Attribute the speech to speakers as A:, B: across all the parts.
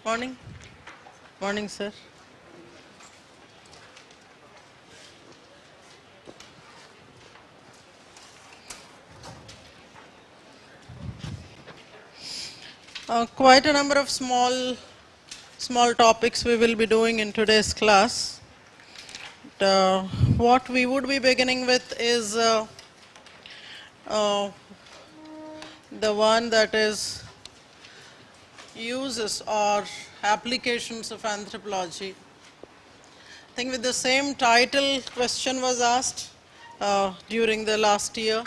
A: Morning. Morning, sir. Quite a number of small topics we will be doing in today's class. What we would be beginning with is the one that is uses or applications of anthropology. I think with the same title question was asked during the last year.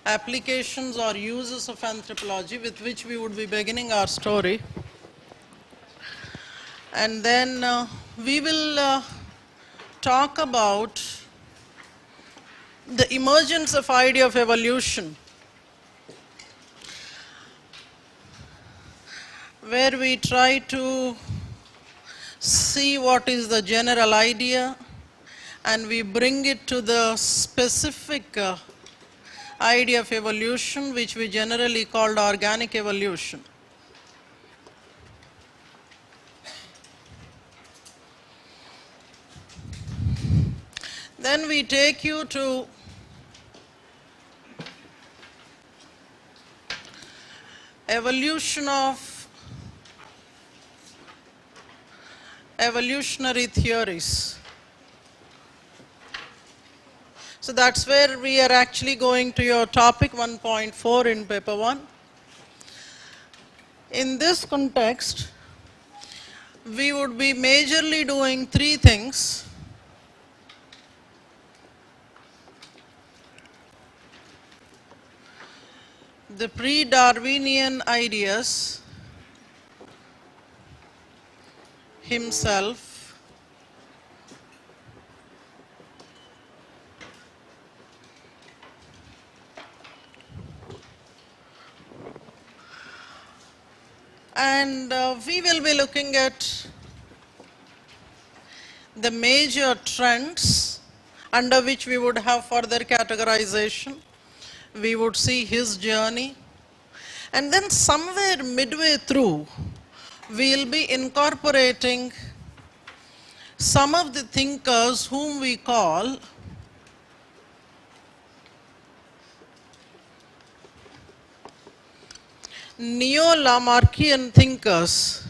A: Applications or uses of anthropology, with which we would be beginning our story. And then we will talk about the emergence of idea of evolution, where we try to see what is the general idea and we bring it to the specific idea of evolution, which we generally called organic evolution. Then we take you to evolution of evolutionary theories. So that's where we are actually going to your topic 1.4 in paper 1. In this context, we would be majorly doing three things. The pre-Darwinian ideas himself, and we will be looking at the major trends under which we would have further categorization. We would see his journey, and then somewhere midway through we'll be incorporating some of the thinkers whom we call neo-Lamarckian thinkers.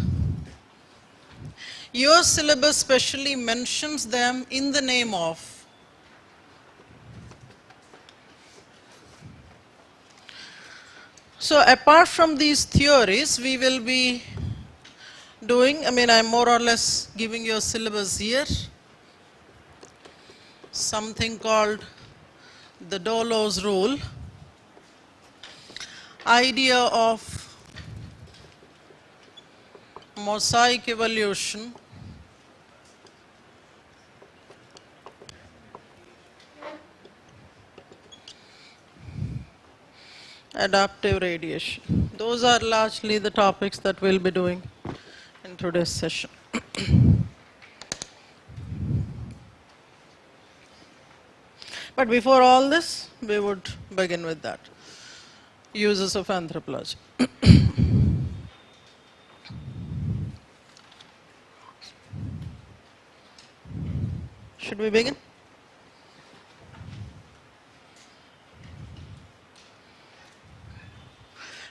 A: Your syllabus specially mentions them in the name of. So apart from these theories, we will be doing, I'm more or less giving you a syllabus here, something called the Dollo's rule, idea of mosaic evolution, adaptive radiation. Those are largely the topics that we'll be doing in today's session. But before all this, we would begin with that. Uses of anthropology. Should we begin?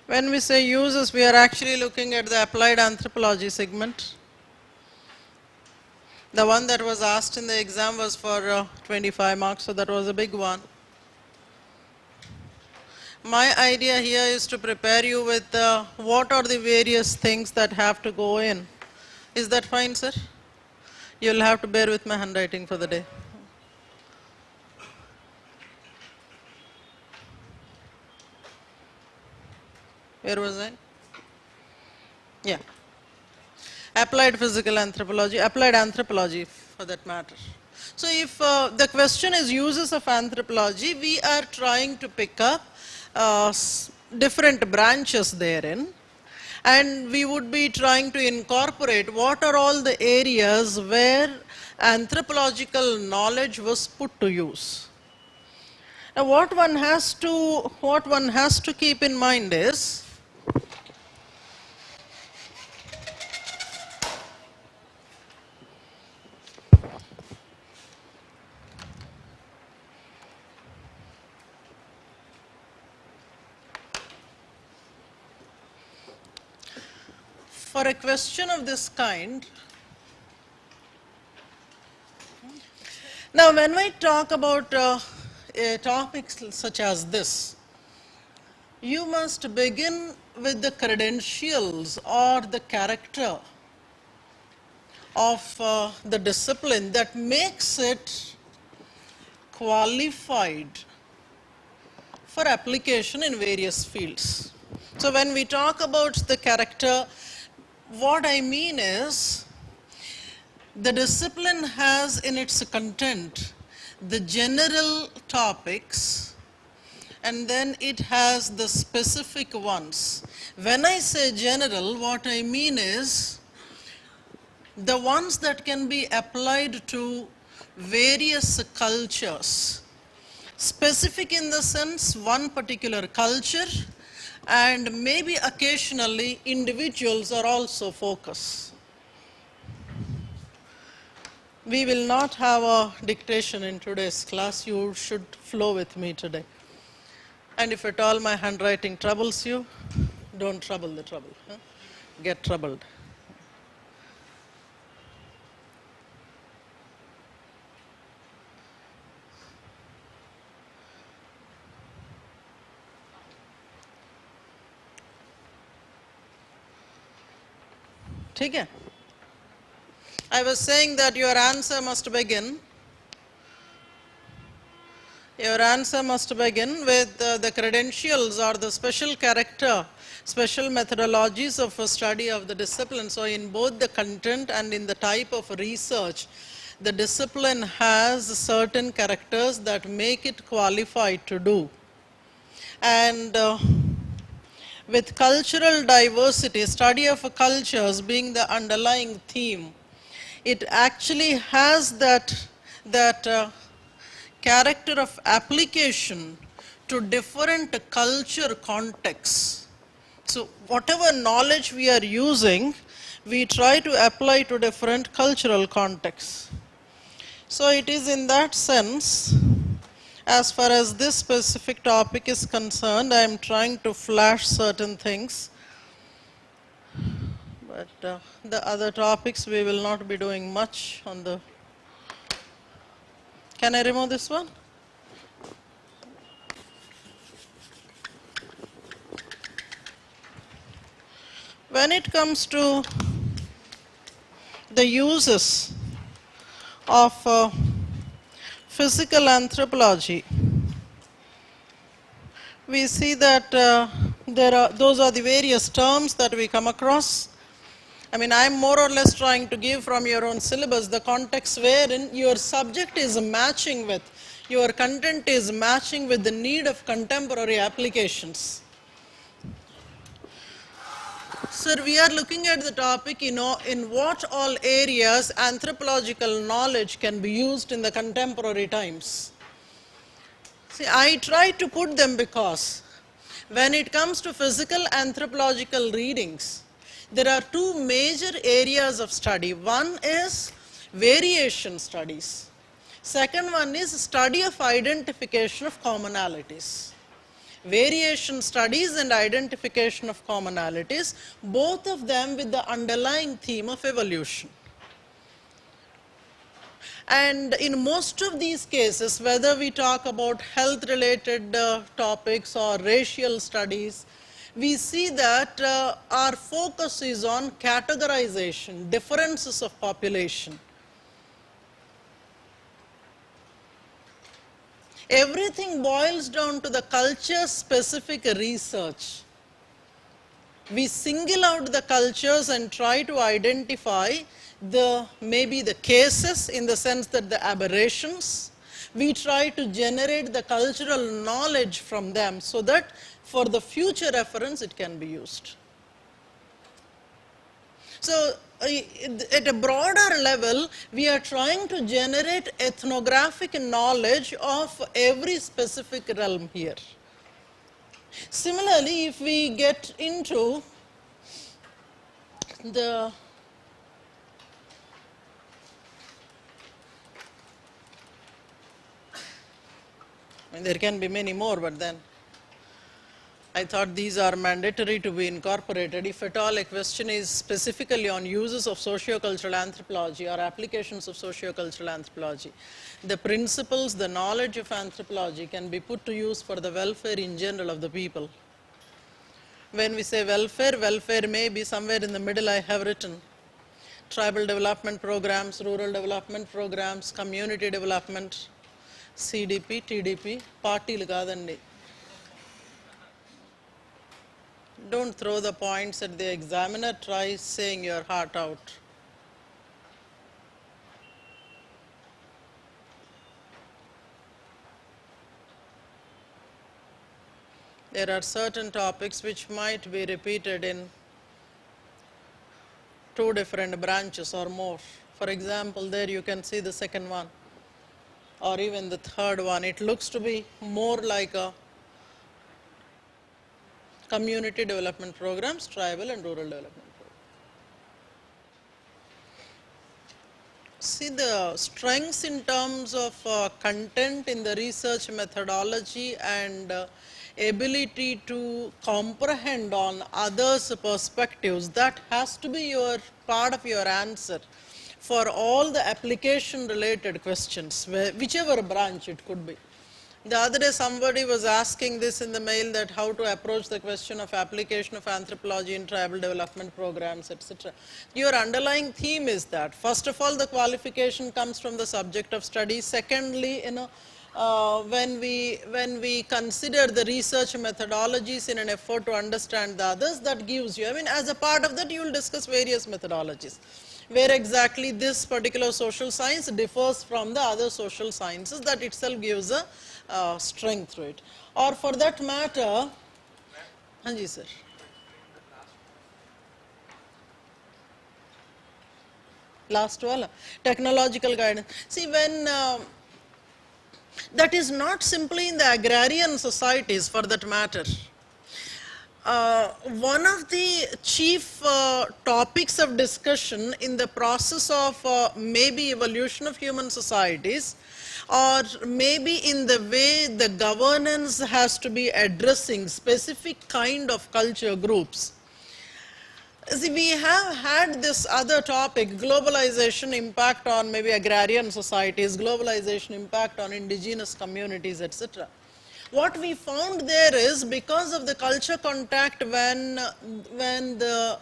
A: When we say uses, we are actually looking at the applied anthropology segment. The one that was asked in the exam was for 25 marks, so that was a big one. My idea here is to prepare you with what are the various things that have to go in. Is that fine, sir? You'll have to bear with my handwriting for the day. Where was I? Yeah. Applied physical anthropology, applied anthropology for that matter. So if the question is uses of anthropology, we are trying to pick up different branches therein, and we would be trying to incorporate what are all the areas where anthropological knowledge was put to use. Now what one has to keep in mind is for a question of this kind, now when we talk about topics such as this, you must begin with the credentials or the character of the discipline that makes it qualified for application in various fields. So when we talk about the character, what I mean is the discipline has in its content the general topics and then it has the specific ones. When I say general, what I mean is the ones that can be applied to various cultures. Specific in the sense one particular culture, and maybe occasionally individuals are also focus. We will not have a dictation in today's class. You should flow with me today. And if at all my handwriting troubles you, don't trouble the trouble. Huh? Get troubled. ठीक है? I was saying that your answer must begin. Your answer must begin with the credentials or the special character, special methodologies of a study of the discipline. So in both the content and in the type of research, the discipline has certain characters that make it qualified to do. And with cultural diversity, study of cultures being the underlying theme, it actually has that character of application to different culture contexts. So whatever knowledge we are using, we try to apply to different cultural contexts. So it is in that sense, as far as this specific topic is concerned, I am trying to flash certain things. But the other topics we will not be doing much on the. Can I remove this one? When it comes to the uses of physical anthropology, we see that those are the various terms that we come across. I mean, I'm more or less trying to give from your own syllabus the context wherein your subject is matching with, your content is matching with the need of contemporary applications. Sir, we are looking at the topic, in what all areas anthropological knowledge can be used in the contemporary times. See, I try to put them because when it comes to physical anthropological readings, there are two major areas of study. One is variation studies. Second one is study of identification of commonalities. Variation studies and identification of commonalities, both of them with the underlying theme of evolution. And in most of these cases, whether we talk about health-related topics or racial studies, we see that our focus is on categorization, differences of population. Everything boils down to the culture-specific research. We single out the cultures and try to identify maybe the cases in the sense that the aberrations. We try to generate the cultural knowledge from them so that for the future reference it can be used. So at a broader level, we are trying to generate ethnographic knowledge of every specific realm here. Similarly, if we get into there can be many more, but then I I thought these are mandatory to be incorporated. If at all a question is specifically on uses of sociocultural anthropology or applications of sociocultural anthropology, the principles, the knowledge of anthropology can be put to use for the welfare in general of the people. When we say welfare, welfare may be somewhere in the middle I have written. Tribal development programs, rural development programs, community development, CDP, TDP, parటీలు కాదండి. Don't throw the points at the examiner, try saying your heart out. There are certain topics which might be repeated in 2 different branches or more. For example, there you can see the second one or even the third one. It looks to be more like a community development programs, tribal and rural development programs. See the strengths in terms of content in the research methodology and ability to comprehend on others' perspectives, that has to be your part of your answer for all the application related questions, whichever branch it could be. The other day somebody was asking this in the mail, that how to approach the question of application of anthropology in tribal development programs, etc. Your underlying theme is that, first of all, the qualification comes from the subject of study. Secondly, when we consider the research methodologies in an effort to understand the others, that gives you, I mean, as a part of that you will discuss various methodologies, where exactly this particular social science differs from the other social sciences, that itself gives a strength to it. Or for that matter, Hanji sir. Last one, technological guidance. See, when that is not simply in the agrarian societies for that matter. One of the chief topics of discussion in the process of maybe evolution of human societies, or maybe in the way the governance has to be addressing specific kind of culture groups. See, we have had this other topic, globalization impact on maybe agrarian societies, globalization impact on indigenous communities, etc. What we found there is, because of the culture contact when the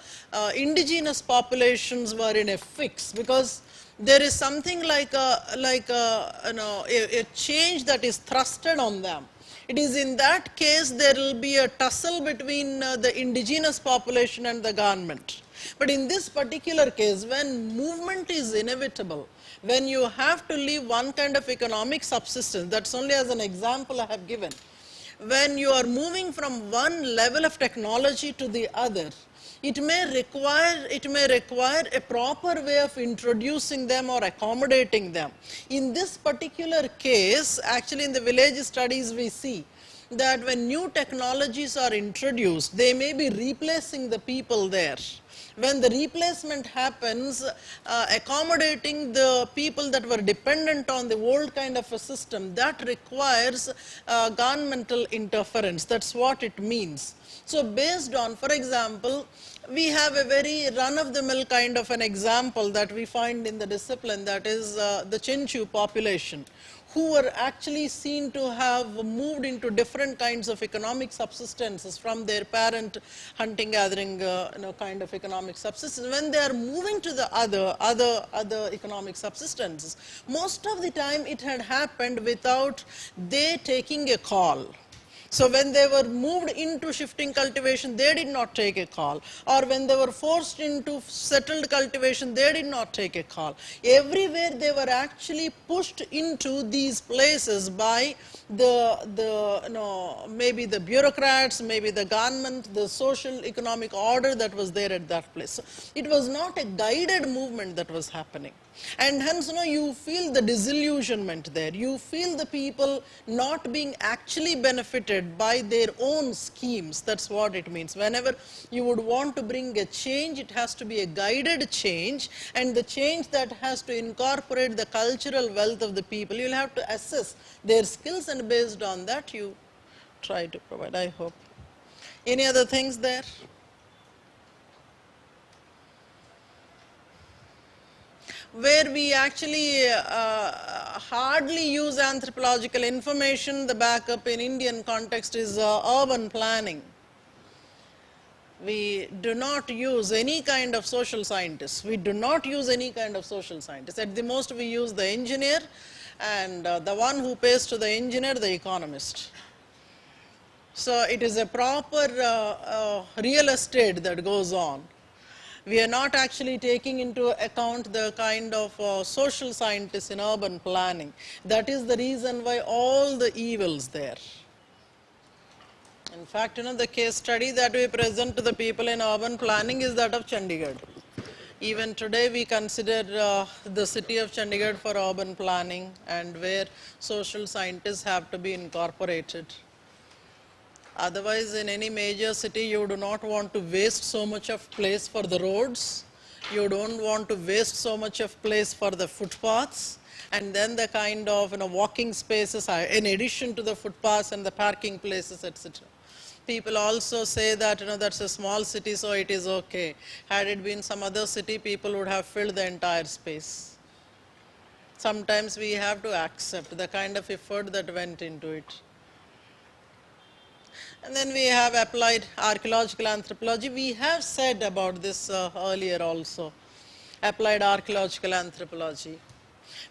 A: indigenous populations were in a fix, because there is something like a change that is thrusted on them. It is in that case there will be a tussle between the indigenous population and the government. But in this particular case, when movement is inevitable, when you have to leave one kind of economic subsistence, that's only as an example I have given, when you are moving from one level of technology to the other, it may require a proper way of introducing them or accommodating them. In this particular case, actually in the village studies we see that when new technologies are introduced, they may be replacing the people there. When the replacement happens, accommodating the people that were dependent on the old kind of a system, that requires governmental interference. That's what it means. So based on, for example, we have a very run-of-the-mill kind of an example that we find in the discipline, that is the Chenchu population, who were actually seen to have moved into different kinds of economic subsistences from their parent hunting gathering kind of economic subsistence. When they are moving to the other economic subsistences, most of the time it had happened without they taking a call. So when they were moved into shifting cultivation, they did not take a call, or when they were forced into settled cultivation, they did not take a call. Everywhere they were actually pushed into these places by maybe the bureaucrats, maybe the government, the social economic order that was there at that place. So it was not a guided movement that was happening. And hence, you feel the disillusionment there. You feel the people not being actually benefited by their own schemes. That's what it means. Whenever you would want to bring a change, it has to be a guided change, and the change that has to incorporate the cultural wealth of the people. You'll have to assess their skills, and based on that, you try to provide. I hope. Any other things there? Where we actually hardly use anthropological information, the backup in Indian context is urban planning. We do not use any kind of social scientists. We do not use any kind of social scientists. At the most, we use the engineer and the one who pays to the engineer, the economist. So it is a proper real estate that goes on. We are not actually taking into account the kind of social scientists in urban planning. That is the reason why all the evils there. In fact, the case study that we present to the people in urban planning is that of Chandigarh. Even today we consider the city of Chandigarh for urban planning and where social scientists have to be incorporated. Otherwise, in any major city, you do not want to waste so much of place for the roads. You don't want to waste so much of place for the footpaths. And then the kind of walking spaces in addition to the footpaths and the parking places, etc. People also say that that's a small city, so it is okay. Had it been some other city, people would have filled the entire space. Sometimes we have to accept the kind of effort that went into it. And then we have applied archaeological anthropology. We have said about this earlier also, applied archaeological anthropology.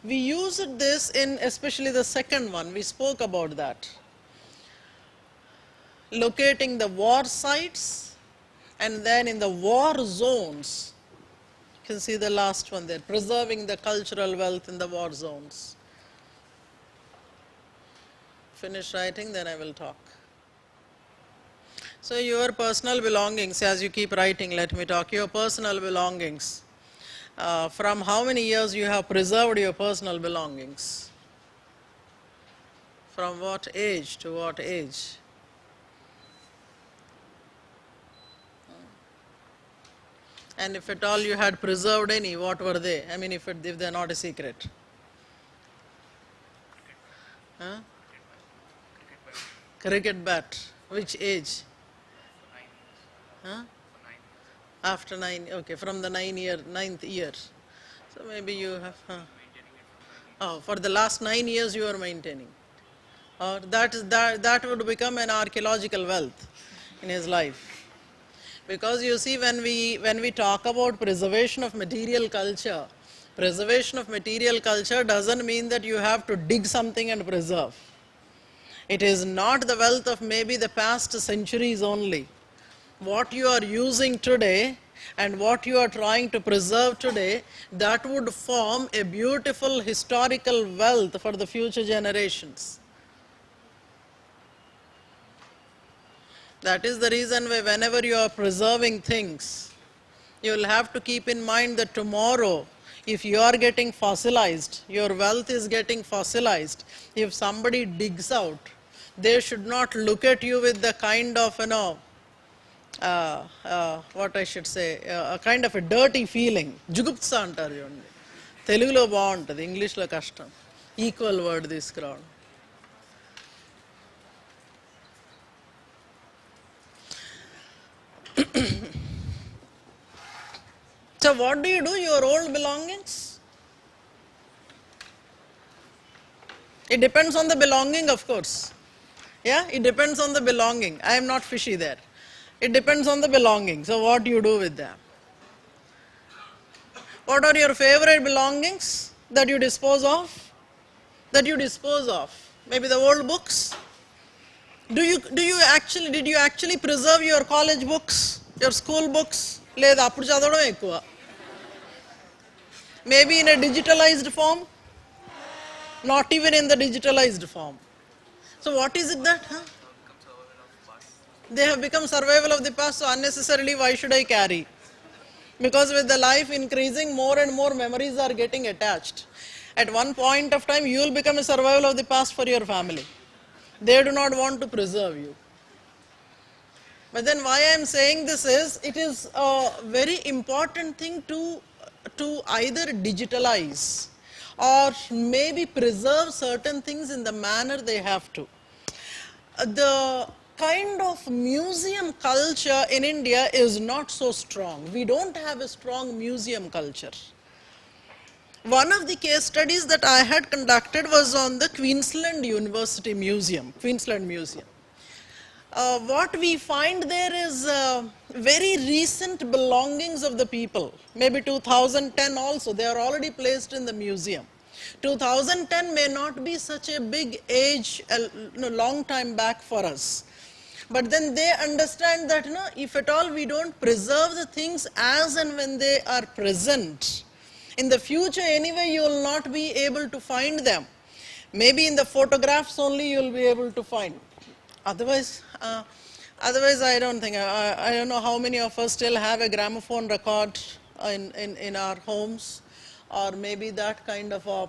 A: We used this in especially the second one, we spoke about that. Locating the war sites and then in the war zones, you can see the last one there, preserving the cultural wealth in the war zones. Finish writing, then I will talk. So your personal belongings, as you keep writing, let me talk, your personal belongings. From how many years you have preserved your personal belongings? From what age to what age? And if at all you had preserved any, what were they? I mean, if they are not a secret. Huh? Cricket bat. Which age? Huh? After 9, okay, from the 9th year. So maybe you have, oh, for the last 9 years you are maintaining. Or that would become an archaeological wealth in his life. Because you see, when we talk about preservation of material culture doesn't mean that you have to dig something and preserve. It is not the wealth of maybe the past centuries only. What you are using today and what you are trying to preserve today, that would form a beautiful historical wealth for the future generations. That is the reason why whenever you are preserving things, you will have to keep in mind that tomorrow, if you are getting fossilized, your wealth is getting fossilized, if somebody digs out, they should not look at you with the kind of, what I should say, a kind of a dirty feeling. Jugupsa antaru chudandi. Telugulo baaguntadi, English lo kashtam. Equal word తీసుకురావడం. So what do you do? Your old belongings? It depends on the belonging, of course. Yeah, it depends on the belonging. I am not fishy there. It depends on the belonging. So what do you do with them? What are your favorite belongings that you dispose of? Maybe the old books? Did you actually preserve your college books, your school books? లేదా అప్పుడు చదవడం ఎక్కువ. Maybe in a digitalized form? Not even in the digitalized form. So what is it that? They have become survival of the past, so unnecessarily why should I carry? Because with the life increasing, more and more memories are getting attached. At one point of time, you will become a survival of the past for your family. They do not want to preserve you. But then why I am saying this is, it is a very important thing to either digitalize or maybe preserve certain things in the manner they have to. The kind of museum culture in India is not so strong. We don't have a strong museum culture. One of the case studies that I had conducted was on the Queensland University Museum, Queensland Museum. What we find there is very recent belongings of the people, maybe 2010 also, they are already placed in the museum. 2010 may not be such a big age, long time back for us. But then they understand that if at all we don't preserve the things as and when they are present, in the future anyway you will not be able to find them. Maybe in the photographs only you will be able to find. Otherwise, I don't think, I don't know how many of us still have a gramophone record in our homes, or maybe that kind of a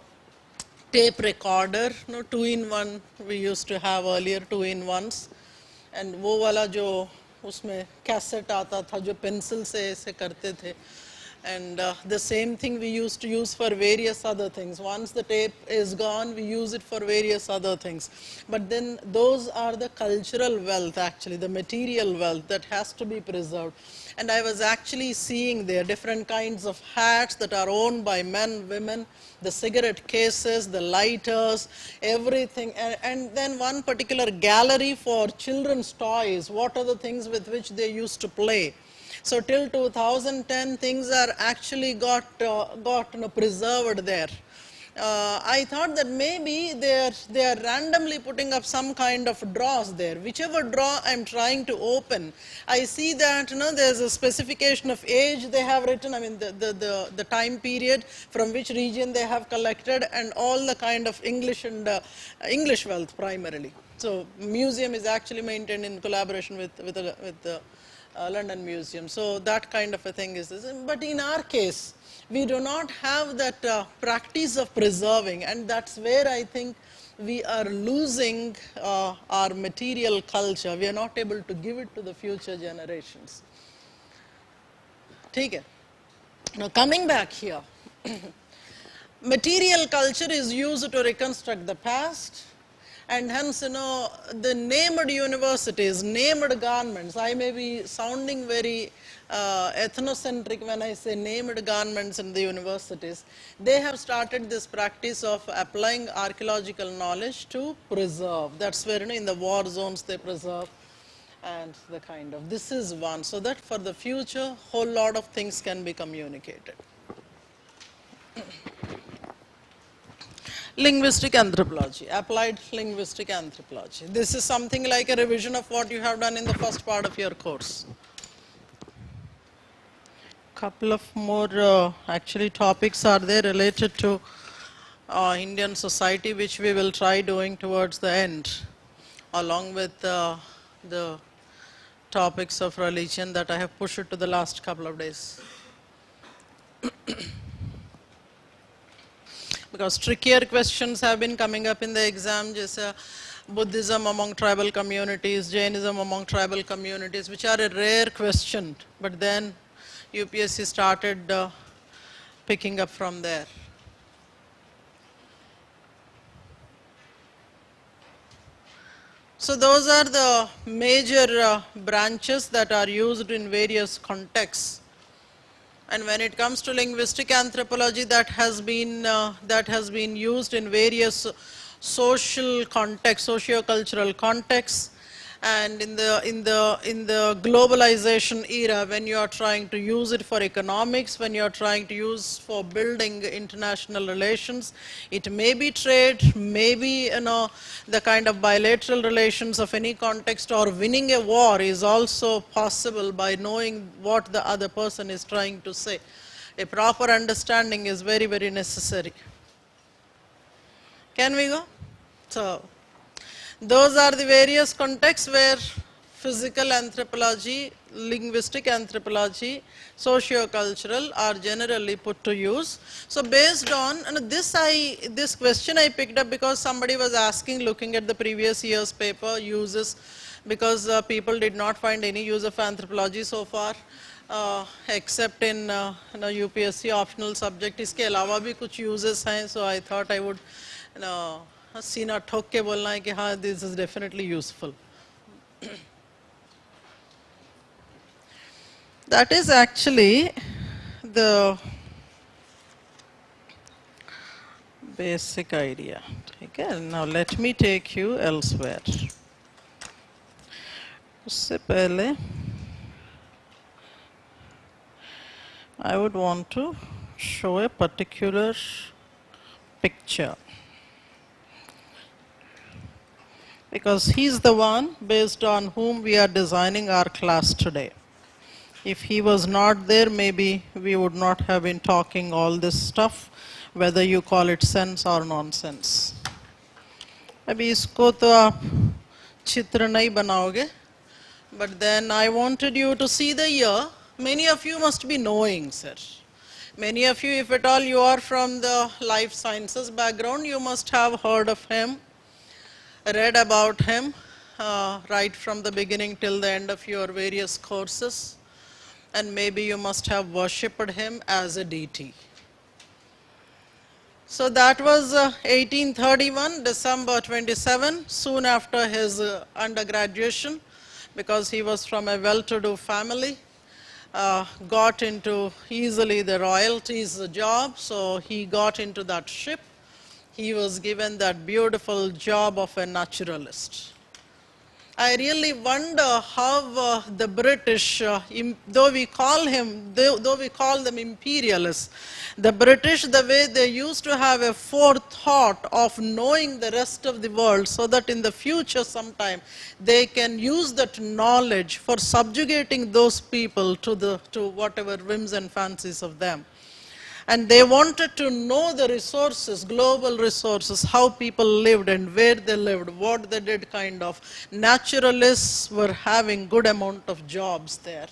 A: tape recorder, 2-in-1 we used to have earlier, 2-in-1s. And वो वाला जो उसमें cassette आता था जो pencil से ऐसे करते थे. And the same thing we used to use for various other things. Once the tape is gone, we use it for various other things. But then those are the cultural wealth actually, the material wealth that has to be preserved. And I was actually seeing there different kinds of hats that are owned by men, women, the cigarette cases, the lighters, everything. And then one particular gallery for children's toys, what are the things with which they used to play. So till 2010 things are actually got preserved there. I thought that maybe they are randomly putting up some kind of draws there. Whichever draw I am trying to open, I see that there is a specification of age they have written, I mean the time period from which region they have collected, and all the kind of English and English wealth primarily. So museum is actually maintained in collaboration with the London Museum. So that kind of a thing is this. But in our case, we do not have that practice of preserving, and that's where I think we are losing our material culture. We are not able to give it to the future generations. Okay. Now coming back here, material culture is used to reconstruct the past. And hence, the named universities, named governments, I may be sounding very ethnocentric when I say named governments in the universities, they have started this practice of applying archaeological knowledge to preserve. That's where, in the war zones they preserve, and the kind of, this is one, so that for the future, whole lot of things can be communicated. Linguistic anthropology, applied linguistic anthropology. This is something like a revision of what you have done in the first part of your course. Couple of more actually topics are there related to Indian society, which we will try doing towards the end, along with the topics of religion that I have pushed it to the last couple of days. Because trickier questions have been coming up in the exam, just Buddhism among tribal communities, Jainism among tribal communities, which are a rare question, but then UPSC started picking up from there. So those are the major branches that are used in various contexts. And when it comes to linguistic anthropology, that has been used in various social contexts, socio-cultural contexts, and in the globalization era, when you are trying to use it for economics, when you are trying to use for building international relations, it may be trade, maybe the kind of bilateral relations of any context, or winning a war is also possible by knowing what the other person is trying to say. A proper understanding is very, very necessary. Can we go? So those are the various contexts where physical anthropology, linguistic anthropology, socio-cultural are generally put to use. So based on this question I picked up because somebody was asking, looking at the previous year's paper uses, because people did not find any use of anthropology so far, except in UPSC optional subject. इसके अलावा भी कुछ uses हैं, so I thought I would सीना ठोक के बोलना है कि हाँ, this is definitely useful. That is actually the basic idea. Okay, now let me take you elsewhere. उससे पहले I would want to show a particular picture, because he's the one based on whom we are designing our class today. If he was not there, maybe we would not have been talking all this stuff, whether you call it sense or nonsense. अभी इसको तो आप चित्र नहीं बनाओगे, but then I wanted you to see the year. Many of you must be knowing, sir. Many of you, if at all you are from the life sciences background, you must have heard of him, read about him, right from the beginning till the end of your various courses. And maybe you must have worshipped him as a deity. So that was 1831, December 27, soon after his undergraduation, because he was from a well-to-do family, got into easily the royalties job, so he got into that ship. He was given that beautiful job of a naturalist. I really wonder how the British, though we call them imperialists, the British, the way they used to have a forethought of knowing the rest of the world, so that in the future sometime they can use that knowledge for subjugating those people to whatever whims and fancies of them. And they wanted to know the resources, global resources, how people lived and where they lived, what they did kind of. Naturalists were having good amount of jobs there.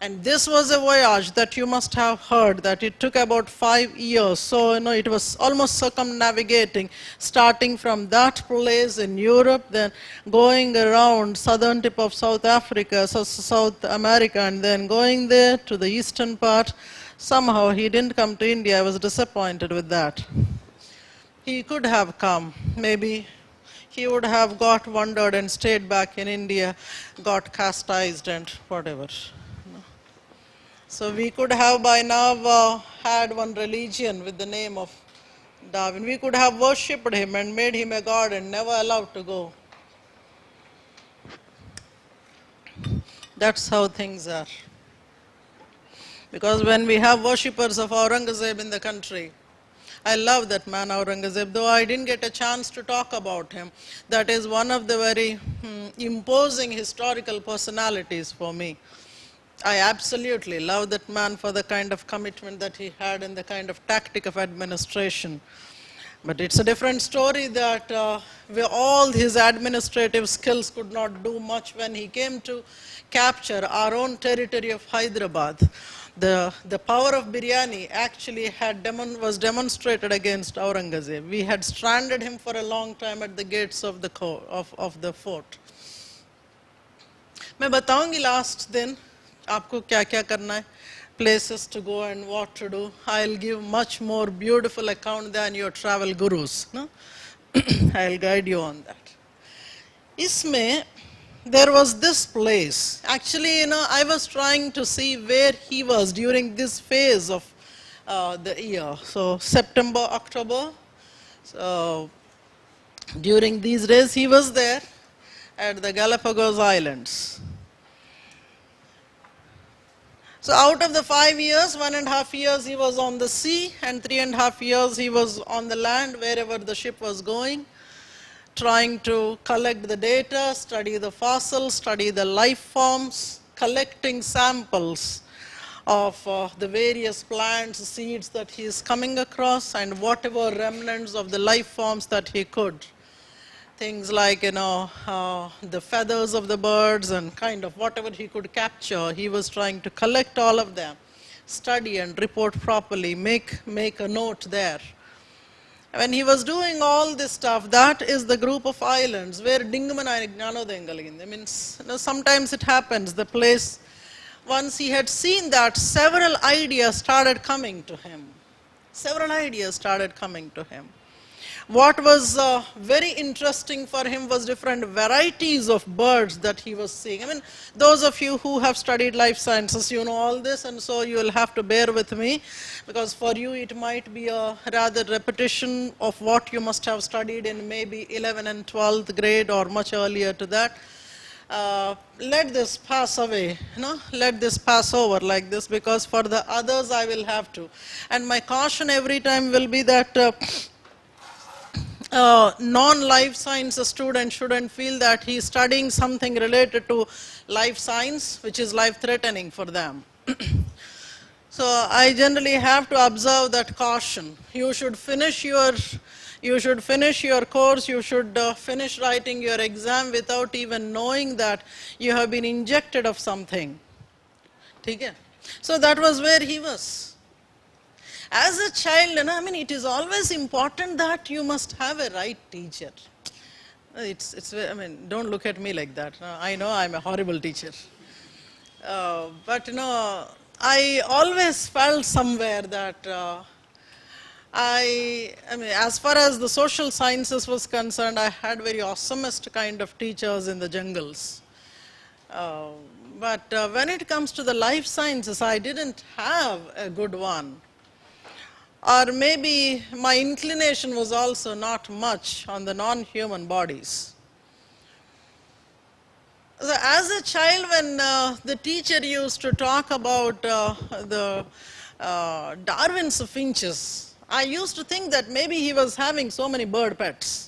A: And this was a voyage that you must have heard that it took about 5 years. So, it was almost circumnavigating, starting from that place in Europe, then going around southern tip of South Africa, South America, and then going there to the eastern part. Somehow he didn't come to India. I was disappointed with that. He could have come. Maybe he would have got wandered and stayed back in India, got chastised and whatever. So we could have by now had one religion with the name of Darwin. We could have worshipped him and made him a god and never allowed to go. That's how things are. Because when we have worshippers of Aurangzeb in the country, I love that man Aurangzeb, though I didn't get a chance to talk about him. That is one of the very imposing historical personalities for me. I absolutely love that man for the kind of commitment that he had and the kind of tactic of administration. But it's a different story that all his administrative skills could not do much when he came to capture our own territory of Hyderabad. The power of biryani actually was demonstrated against Aurangzeb. We had stranded him for a long time at the gates of the fort. मैं बताऊंगी last दिन आपको क्या क्या करना है, places to go and what to do. I'll give much more beautiful account than your travel gurus. No? I'll guide you on that. इसमें there was this place. Actually, I was trying to see where he was during this phase of the year. So September, October. So during these days, he was there at the Galapagos Islands. So out of the 5 years, 1.5 years he was on the sea, and 3.5 years he was on the land wherever the ship was going, trying to collect the data, study the fossils, study the life forms, collecting samples of the various plants, seeds that he is coming across, and whatever remnants of the life forms that he could. Things like, the feathers of the birds and kind of whatever he could capture, he was trying to collect all of them, study and report properly, make a note there. When he was doing all this stuff, that is the group of islands where Dingamanai Gnanodayam kalagindi. Means, sometimes it happens, the place, once he had seen that, several ideas started coming to him. What was very interesting for him was different varieties of birds that he was seeing. I mean, those of you who have studied life sciences, you know all this, and so you will have to bear with me, because for you it might be a rather repetition of what you must have studied in maybe 11th and 12th grade or much earlier to that. Let this pass away, let this pass over like this, because for the others I will have to. And my caution every time will be that non-life science student shouldn't feel that he's studying something related to life science, which is life-threatening for them. So I generally have to observe that caution. You should finish your course, you should finish writing your exam without even knowing that you have been injected of something. Okay? So that was where he was. As a child, I mean, it is always important that you must have a right teacher. I mean, don't look at me like that. I know I'm a horrible teacher. But I always felt somewhere that I mean, as far as the social sciences was concerned, I had very awesomest kind of teachers in the jungles. But when it comes to the life sciences, I didn't have a good one. Or maybe my inclination was also not much on the non-human bodies. So as a child, when the teacher used to talk about the Darwin's finches, I used to think that maybe he was having so many bird pets.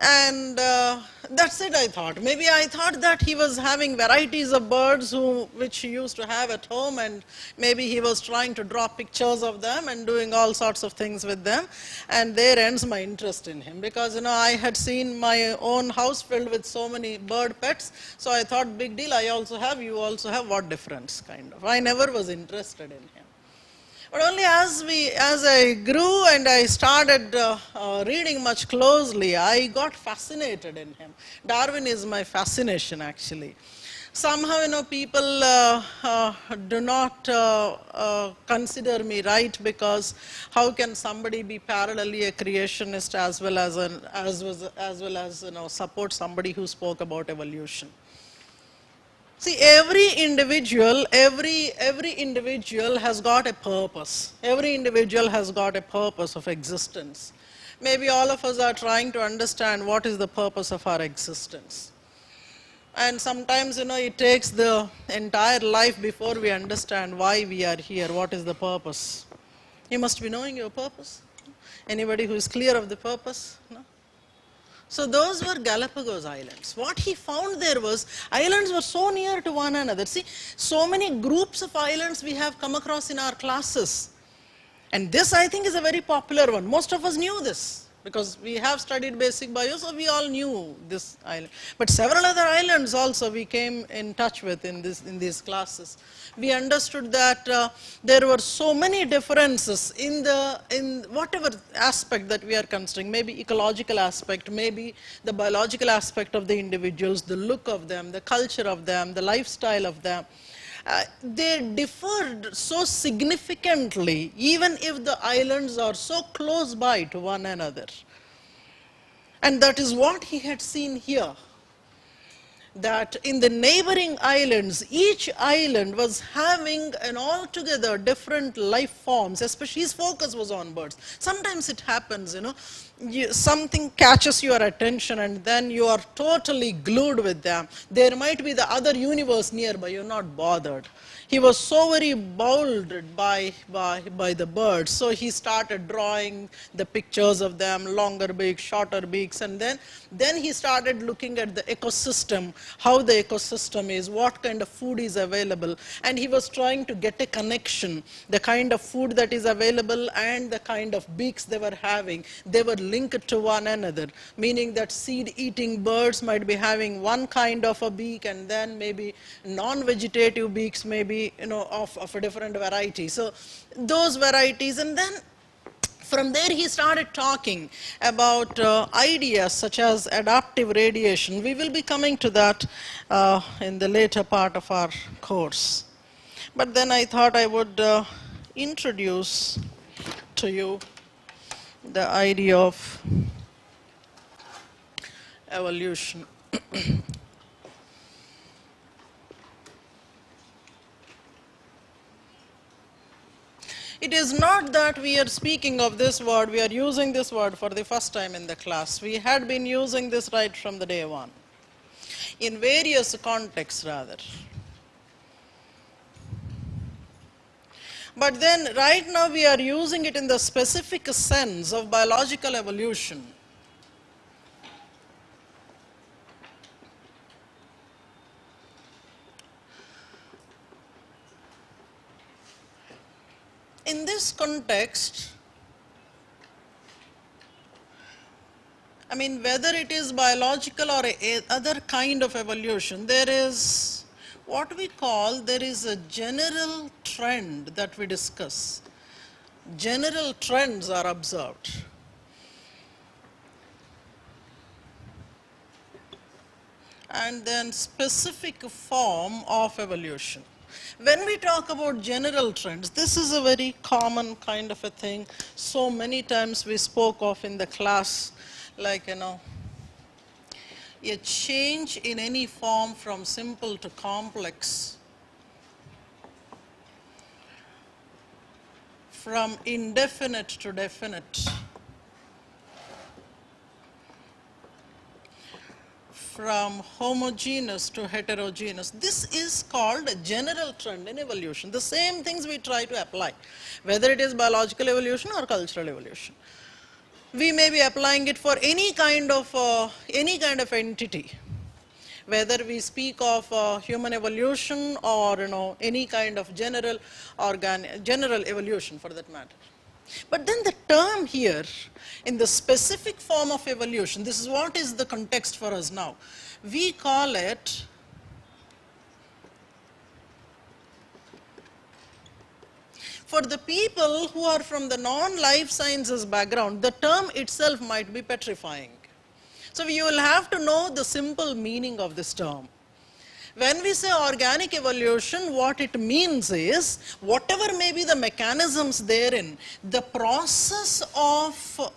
A: And that's it, I thought. Maybe I thought that he was having varieties of birds which he used to have at home, and maybe he was trying to draw pictures of them and doing all sorts of things with them. And there ends my interest in him, because I had seen my own house filled with so many bird pets. So I thought, big deal, I also have, you also have, what difference, kind of. I never was interested in him. But only as I grew and I started reading much closely, I got fascinated in him. Darwin is my fascination, actually. Somehow, people do not consider me right, because how can somebody be parallelly a creationist as well as support somebody who spoke about evolution? See, every individual has got a purpose. Every individual has got a purpose of existence. Maybe all of us are trying to understand what is the purpose of our existence. And sometimes, it takes the entire life before we understand why we are here, what is the purpose. You must be knowing your purpose. Anybody who is clear of the purpose? No? So those were Galapagos Islands. What he found there was, islands were so near to one another. See, so many groups of islands we have come across in our classes. And this, I think, is a very popular one. Most of us knew this, because we have studied basic bio, so we all knew this island. But several other islands also we came in touch with in these classes. We understood that there were so many differences in whatever aspect that we are considering, maybe ecological aspect, maybe the biological aspect of the individuals, the look of them, the culture of them, the lifestyle of them. They differed so significantly, even if the islands are so close by to one another. And that is what he had seen here, that in the neighboring islands, each island was having an altogether different life forms, especially his focus was on birds. Sometimes it happens, something catches your attention and then you are totally glued with them. There might be the other universe nearby, you're not bothered. He was so very bothered by the birds, so he started drawing the pictures of them, longer beaks, shorter beaks, and then he started looking at the ecosystem, how the ecosystem is, what kind of food is available, and he was trying to get a connection, the kind of food that is available and the kind of beaks they were having. They were linked to one another, meaning that seed-eating birds might be having one kind of a beak, and then maybe non-vegetative beaks may be of a different variety. So those varieties, and then from there he started talking about ideas such as adaptive radiation. We will be coming to that in the later part of our course. But then I thought I would introduce to you the idea of evolution. It is not that we are speaking of this word, we are using this word for the first time in the class. We had been using this right from the day one, in various contexts rather. But then right now we are using it in the specific sense of biological evolution. In this context, I mean, whether it is biological or other kind of evolution, there is what we call, there is a general trend that we discuss. General trends are observed. And then specific form of evolution. When we talk about general trends, this is a very common kind of a thing. So many times we spoke of in the class, like, a change in any form from simple to complex, from indefinite to definite, from homogeneous to heterogeneous. This is called a general trend in evolution. The same things we try to apply, whether it is biological evolution or cultural evolution. We may be applying it for any kind of entity, whether we speak of human evolution or any kind of general evolution for that matter. But then the term here, in the specific form of evolution, this is what is the context for us now. We call it for the people who are from the non-life sciences background, the term itself might be petrifying. So you will have to know the simple meaning of this term. When we say organic evolution, what it means is, whatever may be the mechanisms therein, the process of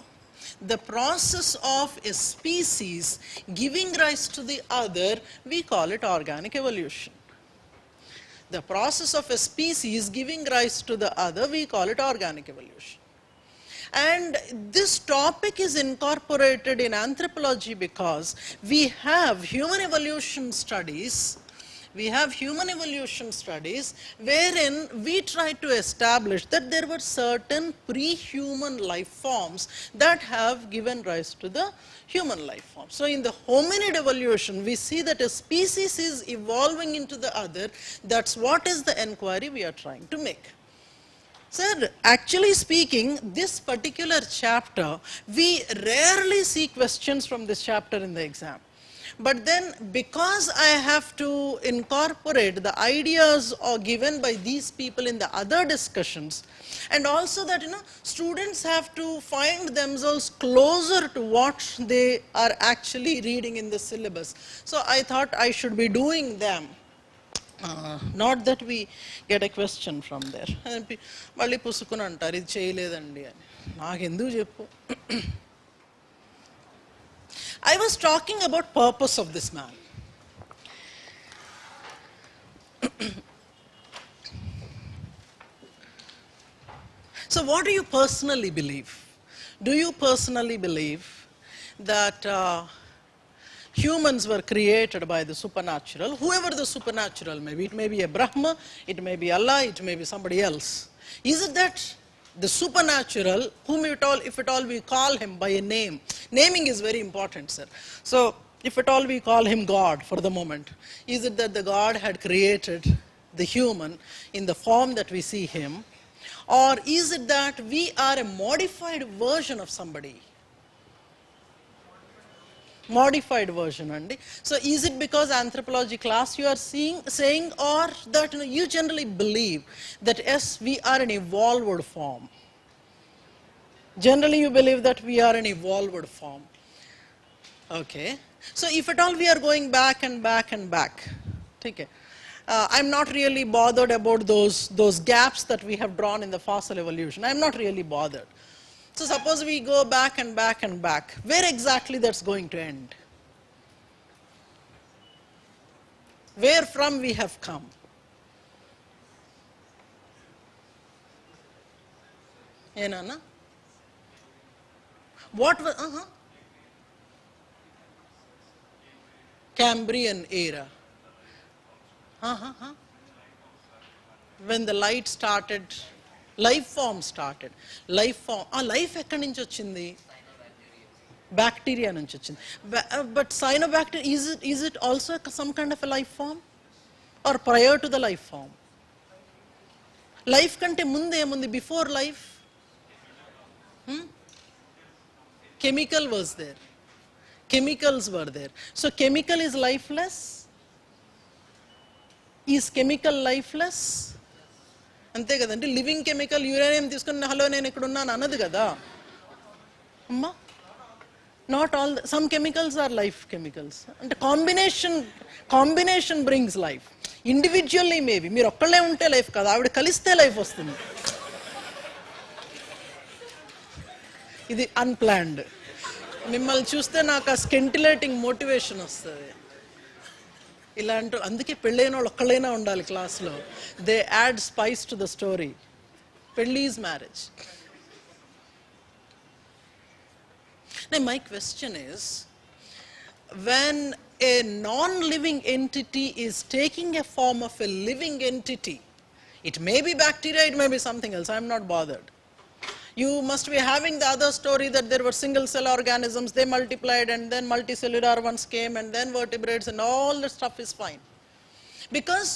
A: a species giving rise to the other, we call it organic evolution. The process of a species giving rise to the other, we call it organic evolution. And this topic is incorporated in anthropology because we have human evolution studies wherein we try to establish that there were certain pre-human life forms that have given rise to the human life form. So in the hominid evolution, we see that a species is evolving into the other. That's what is the inquiry we are trying to make. Sir, actually speaking, this particular chapter, we rarely see questions from this chapter in the exam. But then, because I have to incorporate the ideas given by these people in the other discussions, and also that students have to find themselves closer to what they are actually reading in the syllabus. So I thought I should be doing them. Not that we get a question from there. మళ్ళీ పుసుకుని అంటారు ఇది చేయలేదండి అని నాకెందుకు చెప్పు. I was talking about purpose of this man. So what do you personally believe? Do you personally believe that humans were created by the supernatural, whoever the supernatural may be? It may be a Brahma, it may be Allah, it may be somebody else. Is it that the supernatural, whom if at all we call him by a name, naming is very important, sir. So if at all we call him God for the moment, is it that the God had created the human in the form that we see him, or is it that we are a modified version of somebody? Modified version, Andy. So is it because anthropology class you are saying, or that you generally believe that yes, we are an evolved form? Generally you believe that we are an evolved form. Okay. So if at all we are going back and back and back, okay. I'm not really bothered about those gaps that we have drawn in the fossil evolution. I'm not really bothered. So suppose we go back and back and back. Where exactly that's going to end? Where from we have come? Enana? What was, Cambrian era. When the light started, life form started. Life form, life ekkadi nunchi vachindi? Bacteria nunchi vachindi. But cyanobacteria, is it also some kind of a life form? Or prior to the life form? Life kante munde emundi, before life? Chemical was there. Chemicals were there. So chemical is lifeless? Is chemical lifeless? అంతే కదండి, living chemical uranium తీసుకుని hello నేను ఇక్కడ ఉన్నాను అన్నది కదా అమ్మా. Not all, some chemicals are life chemicals. అంటే combination brings life. Individually maybe మీరు ఒక్కళ్ళే ఉంటే లైఫ్ కాదు, ఆవిడ కలిస్తే లైఫ్ వస్తుంది. ఇది అన్ప్లాన్డ్. మిమ్మల్ని చూస్తే నాకు ఆ స్కెంటిలేటింగ్ మోటివేషన్ వస్తుంది. ఇలాంటి అందుకే పెళ్ళైన వాళ్ళు ఒక్కళ్ళైనా ఉండాలి క్లాస్లో. They add spice to the story. పెళ్ళి is marriage. My question is, when a non-living entity is taking a form of a living entity, it may be bacteria, it may be something else, I am not bothered. You must be having the other story that there were single cell organisms, they multiplied and then multicellular ones came and then vertebrates and all that stuff is fine. Because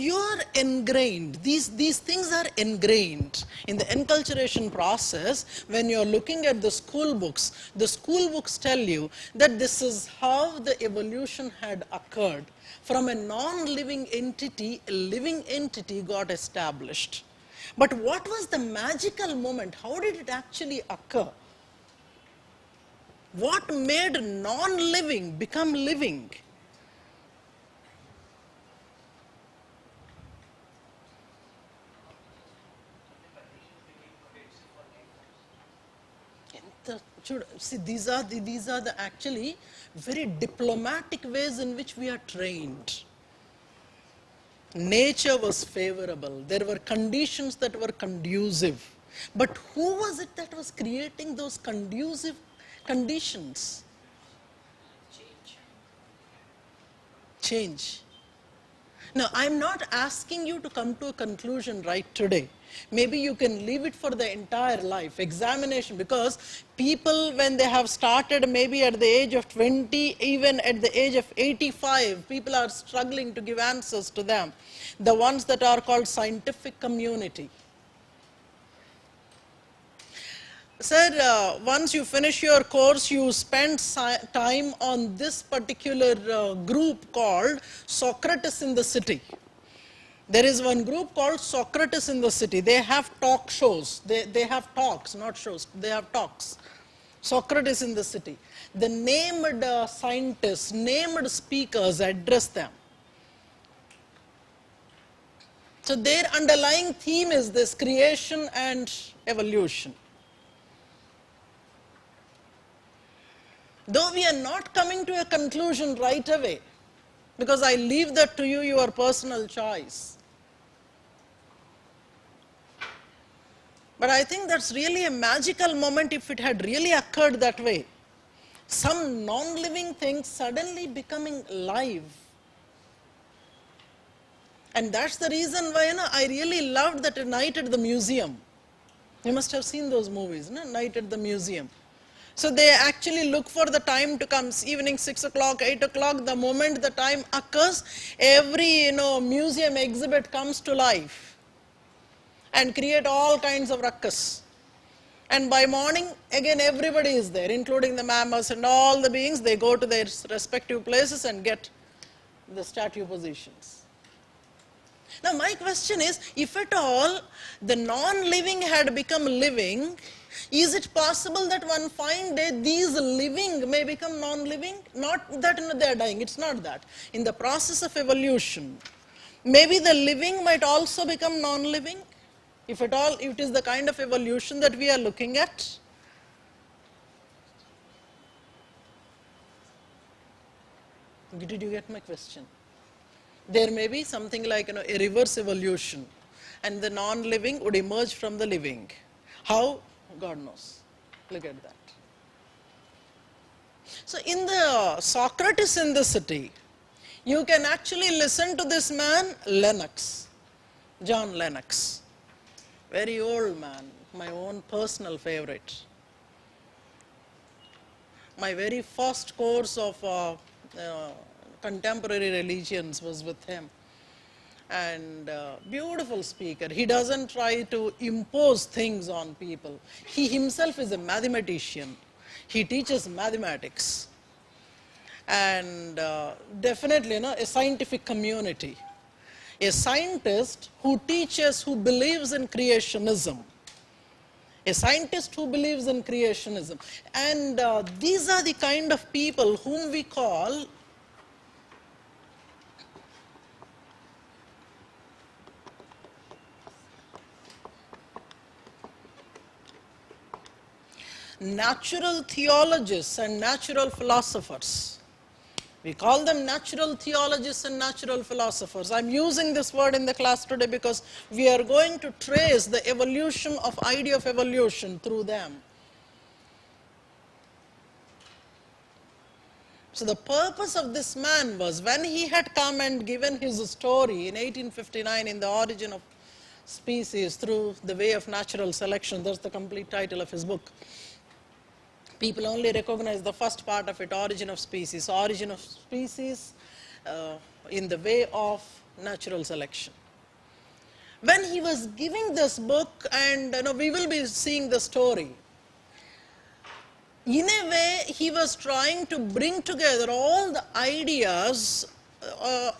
A: you are ingrained, these things are ingrained in the enculturation process. When you are looking at the school books tell you that this is how the evolution had occurred. From a non-living entity, a living entity got established. But what was the magical moment? How did it actually occur? What made non-living become living? See, these are the actually very diplomatic ways in which we are trained. Nature was favorable. There were conditions that were conducive. But who was it that was creating those conducive conditions? Change. Now, I'm not asking you to come to a conclusion right today. Maybe you can leave it for the entire life, examination, because people, when they have started maybe at the age of 20, even at the age of 85, people are struggling to give answers to them. The ones that are called scientific community. Sir, once you finish your course, you spend time on this particular group called Socrates in the City. There is one group called Socrates in the City. They have talk shows. They have talks, not shows. They have talks. Socrates in the City. The named scientists, named speakers address them. So their underlying theme is this: creation and evolution. Though we are not coming to a conclusion right away, because I leave that to you, your personal choice. But I think that's really a magical moment if it had really occurred that way. Some non-living thing suddenly becoming live. And that's the reason why I really loved that Night at the Museum. You must have seen those movies, Night at the Museum. So they actually look for the time to come, evening 6 o'clock, 8 o'clock, the moment the time occurs, every museum exhibit comes to life and create all kinds of ruckus. And by morning, again everybody is there, including the mammals and all the beings. They go to their respective places and get the statue positions. Now my question is, if at all the non-living had become living, is it possible that one fine day these living may become non-living? Not that they are dying, it's not that. In the process of evolution, maybe the living might also become non-living, if at all it is the kind of evolution that we are looking at. Did you get my question? There may be something like a reverse evolution, and the non-living would emerge from the living. How? God knows. Look at that. So in the Socrates in the City, you can actually listen to this man, Lennox, John Lennox. Very old man, my own personal favorite. My very first course of contemporary religions was with him. And beautiful speaker. He doesn't try to impose things on people. He himself is a mathematician. He teaches mathematics. And definitely, a scientific community. A scientist who teaches, who believes in creationism. A scientist who believes in creationism. And these are the kind of people whom we call natural theologists and natural philosophers. We call them natural theologists and natural philosophers. I'm using this word in the class today because we are going to trace the evolution of idea of evolution through them. So the purpose of this man was, when he had come and given his story in 1859 in The Origin of Species through the way of natural selection, that's the complete title of his book. People only recognize the first part of it, Origin of Species. Origin of Species in the way of natural selection. When he was giving this book, and we will be seeing the story, in a way he was trying to bring together all the ideas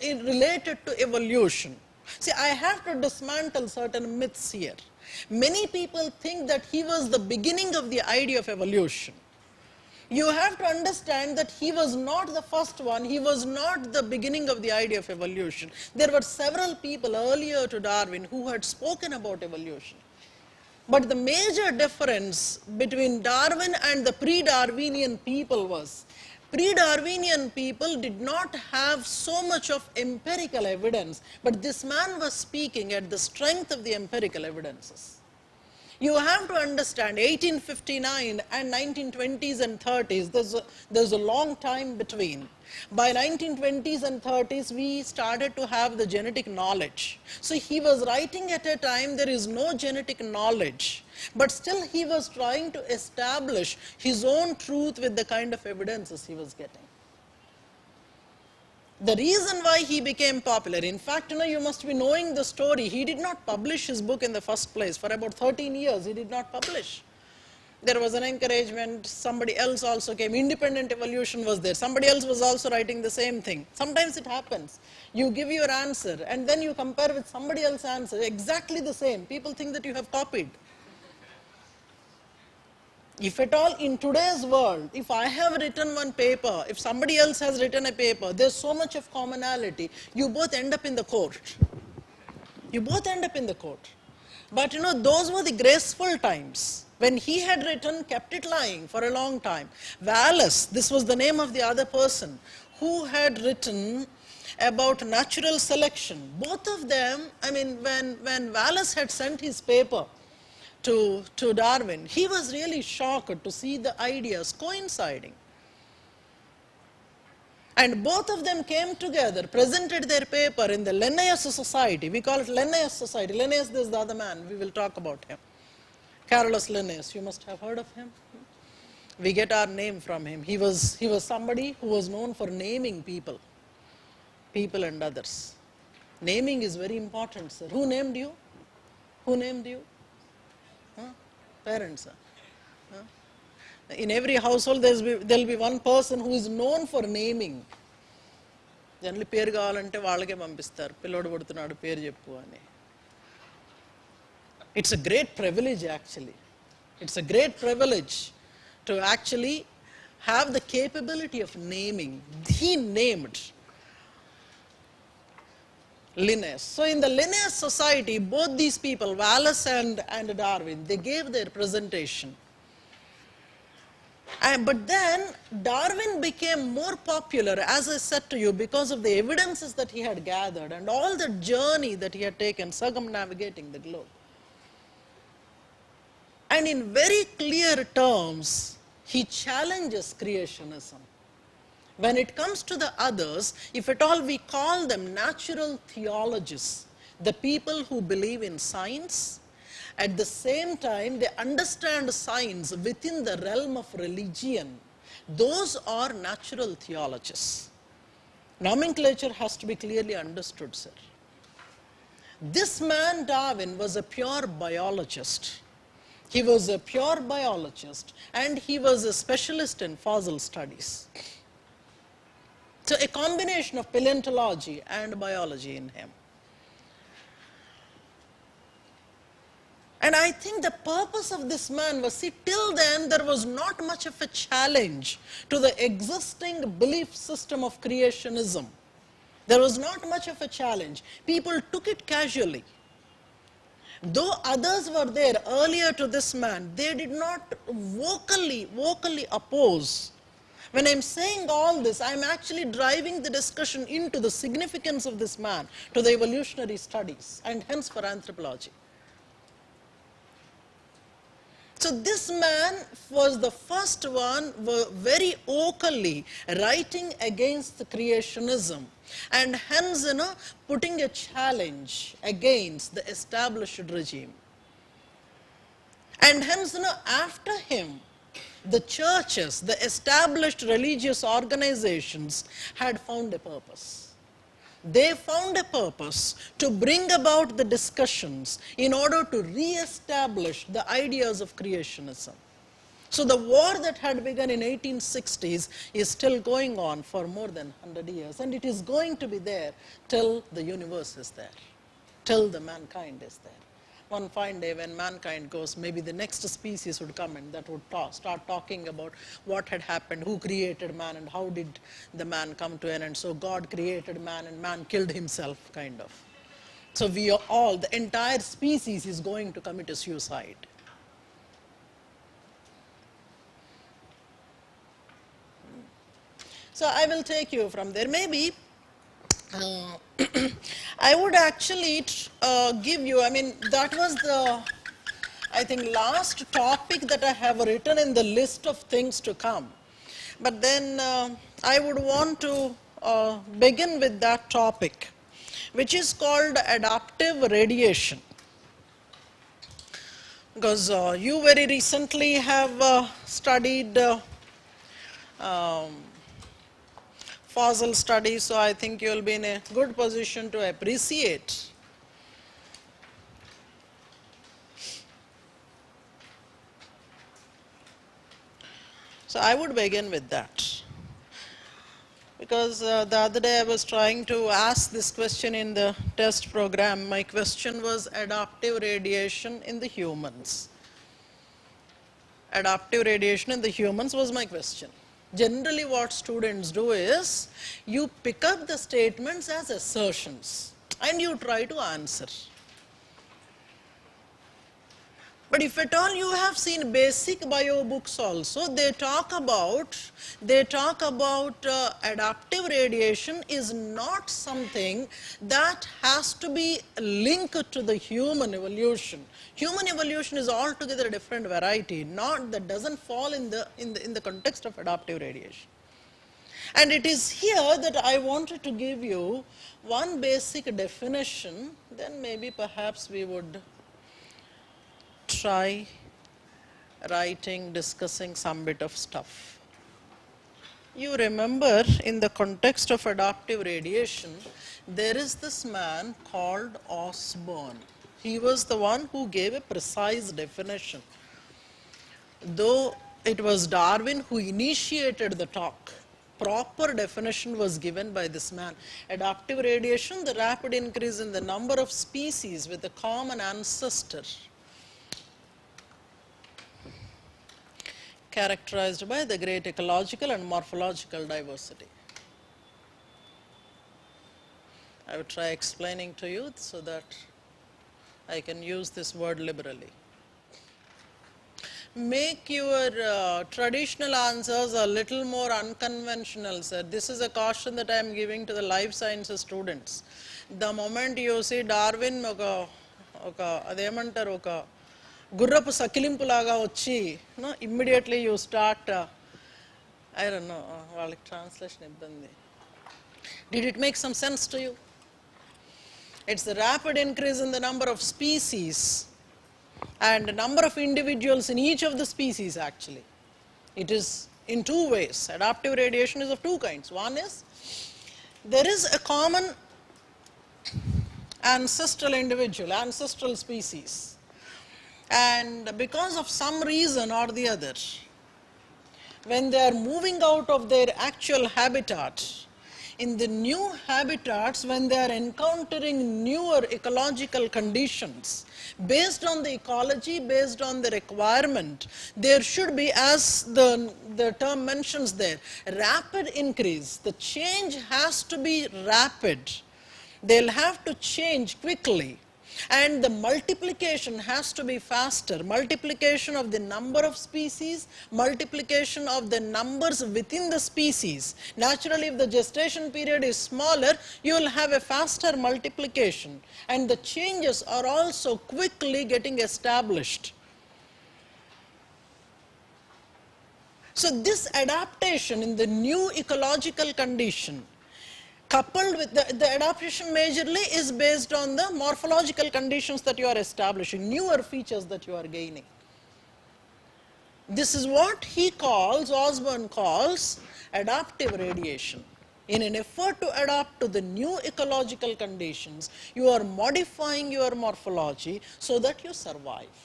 A: related to evolution. See, I have to dismantle certain myths here. Many people think that he was the beginning of the idea of evolution. You have to understand that he was not the first one, he was not the beginning of the idea of evolution. There were several people earlier to Darwin who had spoken about evolution. But the major difference between Darwin and the pre-Darwinian people was, pre-Darwinian people did not have so much of empirical evidence, but this man was speaking at the strength of the empirical evidences. You have to understand 1859 and 1920s and 30s, there's a long time between. By 1920s and 30s, we started to have the genetic knowledge. So he was writing at a time there is no genetic knowledge, but still he was trying to establish his own truth with the kind of evidences he was getting. The reason why he became popular, in fact, you must be knowing the story. He did not publish his book in the first place. For about 13 years, he did not publish. There was an encouragement, somebody else also came, independent evolution was there, somebody else was also writing the same thing. Sometimes it happens. You give your answer and then you compare with somebody else's answer, exactly the same. People think that you have copied. If at all in today's world, if I have written one paper, if somebody else has written a paper, there's so much of commonality, you both end up in the court. You both end up in the court. But those were the graceful times. When he had written, kept it lying for a long time. Wallace, this was the name of the other person, who had written about natural selection. Both of them, when Wallace had sent his paper to Darwin, he was really shocked to see the ideas coinciding. And both of them came together, presented their paper in the Linnaeus Society. We call it Linnaeus Society. Linnaeus is the other man. We will talk about him. Carolus Linnaeus, you must have heard of him. We get our name from him. He was somebody who was known for naming people and others. Naming is very important, sir. Who named you? Who named you? Parents. In every household, there will be one person who is known for naming. Generally, పేరు కావాలంటే వాళ్ళకే పంపిస్తారు. పిల్లోడు పుడుతున్నాడు పేరు చెప్పు అని. It's a great privilege actually. It's a great privilege to actually have the capability of naming. He named Linnaeus. So in the Linnaeus Society, both these people, Wallace and Darwin, they gave their presentation. But then Darwin became more popular, as I said to you, because of the evidences that he had gathered and all the journey that he had taken circumnavigating the globe. And in very clear terms, he challenges creationism. When it comes to the others, if at all we call them natural theologists, the people who believe in science, at the same time they understand science within the realm of religion, those are natural theologists. Nomenclature has to be clearly understood, sir. This man, Darwin, was a pure biologist. He was a pure biologist and he was a specialist in fossil studies. So a combination of paleontology and biology in him. And I think the purpose of this man was, see, till then there was not much of a challenge to the existing belief system of creationism. There was not much of a challenge. People took it casually. Though others were there earlier to this man, they did not vocally oppose. When I'm saying all this, I'm actually driving the discussion into the significance of this man to the evolutionary studies and hence for anthropology. So this man was the first one very vocally writing against the creationism and hence putting a challenge against the established regime. And hence after him, the churches, the established religious organizations had found a purpose. They found a purpose to bring about the discussions in order to re-establish the ideas of creationism. So the war that had begun in 1860s is still going on for more than 100 years and it is going to be there till the universe is there, till the mankind is there. One fine day when mankind goes, maybe the next species would come and that would start talking about what had happened, who created man and how did the man come to an end. So God created man and man killed himself, kind of. So we are all, the entire species is going to commit a suicide. So I will take you from there. Maybe I would actually give you, I mean, that was the, I think, last topic that I have written in the list of things to come. But then I would want to begin with that topic, which is called adaptive radiation. Because you very recently have studied fossil studies, so I think you will be in a good position to appreciate. So I would begin with that. Because the other day I was trying to ask this question in the test program. My question was adaptive radiation in the humans. Adaptive radiation in the humans was my question. Generally what students do is, you pick up the statements as assertions and you try to answer. But if at all you have seen basic bio books also, they talk about adaptive radiation is not something that has to be linked to the human evolution. Human evolution is altogether a different variety, that doesn't fall in the context of adaptive radiation. And it is here that I wanted to give you one basic definition, then maybe perhaps we would try writing, discussing some bit of stuff. You remember in the context of adaptive radiation, there is this man called Osborn. He was the one who gave a precise definition. Though it was Darwin who initiated the talk, proper definition was given by this man. Adaptive radiation, the rapid increase in the number of species with a common ancestor, characterized by the great ecological and morphological diversity. I will try explaining to you so that I can use this word liberally. make your traditional answers a little more unconventional, sir. This is a caution that I am giving to the life sciences students. The moment you see Darwin ఒక అదేమంటారు ఒక గుర్రపు సకిలింపులాగా వచ్చి immediately you start I don't know వాళ్ళకి translation ఇబ్బంది. Did it make some sense to you? It's the rapid increase in the number of species and the number of individuals in each of the species actually. It is in two ways. Adaptive radiation is of two kinds. One is, there is a common ancestral individual, ancestral species, and because of some reason or the other, when they are moving out of their actual habitat, in the new habitats, when they are encountering newer ecological conditions, based on the ecology, based on the requirement, there should be, as the term mentions there, rapid increase. The change has to be rapid. They'll have to change quickly. And the multiplication has to be faster. Multiplication of the number of species, multiplication of the numbers within the species. Naturally, if the gestation period is smaller, you will have a faster multiplication. And the changes are also quickly getting established. So this adaptation in the new ecological condition, coupled with the adaptation majorly is based on the morphological conditions that you are establishing, newer features that you are gaining. This is what he calls, Osborn calls, adaptive radiation. In an effort to adapt to the new ecological conditions, you are modifying your morphology so that you survive.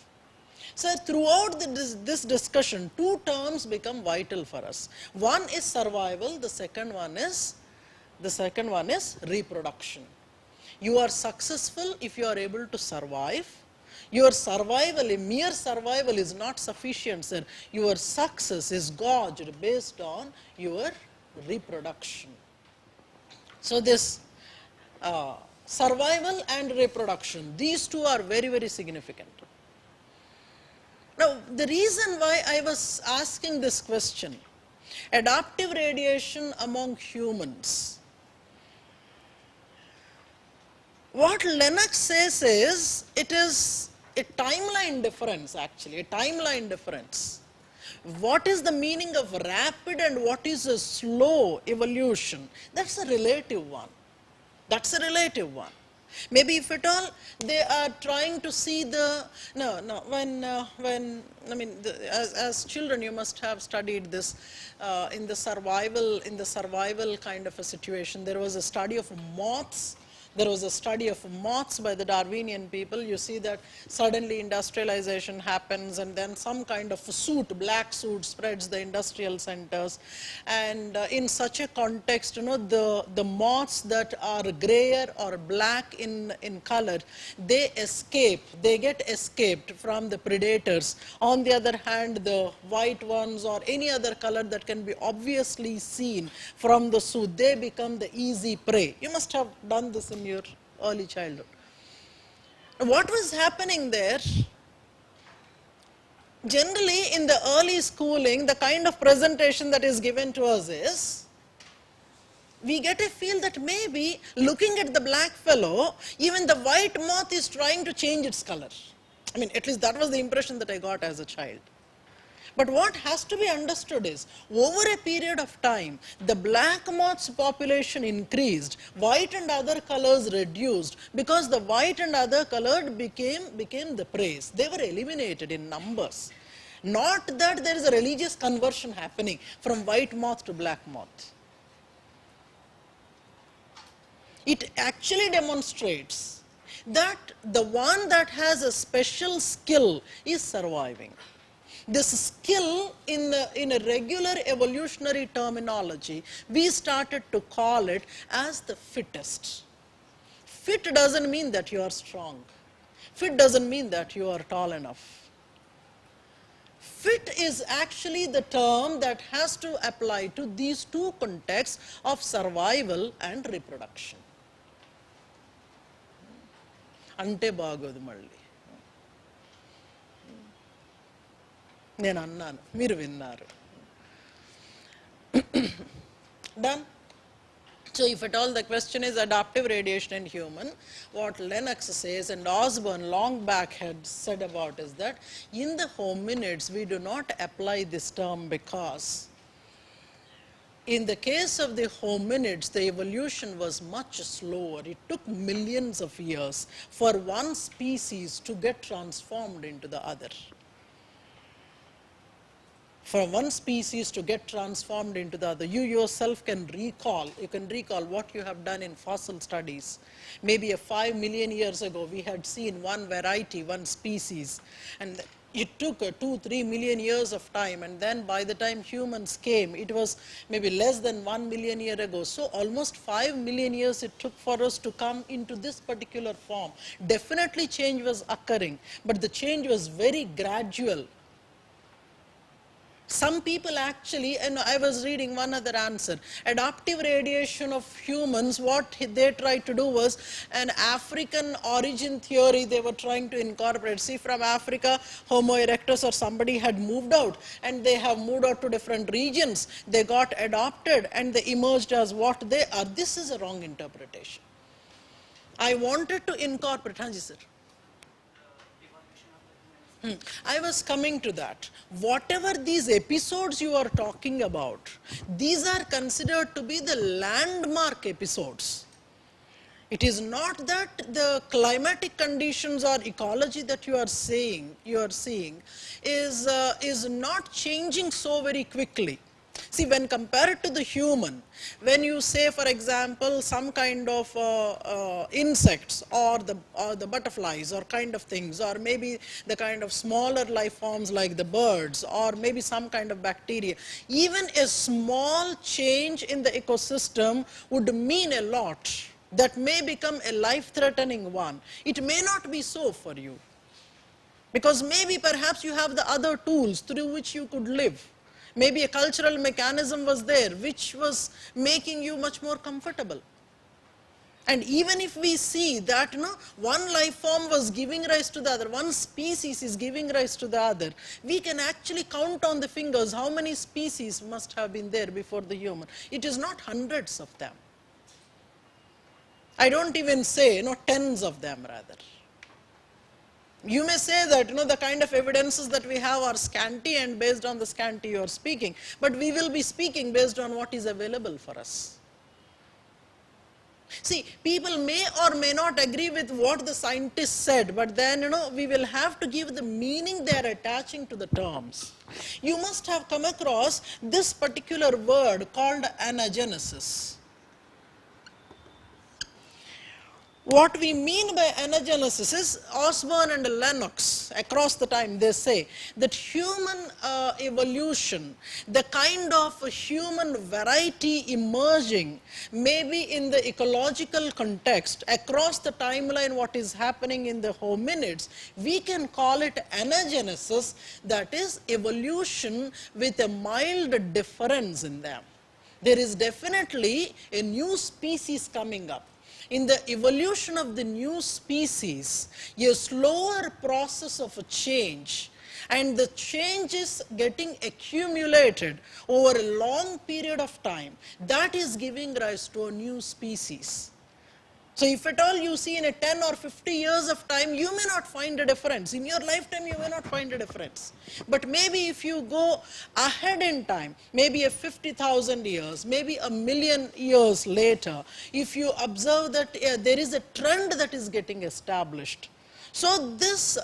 A: So throughout this discussion, two terms become vital for us. One is survival, the second one is reproduction. You are successful if you are able to survive. Your survival, a mere survival is not sufficient, sir. Your success is gauged based on your reproduction. So this survival and reproduction, these two are very, very significant. Now, the reason why I was asking this question, adaptive radiation among humans, what Lennox says is, it is a timeline difference actually, a timeline difference. What is the meaning of rapid and what is a slow evolution? That's a relative one. That's a relative one. Maybe if at all they are trying to see the, when I mean, as children you must have studied this in the survival kind of a situation. There was a study of moths. There was a study of moths by the Darwinian people. You see that suddenly industrialization happens and then some kind of suit, black suit spreads the industrial centers. And in such a context, the moths that are grayer or black in color, they get escaped from the predators. On the other hand, the white ones or any other color that can be obviously seen from the suit, they become the easy prey. You must have done this in your early childhood. What was happening there? Generally, in the early schooling, the kind of presentation that is given to us is, we get a feel that maybe looking at the black fellow, even the white moth is trying to change its color. I mean, at least that was the impression that I got as a child. But what has to be understood is, over a period of time, the black moth's population increased, white and other colors reduced, because the white and other colored became the prey. They were eliminated in numbers. Not that there is a religious conversion happening from white moth to black moth. It actually demonstrates that the one that has a special skill is surviving. This skill in a regular evolutionary terminology, we started to call it as the fittest. Fit doesn't mean that you are strong. Fit doesn't mean that you are tall enough. Fit is actually the term that has to apply to these two contexts of survival and reproduction. Ante bagodu malli. నేను అన్నాను, మీరు విన్నారు. Done? So if at all the question is adaptive radiation in human, what Lennox says and Osborn long back had said about is that in the hominids we do not apply this term because in the case of the hominids, the evolution was much slower. It took millions of years for one species to get transformed into the other. For one species to get transformed into the other. You yourself can recall, what you have done in fossil studies. Maybe 5 million years ago, we had seen one variety, one species, and it took 2-3 million years of time, and then by the time humans came, it was maybe less than 1 million year ago. So almost 5 million years it took for us to come into this particular form. Definitely change was occurring, but the change was very gradual. Some people actually, and I was reading one other answer, adaptive radiation of humans, what they tried to do was an African origin theory they were trying to incorporate. See, from Africa, Homo erectus or somebody had moved out, and they have moved out to different regions. They got adopted and they emerged as what they are. This is a wrong interpretation. I wanted to incorporate, Hanji sir. I was coming to that. Whatever these episodes you are talking about, these are considered to be the landmark episodes. It is not that the climatic conditions or ecology that you are seeing is not changing so very quickly. See, when compared to the human, when you say, for example, some kind of insects or the butterflies or kind of things, or maybe the kind of smaller life forms like the birds, or maybe some kind of bacteria, even a small change in the ecosystem would mean a lot. That may become a life-threatening one. It may not be so for you, because maybe perhaps you have the other tools through which you could live. Maybe a cultural mechanism was there which was making you much more comfortable. And even if we see that one life form was giving rise to the other, one species is giving rise to the other, we can actually count on the fingers how many species must have been there before the human. It is not hundreds of them. I don't even say tens of them rather. You may say that the kind of evidences that we have are scanty, and based on the scanty you are speaking, but we will be speaking based on what is available for us. See, people may or may not agree with what the scientists said, but then we will have to give the meaning they are attaching to the terms. You must have come across this particular word called anagenesis. What we mean by anagenesis is, Osborn and Lennox, across the time, they say that human evolution, the kind of human variety emerging, maybe in the ecological context, across the timeline, what is happening in the hominids, we can call it anagenesis, that is evolution with a mild difference in them. There is definitely a new species coming up. In the evolution of the new species, a slower process of a change, and the change is getting accumulated over a long period of time, that is giving rise to a new species. So if at all you see in a 10 or 50 years of time, you may not find a difference. In your lifetime, you may not find a difference. But maybe if you go ahead in time, maybe a 50,000 years, maybe a million years later, if you observe that there is a trend that is getting established. So this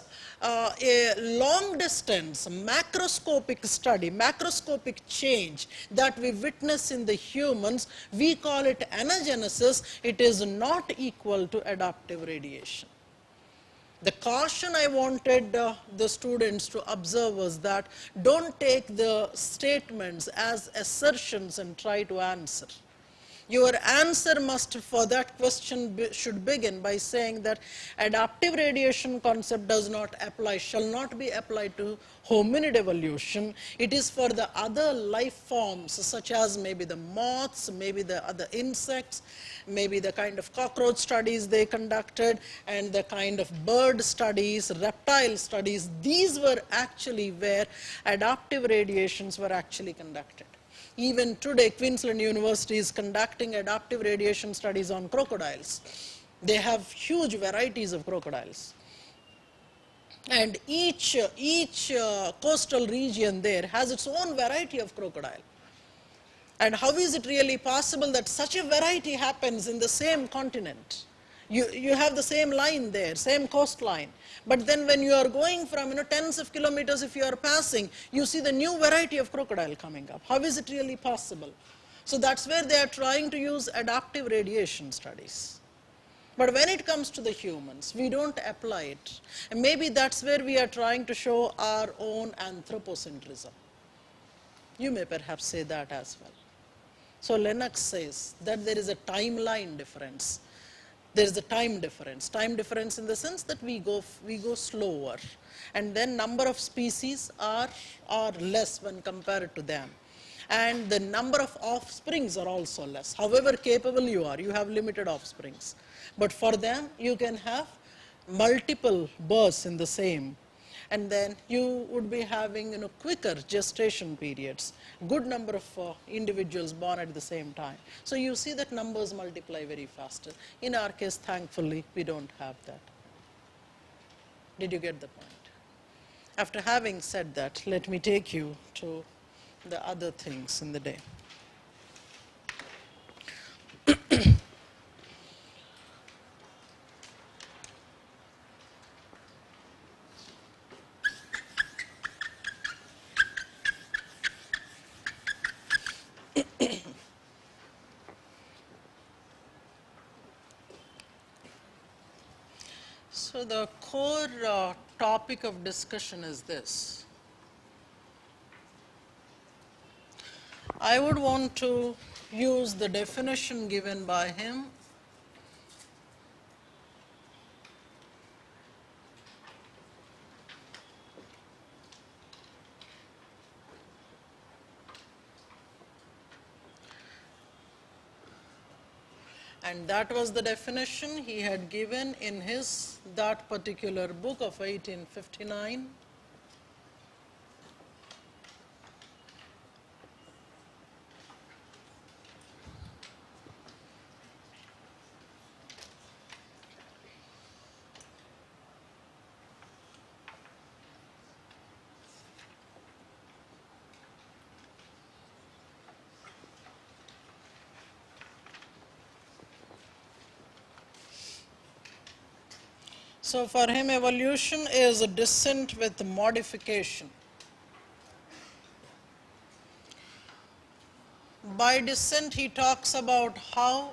A: a long distance macroscopic study, macroscopic change that we witness in the humans, we call it anagenesis. It is not equal to adaptive radiation. The caution I wanted the students to observe was that don't take the statements as assertions and try to answer. Your answer must for that question should begin by saying that adaptive radiation concept does not apply, shall not be applied to hominid evolution. It is for the other life forms such as maybe the moths, maybe the other insects, maybe the kind of cockroach studies they conducted and the kind of bird studies, reptile studies. These were actually where adaptive radiations were actually conducted. Even today, Queensland University is conducting adaptive radiation studies on crocodiles. They have huge varieties of crocodiles. And each coastal region there has its own variety of crocodile. And how is it really possible that such a variety happens in the same continent? You have the same line there, same coastline. But then when you are going from tens of kilometers, if you are passing, you see the new variety of crocodile coming up. How is it really possible? So that's where they are trying to use adaptive radiation studies. But when it comes to the humans, we don't apply it. And maybe that's where we are trying to show our own anthropocentrism. You may perhaps say that as well. So Lennox says that there is a timeline difference. There is a time difference in the sense that we go slower, and then number of species are less when compared to them, and the number of offsprings are also less. However capable you are, you have limited offsprings, but for them you can have multiple births in the same, and then you would be having quicker gestation periods, good number of individuals born at the same time. So you see that numbers multiply very faster. In our case, thankfully, we don't have that. Did you get the point? After having said that, let me take you to the other things in the day. So the core topic of discussion is this. I would want to use the definition given by him and that was the definition he had given in that particular book of 1859. So for him, evolution is a descent with modification. By descent, he talks about how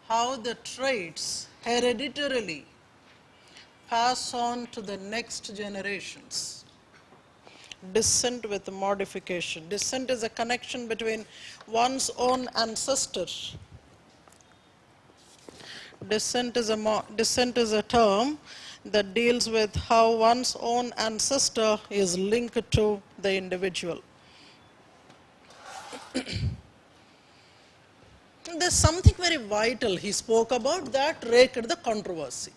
A: the traits hereditarily pass on to the next generations. Descent with modification. Descent is a connection between one's own ancestor. Descent is a term that deals with how one's own ancestor is linked to the individual. There's something very vital he spoke about that raked the controversy.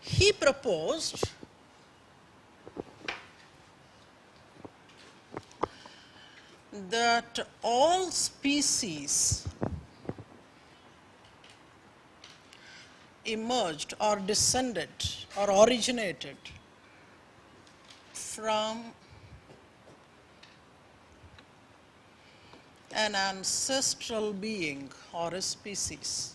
A: He proposed that all species emerged or descended or originated from an ancestral being or a species.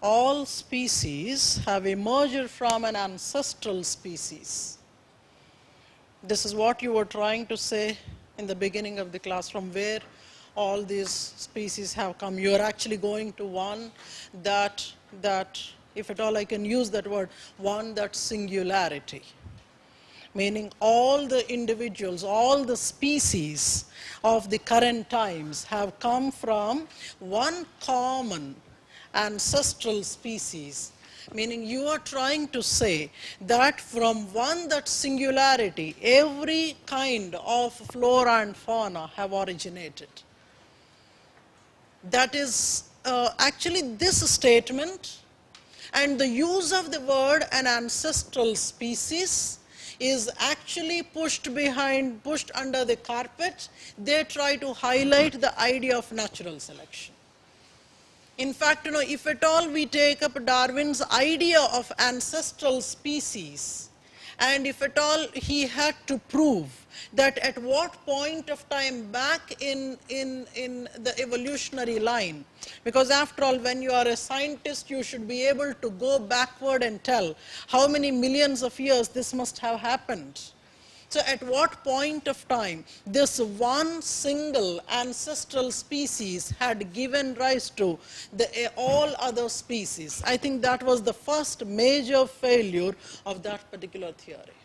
A: All species have emerged from an ancestral species. This is what you were trying to say in the beginning of the class, from where all these species have come. You are actually going to one that, if at all I can use that word, one that singularity. Meaning all the individuals, all the species of the current times have come from one common ancestral species. Meaning you are trying to say that from one that singularity, every kind of flora and fauna have originated. That is actually this statement, and the use of the word an ancestral species is actually pushed under the carpet. They try to highlight the idea of natural selection. In fact, if at all we take up Darwin's idea of ancestral species, and if at all he had to prove that at what point of time back in the evolutionary line, because after all, when you are a scientist, you should be able to go backward and tell how many millions of years this must have happened. So at what point of time this one single ancestral species had given rise to all other species? I think that was the first major failure of that particular theory.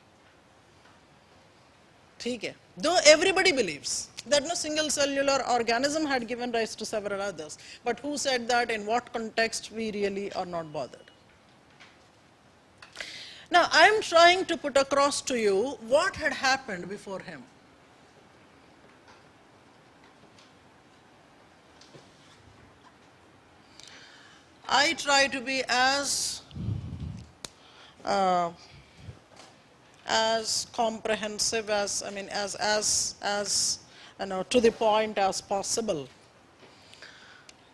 A: Okay. Though everybody believes that no single cellular organism had given rise to several others, but who said that, in what context, we really are not bothered. Now, I am trying to put across to you what had happened before him. I try to be as comprehensive as, as to the point as possible,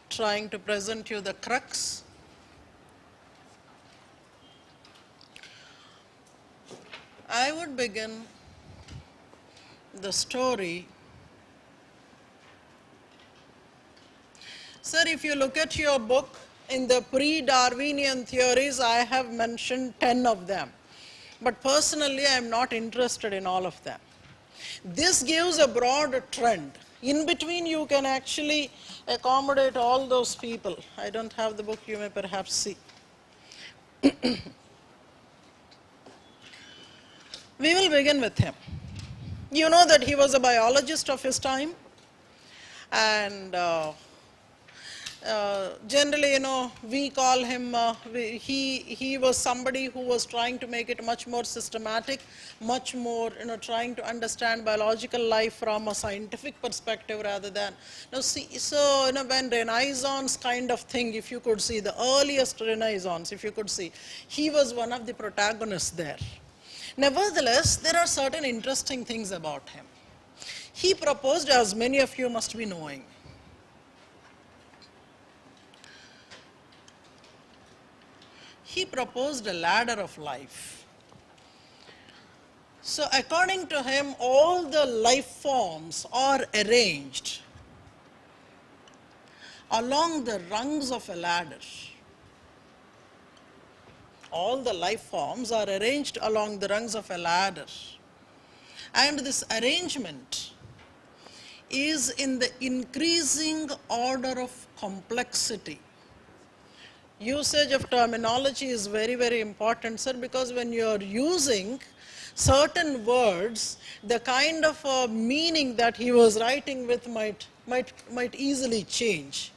A: trying to present you the crux. I would begin the story. Sir, if you look at your book, in the pre-Darwinian theories, I have mentioned 10 of them. But personally, I am not interested in all of them. This gives a broad trend. In between, you can actually accommodate all those people. I don't have the book, you may perhaps see. We will begin with him. You know that he was a biologist of his time, and generally, we call him, he was somebody who was trying to make it much more systematic, much more, trying to understand biological life from a scientific perspective rather than, when Renaissance kind of thing, if you could see, the earliest Renaissance, if you could see, he was one of the protagonists there. Nevertheless, there are certain interesting things about him. He proposed, as many of you must be knowing, he proposed a ladder of life. So according to him, all the life forms are arranged along the rungs of a ladder. All the life forms are arranged along the rungs of a ladder. And this arrangement is in the increasing order of complexity. Usage of terminology is very, very important, sir, because when you are using certain words, the kind of meaning that he was writing with might easily change.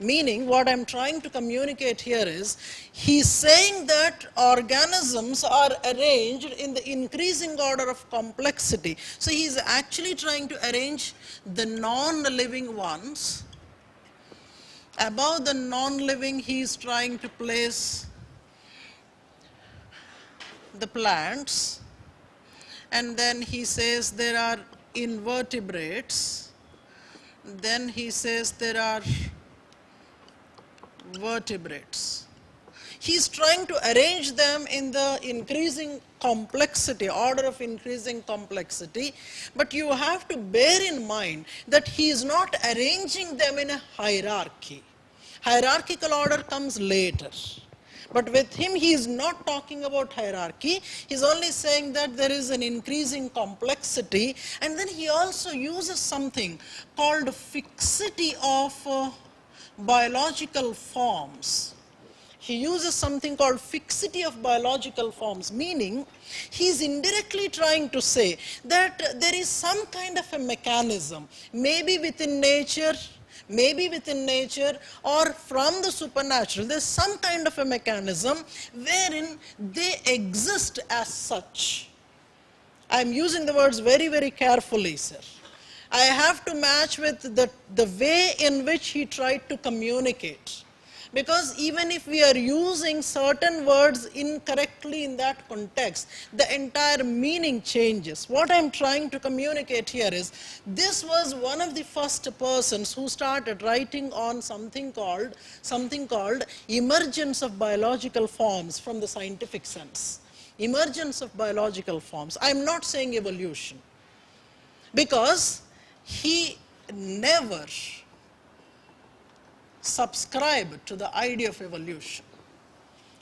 A: Meaning, what I am trying to communicate here is, he is saying that organisms are arranged in the increasing order of complexity. So he is actually trying to arrange the non-living ones. Above the non-living, he is trying to place the plants, and then he says there are invertebrates, then he says there are vertebrates. He is trying to arrange them in the increasing complexity, order of increasing complexity, but you have to bear in mind that he is not arranging them in a hierarchy. Hierarchical order comes later. But with him, he is not talking about hierarchy. He is only saying that there is an increasing complexity, and then he also uses something called fixity of biological forms. He uses something called fixity of biological forms, meaning he is indirectly trying to say that there is some kind of a mechanism, maybe within nature, or from the supernatural. There is some kind of a mechanism wherein they exist as such. I am using the words very, very carefully, sir. I have to match with the way in which he tried to communicate. Because even if we are using certain words incorrectly in that context, the entire meaning changes. What I am trying to communicate here is, this was one of the first persons who started writing on something called emergence of biological forms from the scientific sense. Emergence of biological forms. I am not saying evolution, because he never subscribed to the idea of evolution.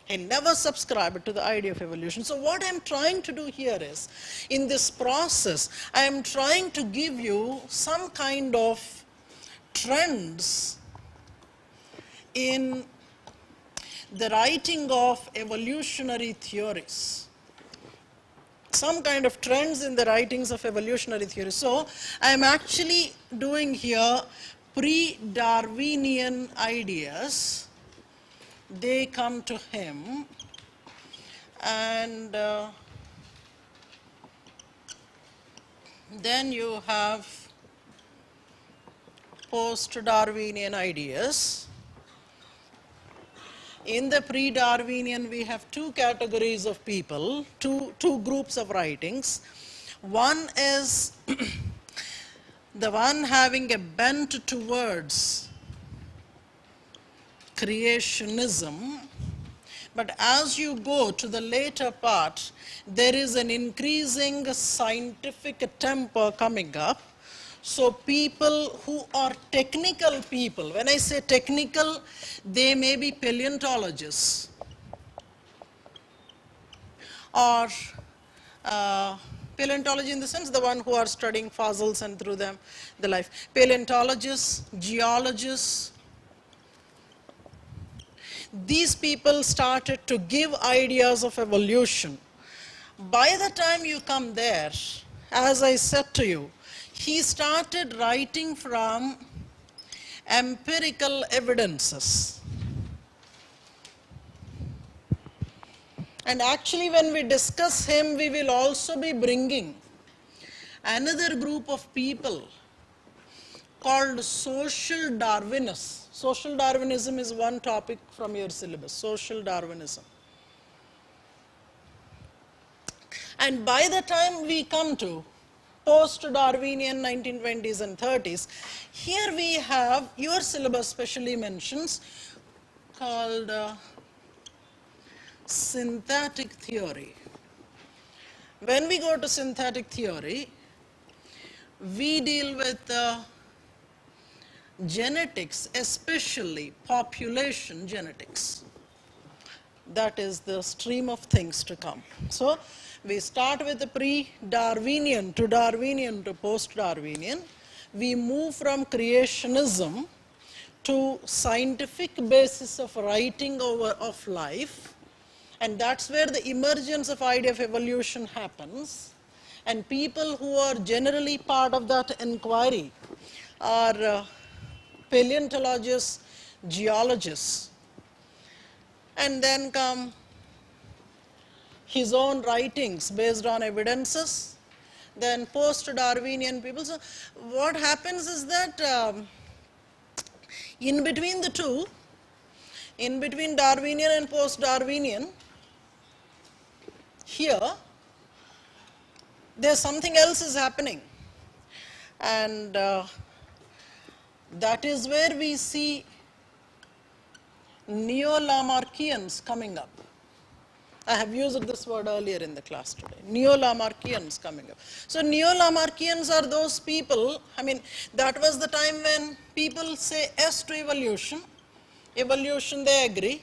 A: He never subscribed to the idea of evolution. So what I am trying to do here is, in this process, I am trying to give you some kind of trends in the writing of evolutionary theories. Some kind of trends in the writings of evolutionary theories. So I am actually doing here pre-Darwinian ideas. They come to him, and then you have post-Darwinian ideas. In the pre-Darwinian, we have two categories of people, two groups of writings. One is the one having a bent towards creationism, but as you go to the later part, there is an increasing scientific temper coming up. So people who are technical people, when I say technical, they may be paleontologists or paleontology in the sense the one who are studying fossils and through them the life. Paleontologists, geologists, these people started to give ideas of evolution. By the time you come there, as I said to you, he started writing from empirical evidences. And actually, when we discuss him, we will also be bringing another group of people called social Darwinists. Social Darwinism is one topic from your syllabus, social Darwinism. And by the time we come to post-Darwinian 1920s and 30s, here we have, your syllabus specially mentions, called synthetic theory. When we go to synthetic theory, we deal with genetics, especially population genetics. That is the stream of things to come. So we start with the pre-Darwinian to Darwinian to post-Darwinian. We move from creationism to scientific basis of writing of life, and that's where the emergence of idea of evolution happens. And people who are generally part of that inquiry are paleontologists, geologists, and then come his own writings based on evidences, then post-Darwinian people. So what happens is that in between the two, in between Darwinian and post-Darwinian, here, there's something else is happening. And that is where we see Neo-Lamarckians coming up. I have used this word earlier in the class today. Neo-Lamarckians coming up. So Neo-Lamarckians are those people, I mean, that was the time when people say yes to evolution. Evolution, they agree.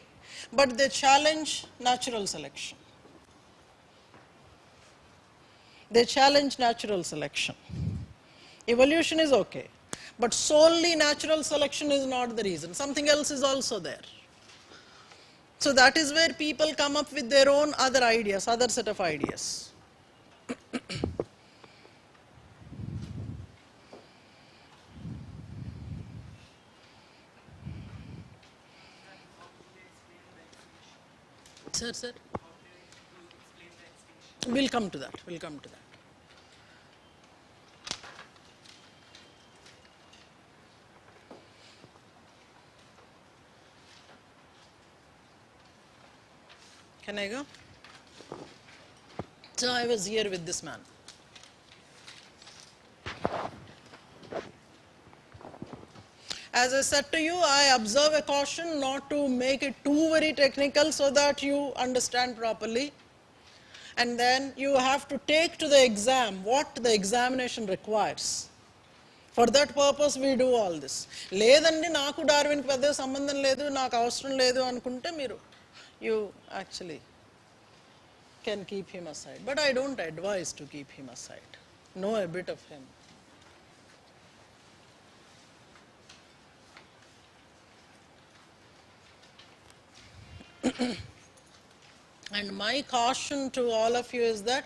A: but they challenge natural selection. They challenge natural selection. Evolution is okay, but solely natural selection is not the reason. Something else is also there. So that is where people come up with their own other ideas, other set of ideas. Sir, sir. We'll come to that. We'll come to that. Can I go? So I was here with this man. As I said to you, I observe a caution not to make it too very technical so that you understand properly. And then you have to take to the exam what the examination requires. For that purpose we do all this. లేదండి నాకు డార్విన్కి పెద్ద సంబంధం లేదు, నాకు అవసరం లేదు అనుకుంటే మీరు you actually can keep him aside. But I don't advise to keep him aside. Know a bit of him. And my caution to all of you is that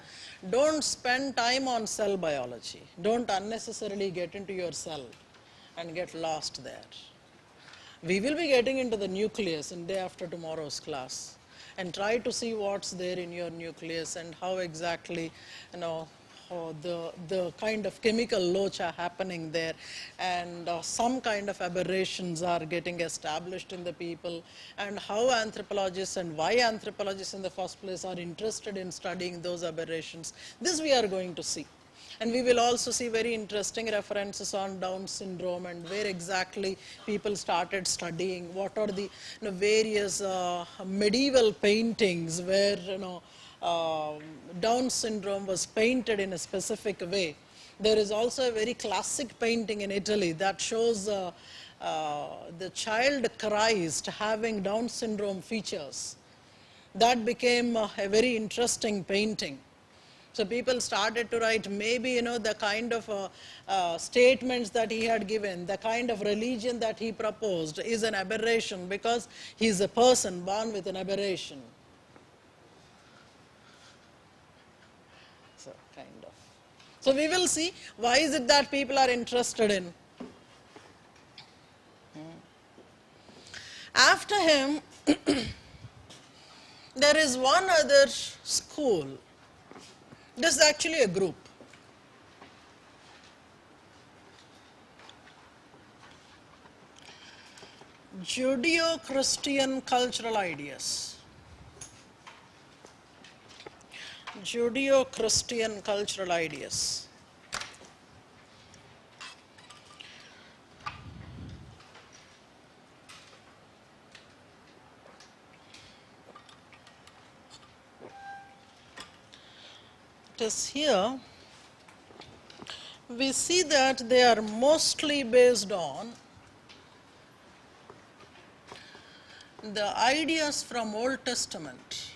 A: don't spend time on cell biology. Don't unnecessarily get into your cell and get lost there. We will be getting into the nucleus in day after tomorrow's class and try to see what's there in your nucleus and how exactly, the kind of chemical loach are happening there, and some kind of aberrations are getting established in the people, and how anthropologists and why anthropologists in the first place are interested in studying those aberrations. This we are going to see. And we will also see very interesting references on Down syndrome and where exactly people started studying, what are the various medieval paintings where Down syndrome was painted in a specific way. There is also a very classic painting in Italy that shows the child Christ having Down syndrome features. That became a very interesting painting. So people started to write maybe the kind of statements that he had given, the kind of religion that he proposed is an aberration because he is a person born with an aberration. So kind of. So we will see why is it that people are interested in. After him, there is one other school. This is actually a group. Judeo-Christian cultural ideas. Judeo-Christian cultural ideas. It is here we see that they are mostly based on the ideas from Old Testament.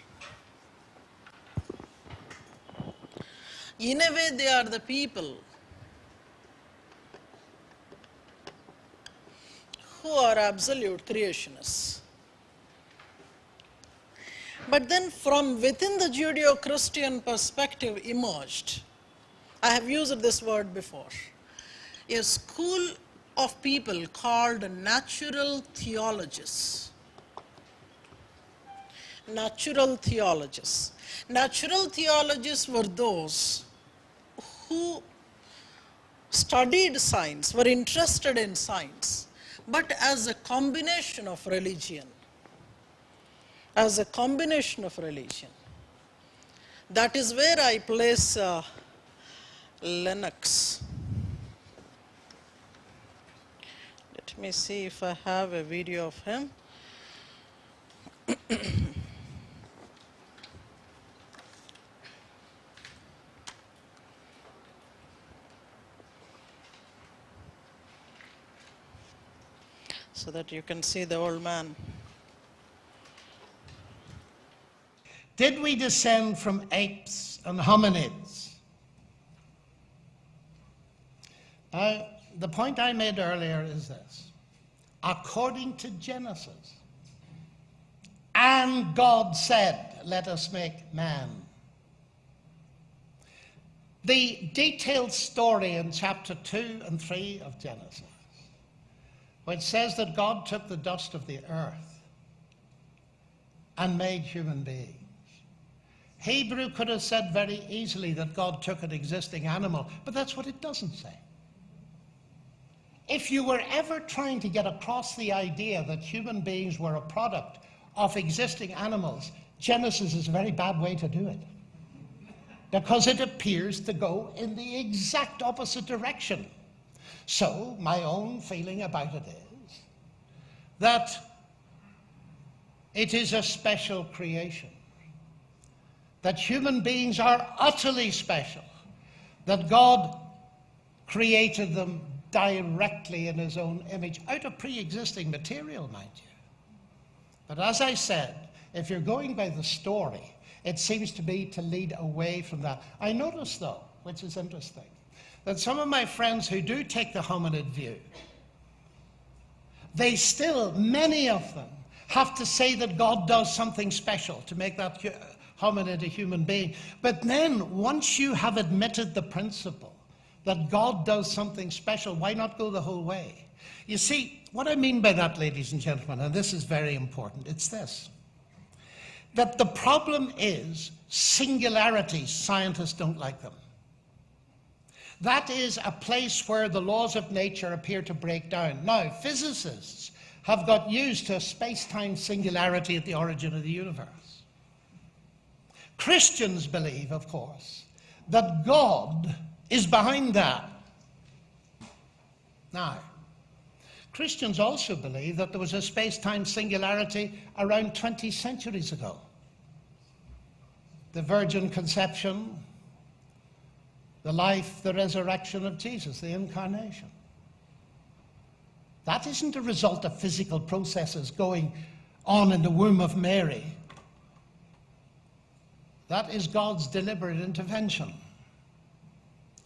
A: In a way, they are the people who are absolute creationists. But then from within the Judeo-Christian perspective emerged, I have used this word before, a school of people called natural theologists. Natural theologists. Natural theologists were those who studied science, were interested in science, but as a combination of religion. As a combination of religion. That is where I place Lennox. Let me see if I have a video of him. So that you can see the old man.
B: Did we descend from apes and hominids? The point I made earlier is this. According to Genesis, and God said, let us make man. The detailed story in chapter 2 and 3 of Genesis, which says that God took the dust of the earth and made human beings. Hebrew could have said very easily that God took an existing animal, but that's what it doesn't say. If you were ever trying to get across the idea that human beings were a product of existing animals, Genesis is a very bad way to do it, because it appears to go in the exact opposite direction. So my own feeling about it is that it is a special creation, that human beings are utterly special, that God created them directly in his own image, out of pre-existing material, mind you. But as I said, if you're going by the story, it seems to be to lead away from that. I notice, though, which is interesting, that some of my friends who do take the hominid view, they still, many of them, have to say that God does something special to make that hominid a human being. But then, once you have admitted the principle that God does something special, why not go the whole way? You see, what I mean by that, ladies and gentlemen, and this is very important, it's this. That the problem is singularities. Scientists don't like them. That is a place where the laws of nature appear to break down. Now, physicists have got used to a space-time singularity at the origin of the universe. Christians believe, of course, that God is behind that. Now, Christians also believe that there was a space-time singularity around 20 centuries ago. The virgin conception, the life, the resurrection of Jesus, the incarnation. That isn't a result of physical processes going on in the womb of Mary. That is God's deliberate intervention.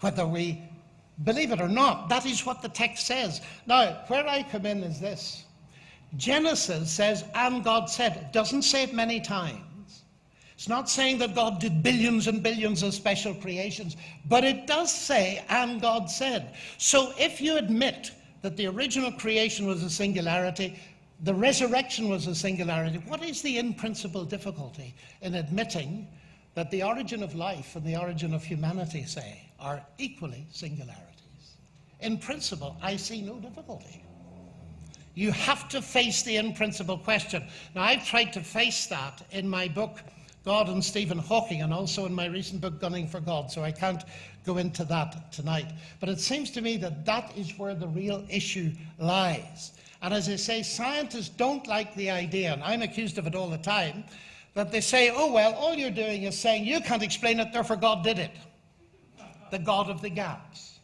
B: Whether we believe it or not, that is what the text says. Now, where I come in is this. Genesis says, and God said. It doesn't say it many times. It's not saying that God did billions and billions of special creations, but it does say, and God said. So if you admit that the original creation was a singularity, the resurrection was a singularity, what is the in-principle difficulty in admitting that the origin of life and the origin of humanity, say, are equally singularities? In principle, I see no difficulty. You have to face the in-principle question. Now, I've tried to face that in my book, God and Stephen Hawking, and also in my recent book, Gunning for God, so I can't go into that tonight. But it seems to me that that is where the real issue lies. And as I say, scientists don't like the idea, and I'm accused of it all the time, that they say, oh, well, all you're doing is saying you can't explain it, therefore God did it. The God of the gaps.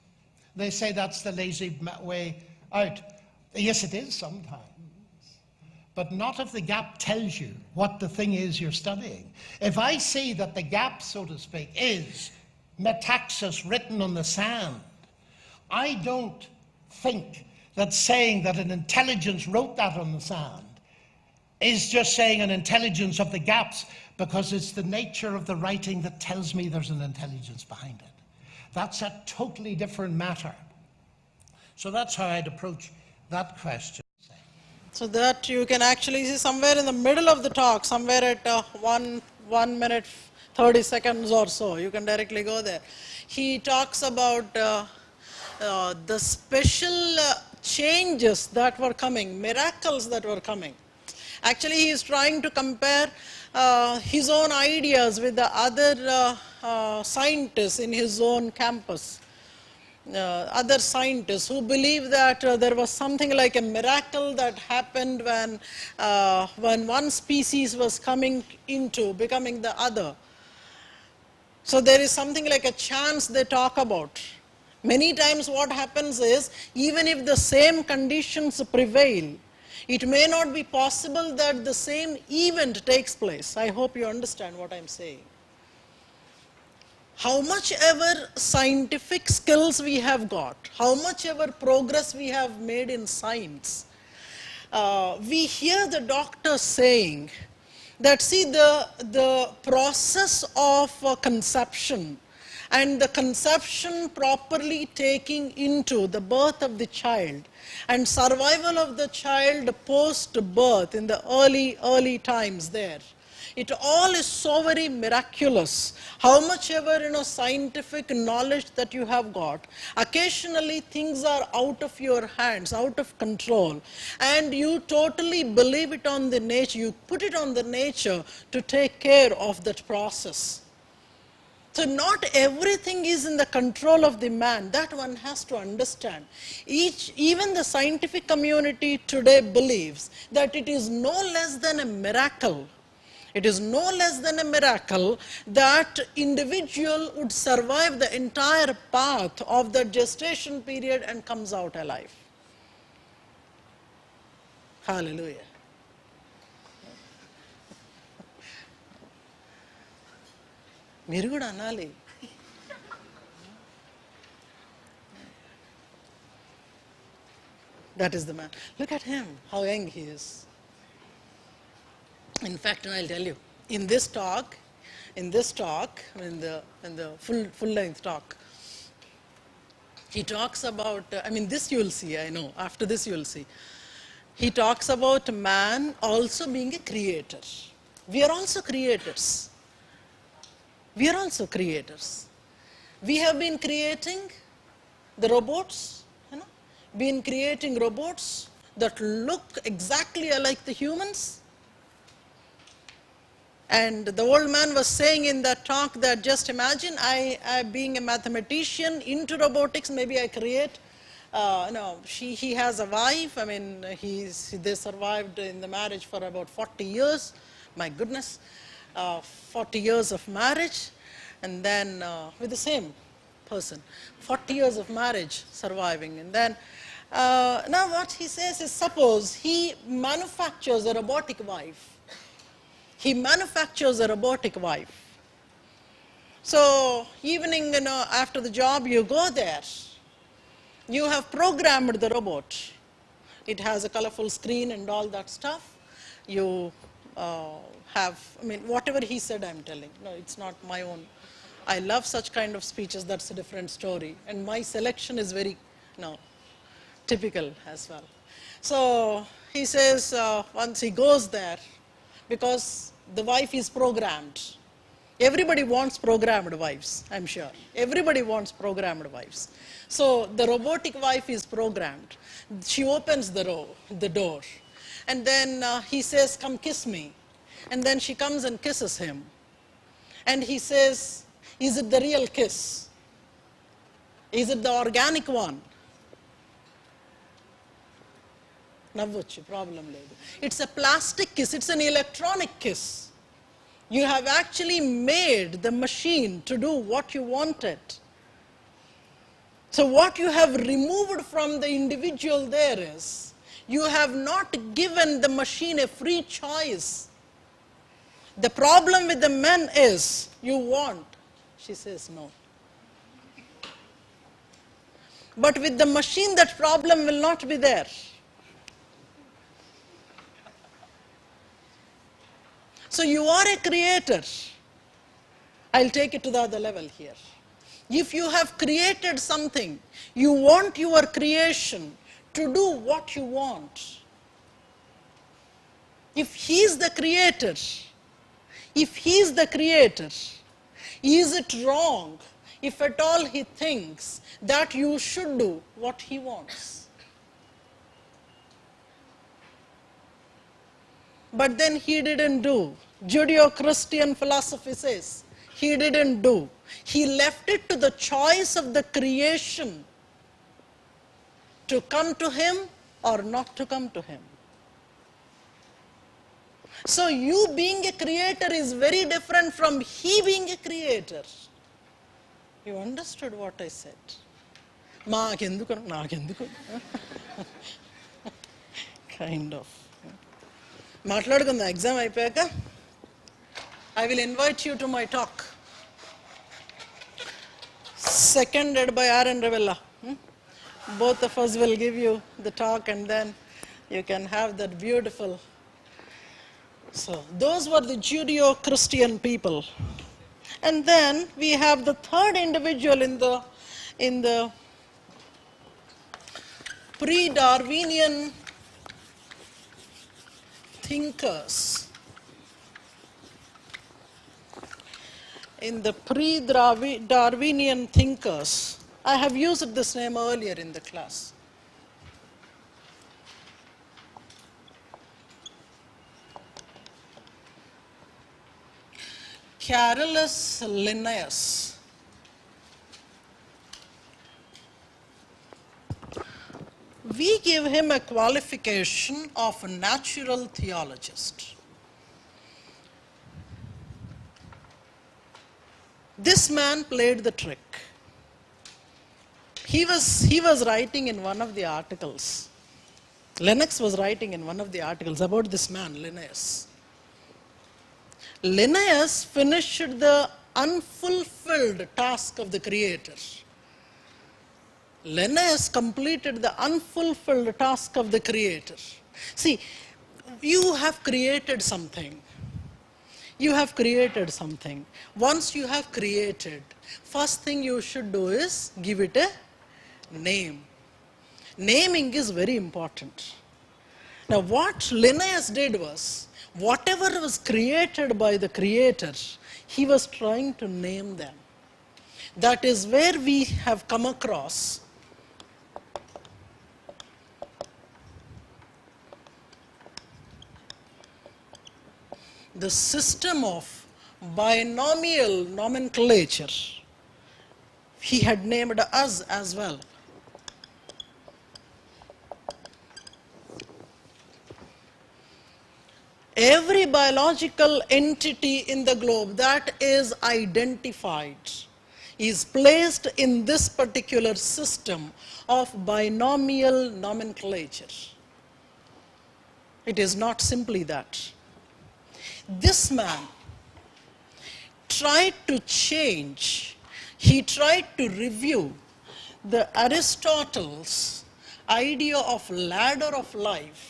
B: They say that's the lazy way out. Yes, it is sometimes. But not if the gap tells you what the thing is you're studying. If I see that the gap, so to speak, is metaxas written on the sand, I don't think that saying that an intelligence wrote that on the sand is just saying an intelligence of the gaps, because it's the nature of the writing that tells me there's an intelligence behind it. That's a totally different matter. So that's how I'd approach that question.
A: So that you can actually see somewhere in the middle of the talk, somewhere at 1 minute 30 seconds or so, you can directly go there. He talks about the special changes that were coming, miracles that were coming. Actually, he is trying to compare his own ideas with the other scientists in his own campus. Other scientists who believe that there was something like a miracle that happened when one species was coming into becoming the other. So there is something like a chance they talk about. Many times what happens is, even if the same conditions prevail, It may not be possible that the same event takes place. I hope you understand what I'm saying. How much ever scientific skills we have got, how much ever progress we have made in science, we hear the doctor saying that, see, the process of conception and the conception properly taking into the birth of the child and survival of the child post-birth in the early times there, it all is so very miraculous. How much ever, scientific knowledge that you have got, occasionally things are out of your hands, out of control, and you totally believe it on the nature, you put it on the nature to take care of that process. So not everything is in the control of the man. That one has to understand. Even the scientific community today believes that it is no less than a miracle. It is no less than a miracle that individual would survive the entire path of the gestation period and comes out alive. Hallelujah. మీరు కూడా అనాలి. That is the man. Look at him, how young he is. In fact, and I'll tell you, in this talk, in the full-length talk, he talks about, this you will see, I know, after this you will see. He talks about man also being a creator. We are also creators. We are also creators. We have been creating the robots, been creating robots that look exactly like the humans. And the old man was saying in that talk that just imagine I being a mathematician into robotics, maybe I create, he has a wife, they survived in the marriage for about 40 years, my goodness, 40 years of marriage, and then with the same person, 40 years of marriage surviving, and then now what he says is, suppose he manufactures a robotic wife. He manufactures a robotic wife. So evening, after the job, you go there. You have programmed the robot. It has a colorful screen and all that stuff. You have, whatever he said, I'm telling. No, it's not my own. I love such kind of speeches. That's a different story. And my selection is very, typical as well. So he says, once he goes there, because the wife is programmed. Everybody wants programmed wives, I'm sure. Everybody wants programmed wives. So the robotic wife is programmed. She opens the door. And then he says, come kiss me. And then she comes and kisses him. And he says, is it the real kiss? Is it the organic one? Navvochu, problem ledu. It's a plastic kiss, it's an electronic kiss. You have actually made the machine to do what you wanted. So what you have removed from the individual there is, you have not given the machine a free choice. The problem with the men is, you want. She says no. But with the machine, that problem will not be there. So you are a creator. I'll take it to the other level here. If you have created something, you want your creation to do what you want. If he is the creator, is it wrong if at all he thinks that you should do what he wants? But then he didn't do. Judeo-Christian philosophy says he didn't do. He left it to the choice of the creation to come to him or not to come to him. So you being a creator is very different from he being a creator. You understood what I said? kind of. మాట్లాడుకుందాం exam అయిపోయాక I will invite you to my talk, seconded by Aaron Revella. Both of us will give you the talk and then you can have that beautiful. So those were the Judeo-Christian people. And then we have the third individual in the pre-Darwinian thinkers. In the pre-Darwinian thinkers, I have used this name earlier in the class. Carolus Linnaeus. We give him a qualification of a natural theologist. This man played the trick. He was writing in one of the articles. Lennox was writing in one of the articles about this man, Linnaeus. Linnaeus finished the unfulfilled task of the Creator. Linnaeus completed the unfulfilled task of the Creator. See, you have created something. You have created something. Once you have created, first thing you should do is give it a name. Naming is very important. Now what Linnaeus did was, whatever was created by the Creator, he was trying to name them. That is where we have come across the system of binomial nomenclature. He had named us as well. Every biological entity in the globe that is identified is placed in this particular system of binomial nomenclature. It is not simply that. This man tried to change, he tried to review the Aristotle's idea of ladder of life.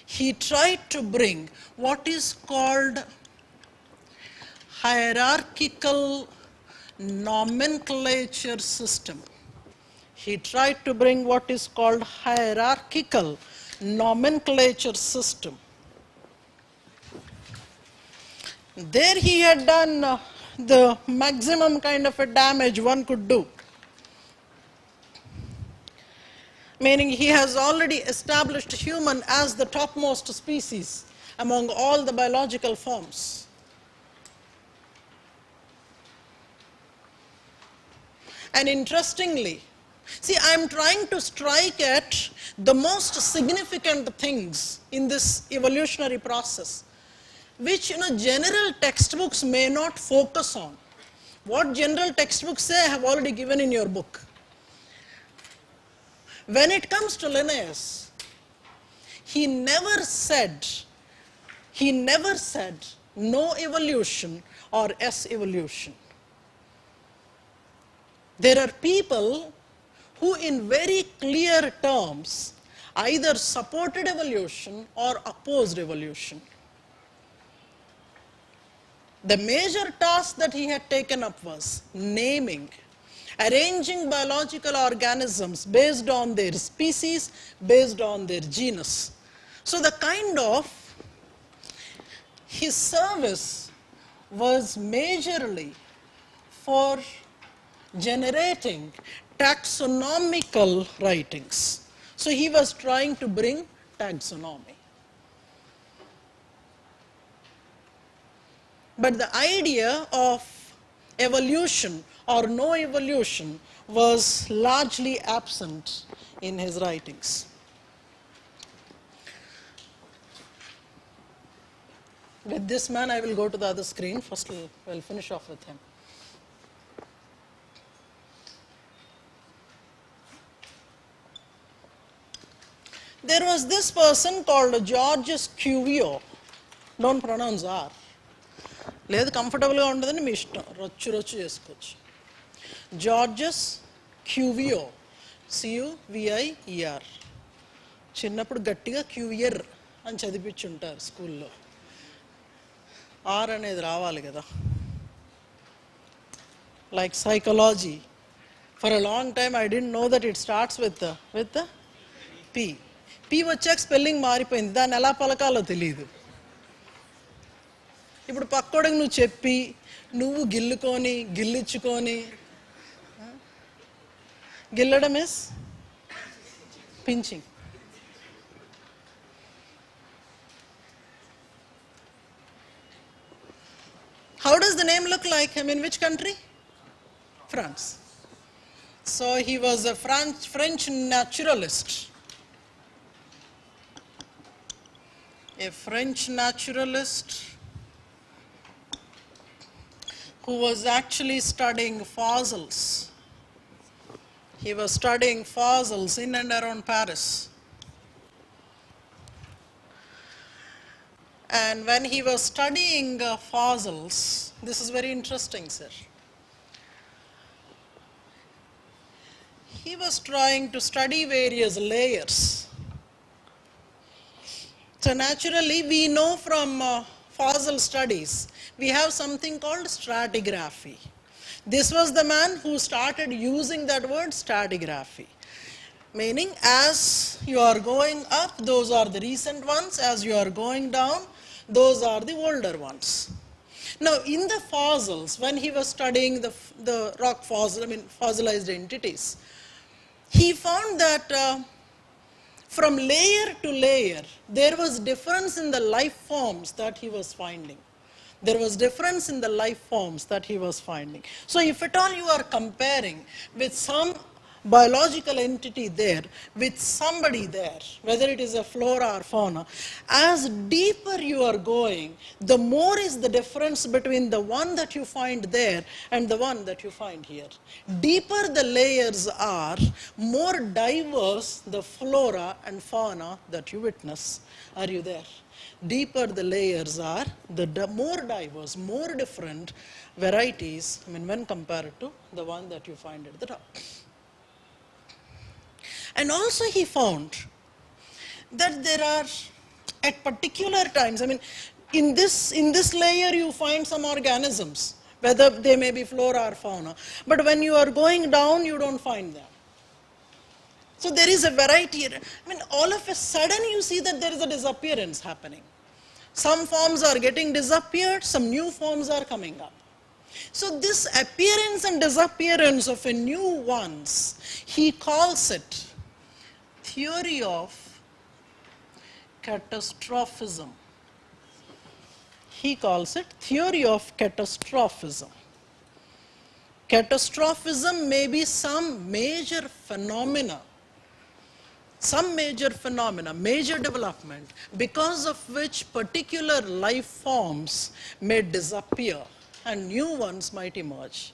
A: He tried to bring what is called hierarchical nomenclature system. He tried to bring what is called hierarchical nomenclature system. There he had done the maximum kind of a damage one could do. Meaning he has already established human as the topmost species among all the biological forms. And interestingly, see, I am trying to strike at the most significant things in this evolutionary process, which general textbooks may not focus on. What general textbooks say I have already given in your book. When it comes to Linnaeus, he never said no evolution or yes evolution. There are people who in very clear terms either supported evolution or opposed evolution. The major task that he had taken up was naming, arranging biological organisms based on their species, based on their genus. So the kind of his service was majorly for generating taxonomical writings. So he was trying to bring taxonomy. But the idea of evolution or no evolution was largely absent in his writings. With this man, I will go to the other screen. First, we'll finish off with him. There was this person called Georges Cuvier. Don't pronounce R. లేదు కంఫర్టబుల్గా ఉండదని మీ ఇష్టం, రొచ్చు చేసుకోవచ్చు. జార్జెస్ క్యూవియో, CUVIER. చిన్నప్పుడు గట్టిగా క్యూవియర్ అని చదివించుంటారు స్కూల్లో. Are అనేది రావాలి కదా. Like psychology. For a long time I didn't know that it starts with the P. P వచ్చాక స్పెల్లింగ్ మారిపోయింది, దాన్ని ఎలా పలకాలో తెలియదు. ఇప్పుడు పక్కోడికి నువ్వు చెప్పి నువ్వు గిల్లుకొని గిల్లించుకొని, గిల్లడం is pinching. How does the name look like? I mean, which country? France. So he was a French naturalist. A French naturalist who was actually studying fossils. He was studying fossils in and around Paris. And when he was studying fossils, this is very interesting, sir. He was trying to study various layers. So naturally, we know from fossil studies, we have something called stratigraphy. This was the man who started using that word stratigraphy. Meaning, as you are going up, those are the recent ones. As you are going down, those are the older ones. Now, in the fossils, when he was studying the rock fossil, I mean fossilized entities, he found that from layer to layer, there was difference in the life forms that he was finding. There was difference in the life forms that he was finding. So if at all you are comparing with some biological entity there with somebody there, whether it is a flora or fauna, as deeper you are going, the more is the difference between the one that you find there and the one that you find here. Deeper the layers are, more diverse the flora and fauna that you witness. Are you there? Deeper the layers are, the more diverse, more different varieties, I mean, when compared to the one that you find at the top. And also he found that there are, at particular times, I mean, in this layer you find some organisms, whether they may be flora or fauna, but when you are going down, you don't find them. So there is a variety. I mean, all of a sudden you see that there is a disappearance happening. Some forms are getting disappeared, some new forms are coming up. So this appearance and disappearance of a new ones, he calls it theory of catastrophism. He calls it theory of catastrophism. Catastrophism may be some major phenomena, major development, because of which particular life forms may disappear and new ones might emerge.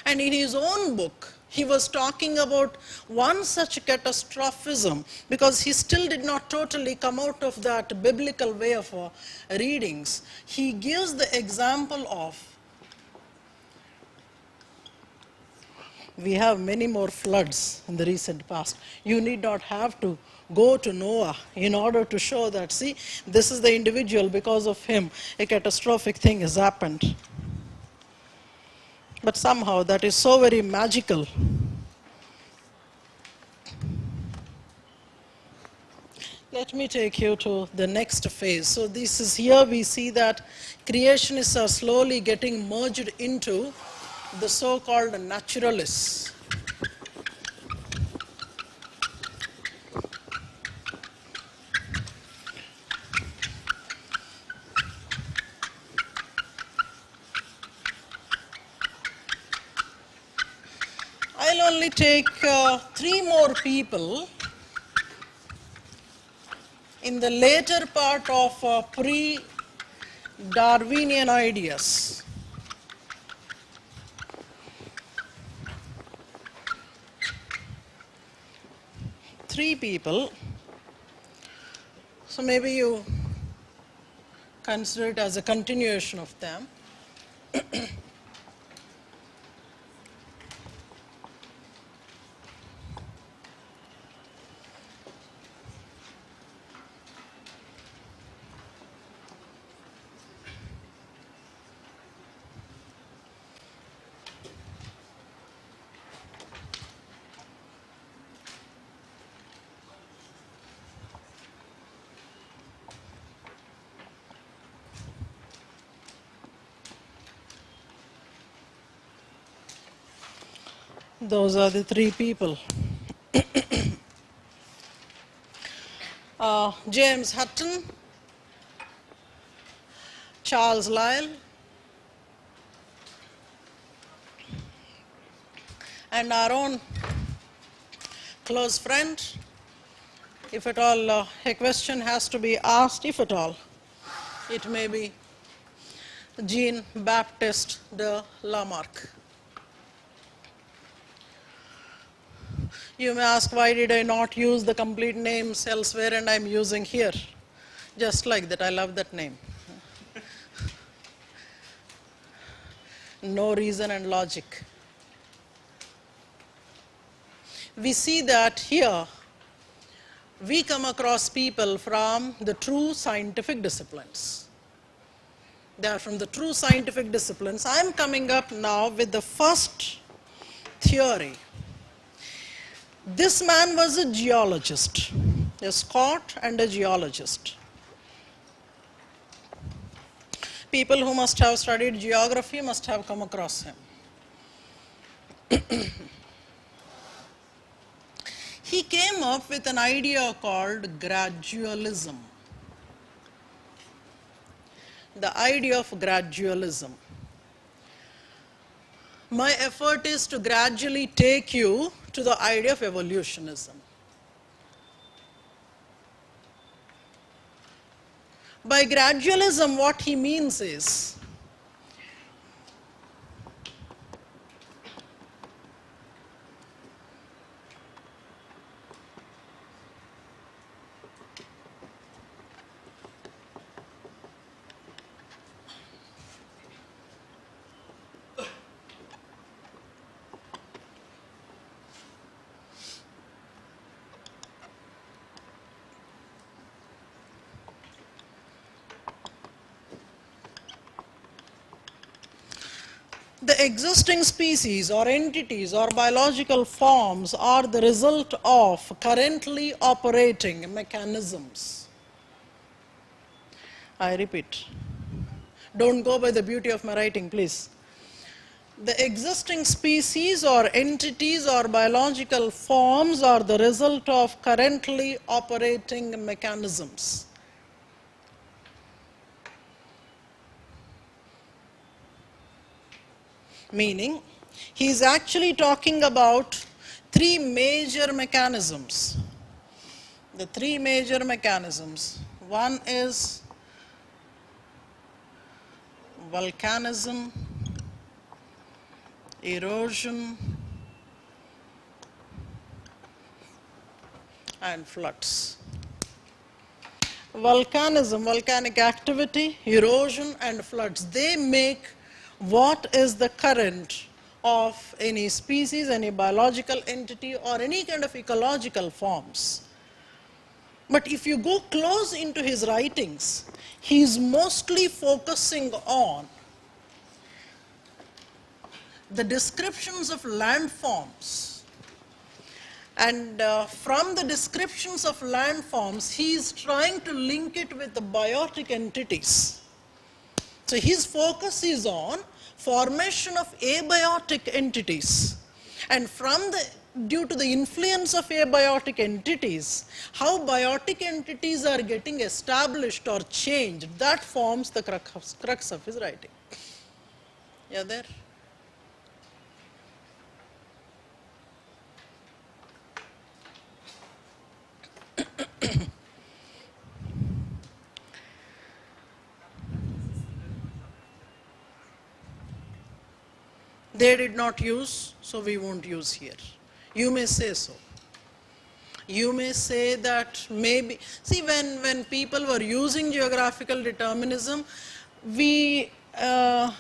A: And in his own book, he was talking about one such catastrophism, because he still did not totally come out of that biblical way of readings. He gives the example of, we have many more floods in the recent past. You need not have to go to Noah in order to show that, see, this is the individual, because of him, a catastrophic thing has happened. But somehow that is so very magical. Let me take you to the next phase. So this is here we see that creationists are slowly getting merged into the so-called naturalists. I'll only take 3 more people in the later part of Darwinian ideas. Three people. So maybe you consider it as a continuation of them. Those are the three people. James Hutton, Charles Lyell, and our own close friend. If at all a question has to be asked, if at all, it may be Jean-Baptiste de Lamarck. You may ask, why did I not use the complete names elsewhere and I'm using here? Just like that, I love that name. No reason and logic. We see that here we come across people from the true scientific disciplines. They are from the true scientific disciplines. I am coming up now with the first theory. This man was a geologist, a Scot and a geologist. People who must have studied geography must have come across him. He came up with an idea called gradualism. The idea of gradualism. My effort is to gradually take you to the idea of evolutionism. By gradualism, what he means is, the existing species or entities or biological forms are the result of currently operating mechanisms. I repeat, don't go by the beauty of my writing, please. The existing species or entities or biological forms are the result of currently operating mechanisms. Meaning, he is actually talking about three major mechanisms. The three major mechanisms. One is volcanism, erosion, and floods. Volcanism, volcanic activity, erosion, and floods, they make what is the current of any species, any biological entity, or any kind of ecological forms. But if you go close into his writings, he is mostly focusing on the descriptions of landforms. And from the descriptions of landforms, he is trying to link it with the biotic entities. So his focus is on formation of abiotic entities. And due to the influence of abiotic entities, how biotic entities are getting established or changed, that forms the crux of his writing. Yeah, there? They did not use, so we won't use here. You may say so. You may say that maybe, see, when people were using geographical determinism, we, at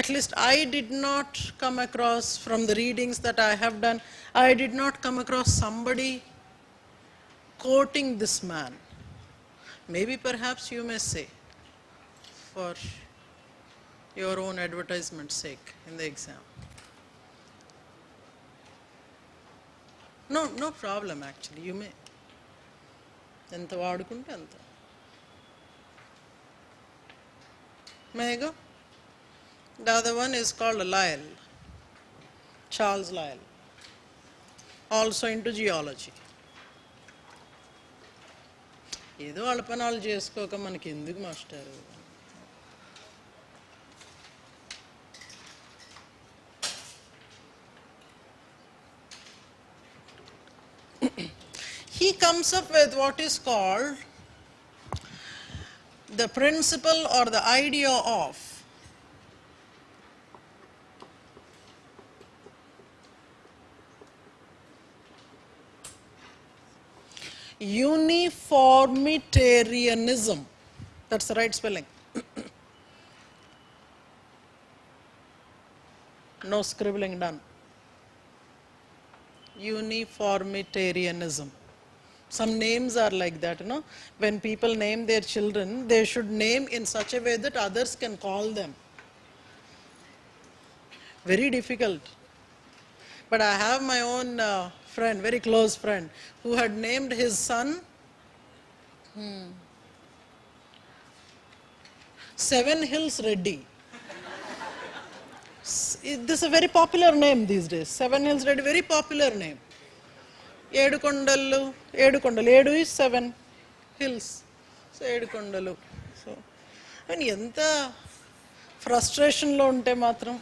A: least I did not come across, from the readings that I have done, I did not come across somebody quoting this man. Maybe perhaps you may say, for your own advertisement's sake in the exam. No problem actually, you may. ఎంత వాడుకుంటే అంత. May I go? The other one is called Lyell, Charles Lyell, also into geology. ఏదో అల్పనాలు చేసుకోక మనకి ఎందుకు మాస్టారు? He comes up with what is called the principle or the idea of uniformitarianism. That's the right spelling. No scribbling done. Uniformitarianism. Some names are like that, you know. When people name their children, they should name in such a way that others can call them. Very difficult. But I have my own friend, very close friend, who had named his son Seven Hills Reddy. This is a very popular name these days. Seven Hills Reddy, very popular name. Edukondalu, Edu is 7 hills. So Edukondalu. So, I mean, yenta frustration lo unte matram.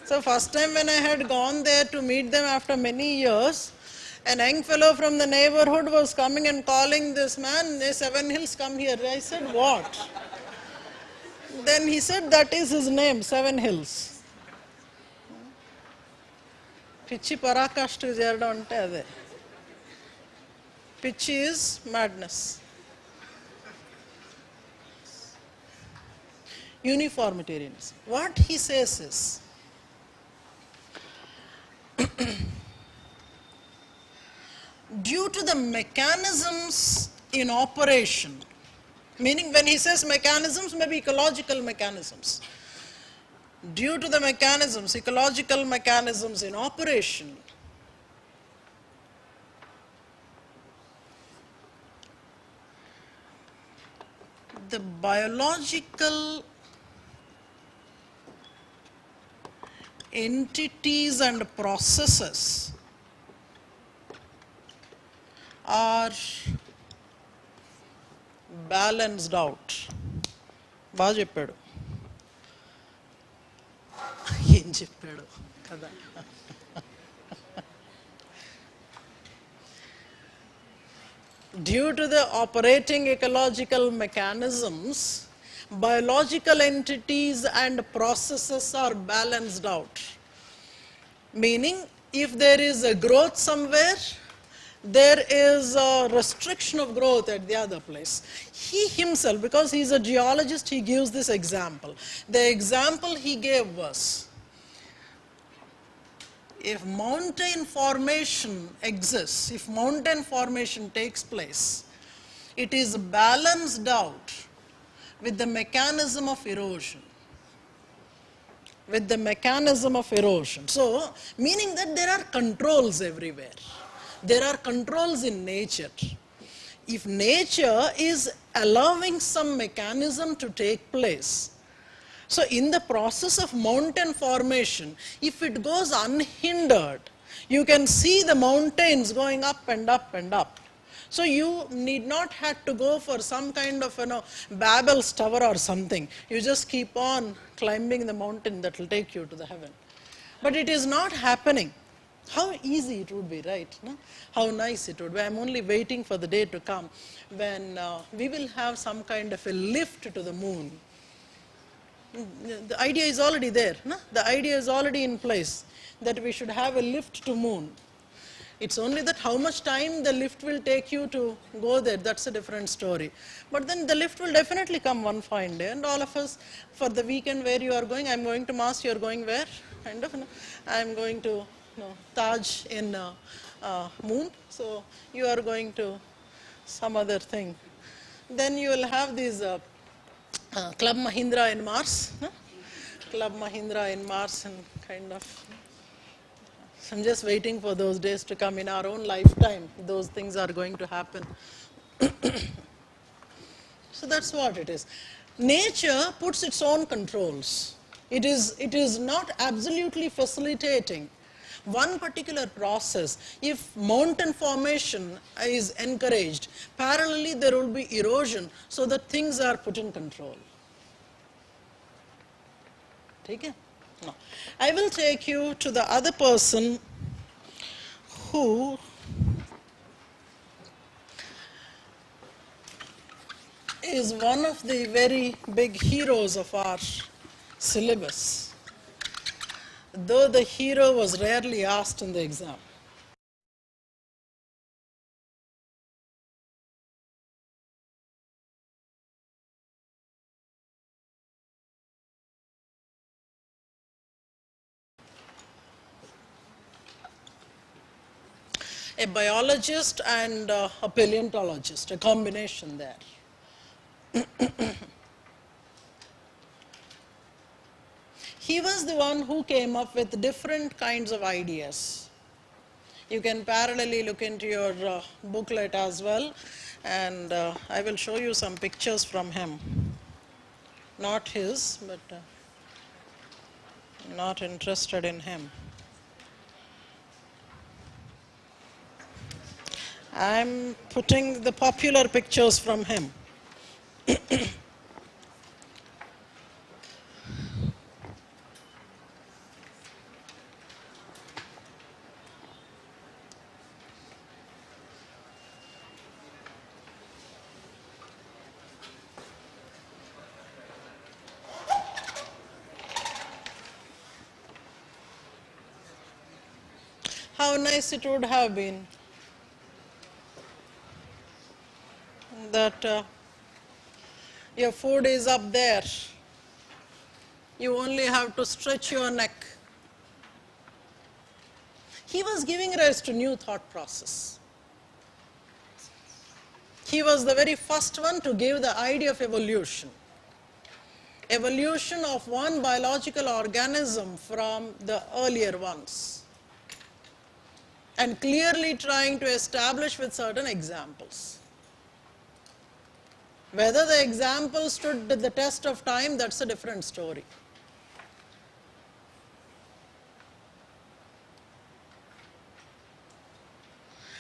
A: So first time when I had gone there to meet them after many years, an young fellow from the neighborhood was coming and calling this man, 7 hills, come here. I said, what? Then he said, that is his name, 7 hills. Pichi parakashtu cheyadam ante ade. Pichi is madness. Uniformitarianism. What he says is, due to the mechanisms in operation, meaning when he says mechanisms, maybe ecological mechanisms. Due to the mechanisms, ecological mechanisms in operation, the biological entities and processes are balanced out. బాగా చెప్పాడు. ఏం చెప్పాడు కదా. Due to the operating ecological mechanisms, biological entities and processes are balanced out. Meaning, if there is a growth somewhere, there is a restriction of growth at the other place. He himself, because he is a geologist, he gives this example. The example he gave was, if mountain formation exists, if mountain formation takes place, it is balanced out with the mechanism of erosion. With the mechanism of erosion. So, meaning that there are controls everywhere. There are controls in nature. If nature is allowing some mechanism to take place, so in the process of mountain formation, if it goes unhindered, you can see the mountains going up and up and up. So you need not have to go for some kind of, Babel's tower or something. You just keep on climbing the mountain that will take you to the heaven. But it is not happening. How easy it would be, right? No? How nice it would be. I'm only waiting for the day to come when we will have some kind of a lift to the moon. The idea is already there. No? The idea is already in place that we should have a lift to moon. It's only that how much time the lift will take you to go there, that's a different story. But then the lift will definitely come one fine day, and all of us, for the weekend where you are going, I'm going to Mars, you are going where? Kind of, I'm going to Taj in Moon, so you are going to some other thing. Then you will have these Club Mahindra in Mars, no? Club Mahindra in Mars, and kind of. I'm just waiting for those days to come in our own lifetime. Those things are going to happen. So that's what it is. Nature puts its own controls. It is not absolutely facilitating one particular process. If mountain formation is encouraged, parallelly there will be erosion so that things are put in control. Okay? No. I will take you to the other person who is one of the very big heroes of our syllabus, though the hero was rarely asked in the exam. A biologist and a paleontologist, a combination there. He was the one who came up with different kinds of ideas. You can parallelly look into your booklet as well, and I will show you some pictures from him. Not his, but not interested in him. I'm putting the popular pictures from him. How nice it would have been that your food is up there. You only have to stretch your neck. He was giving rise to new thought process. He was the very first one to give the idea of evolution. Evolution of one biological organism from the earlier ones. And clearly trying to establish with certain examples. Whether the example stood the test of time, that's a different story.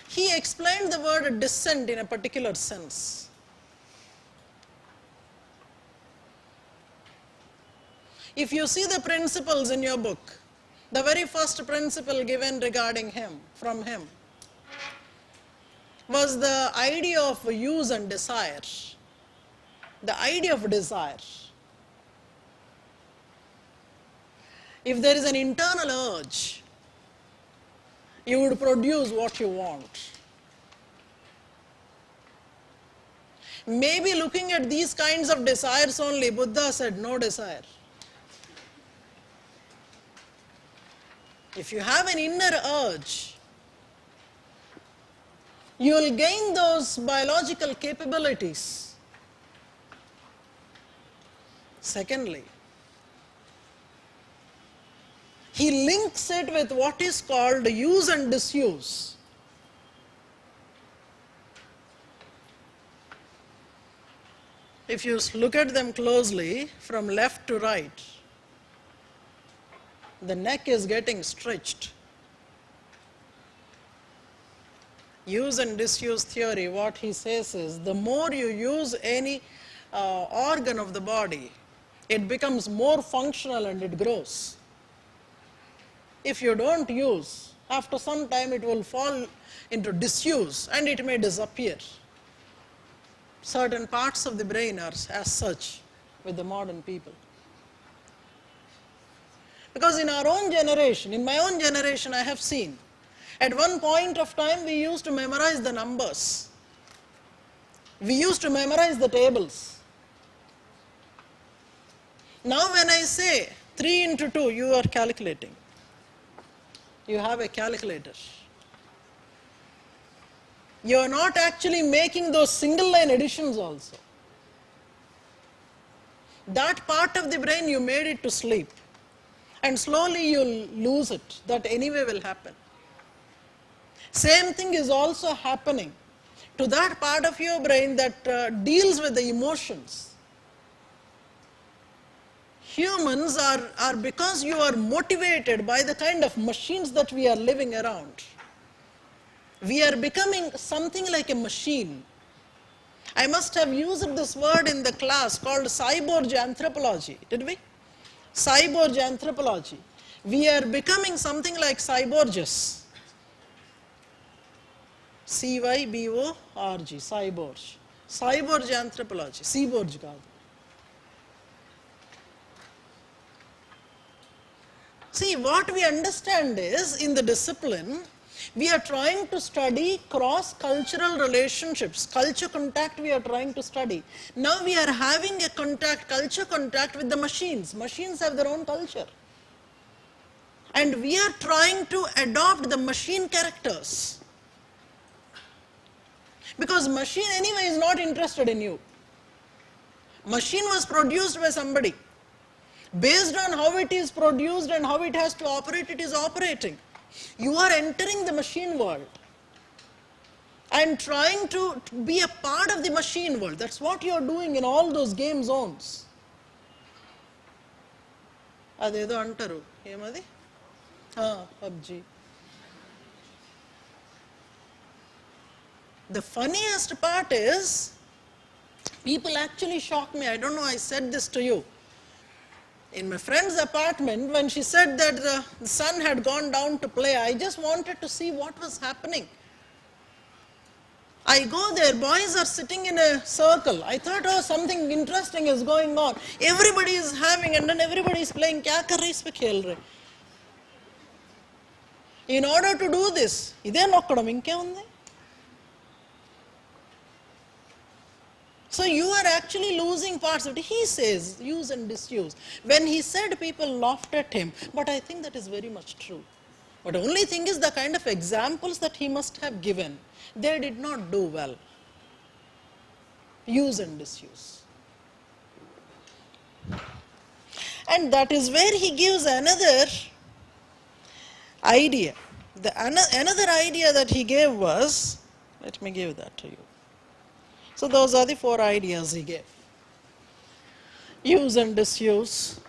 A: He explained the word descent in a particular sense. If you see the principles in your book, the very first principle given regarding him, from him, was the idea of use and desire. The idea of desire. If there is an internal urge, you would produce what you want. Maybe looking at these kinds of desires only, Buddha said no desire. If you have an inner urge, you will gain those biological capabilities. Secondly, he links it with what is called use and disuse. If you look at them closely from left to right, the neck is getting stretched. Use and disuse theory, what he says is, the more you use any organ of the body, it becomes more functional and it grows. If you don't use, after some time it will fall into disuse and it may disappear. Certain parts of the brain are as such with the modern people. Because in our own generation, in my own generation, I have seen, at one point of time we used to memorize the numbers. We used to memorize the tables. Now when I say 3 into 2, you are calculating. You have a calculator. You are not actually making those single line additions also. That part of the brain you made it to sleep. And slowly you'll lose it. That anyway will happen. Same thing is also happening to that part of your brain that deals with the emotions. Humans are because you are motivated by the kind of machines that we are living around. We are becoming something like a machine. I must have used this word in the class called cyborg anthropology, did we? Cyborg anthropology. We are becoming something like cyborgs. C-Y-B-O-R-G, cyborg. Cyborg anthropology, cyborg kaadu. See, what we understand is, in the discipline, we are trying to study cross-cultural relationships. Culture contact we are trying to study. Now we are having a culture contact with the machines. Machines have their own culture. And we are trying to adopt the machine characters. Because machine anyway is not interested in you. Machine was produced by somebody. Based on how it is produced and how it has to operate, it is operating. You are entering the machine world and trying to be a part of the machine world. That's what you are doing in all those game zones. Adedo antaru. Emadi? PUBG. The funniest part is, people actually shock me. I don't know, I said this to you. In my friend's apartment, when she said that the son had gone down to play, I just wanted to see what was happening. I go there, boys are sitting in a circle. I thought, oh, something interesting is going on. Everybody is having, and then everybody is playing, kya kar rahe is pe khel rahe. In order to do this, ide nokkadam inke undi. So you are actually losing parts of it. He says, use and disuse. When he said, people laughed at him, but I think that is very much true. But the only thing is the kind of examples that he must have given, they did not do well. Use and disuse. And that is where he gives another idea. Another idea that he gave was, let me give that to you. So those are the 4 ideas he gave. Use and disuse.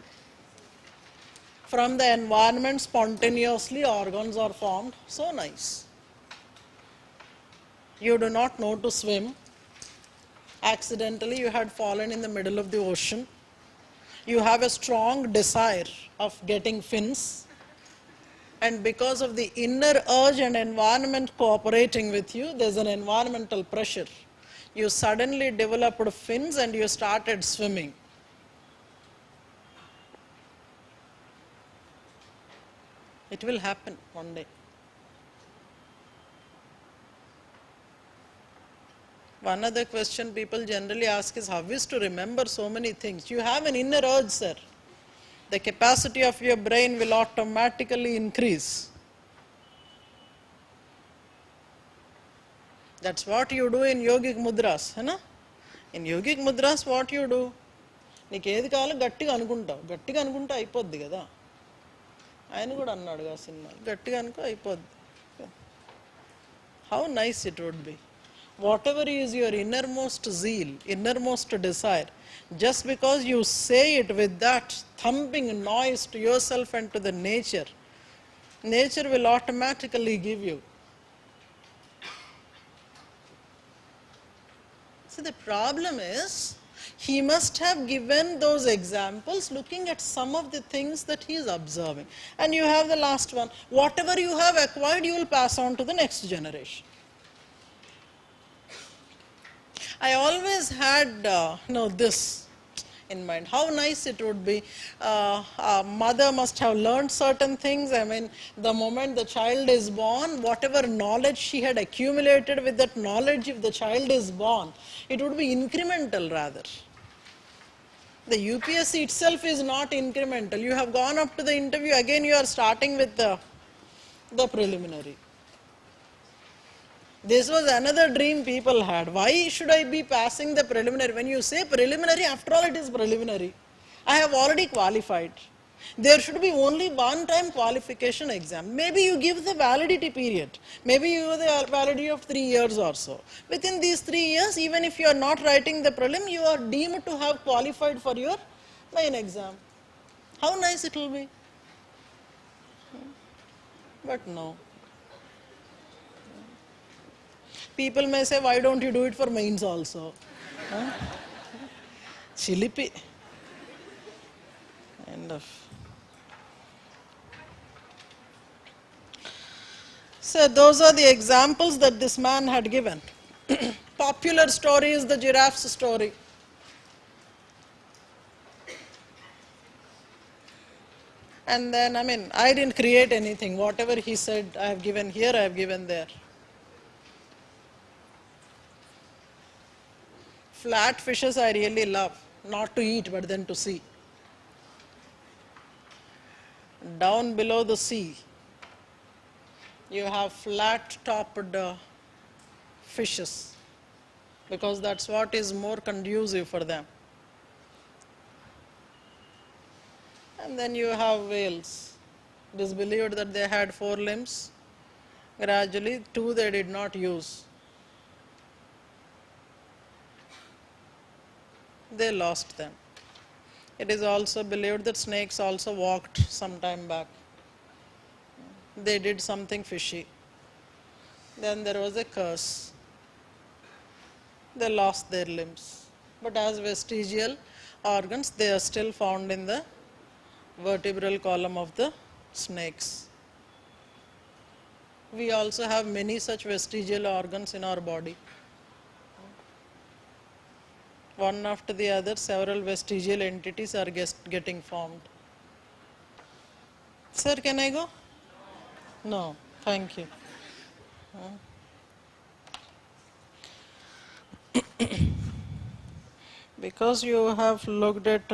A: From the environment, spontaneously organs are formed. So nice. You do not know to swim. Accidentally you had fallen in the middle of the ocean. You have a strong desire of getting fins. And because of the inner urge and environment cooperating with you, there's an environmental pressure. You suddenly developed fins and you started swimming. It will happen one day. One other question people generally ask is, how is to remember so many things? You have an inner urge, sir. The capacity of your brain will automatically increase. That's what you do in yogic mudras. Hai? In yogic mudras, what you do? నీకు ఏది కావాలో గట్టిగా అనుకుంటావు. గట్టిగా అనుకుంటే అయిపోద్ది కదా. ఆయన కూడా అన్నాడు కదా సినిమా, గట్టిగా అనుకో అయిపోద్ది. How nice it would be. Whatever is your innermost zeal, innermost desire, just because you say it with that thumping noise to yourself and to the nature, nature will automatically give you. See, the problem is, he must have given those examples looking at some of the things that he is observing. And you have the last one. Whatever you have acquired, you will pass on to the next generation. I always had this. in mind. How nice it would be. A mother must have learned certain things. I mean, the moment the child is born, whatever knowledge she had accumulated with that knowledge, if the child is born, it would be incremental rather. The UPSC itself is not incremental. You have gone up to the interview, again you are starting with the preliminary. This was another dream people had. Why should I be passing the preliminary? When you say preliminary, after all it is preliminary. I have already qualified. There should be only one time qualification exam. Maybe you give the validity period. Maybe you have the validity of 3 years or so. Within these 3 years, even if you are not writing the prelim, you are deemed to have qualified for your main exam. How nice it will be. But no. People may say, why don't you do it for mains also? Huh? Chilipi. End of. So those are the examples that this man had given. Popular story is the giraffe's story. And then, I mean, I didn't create anything. Whatever he said, I have given here, I have given there. Flat fishes I really love, not to eat but then to see. Down below the sea, you have flat-topped fishes because that's what is more conducive for them. And then you have whales. It is believed that they had 4 limbs. Gradually, 2 they did not use. They lost them. It is also believed that snakes also walked some time back. They did something fishy. Then there was a curse. They lost their limbs. But as vestigial organs, they are still found in the vertebral column of the snakes. We also have many such vestigial organs in our body. One after the other, several vestigial entities are getting formed. Sir, can I go? No, thank you. Because you have looked at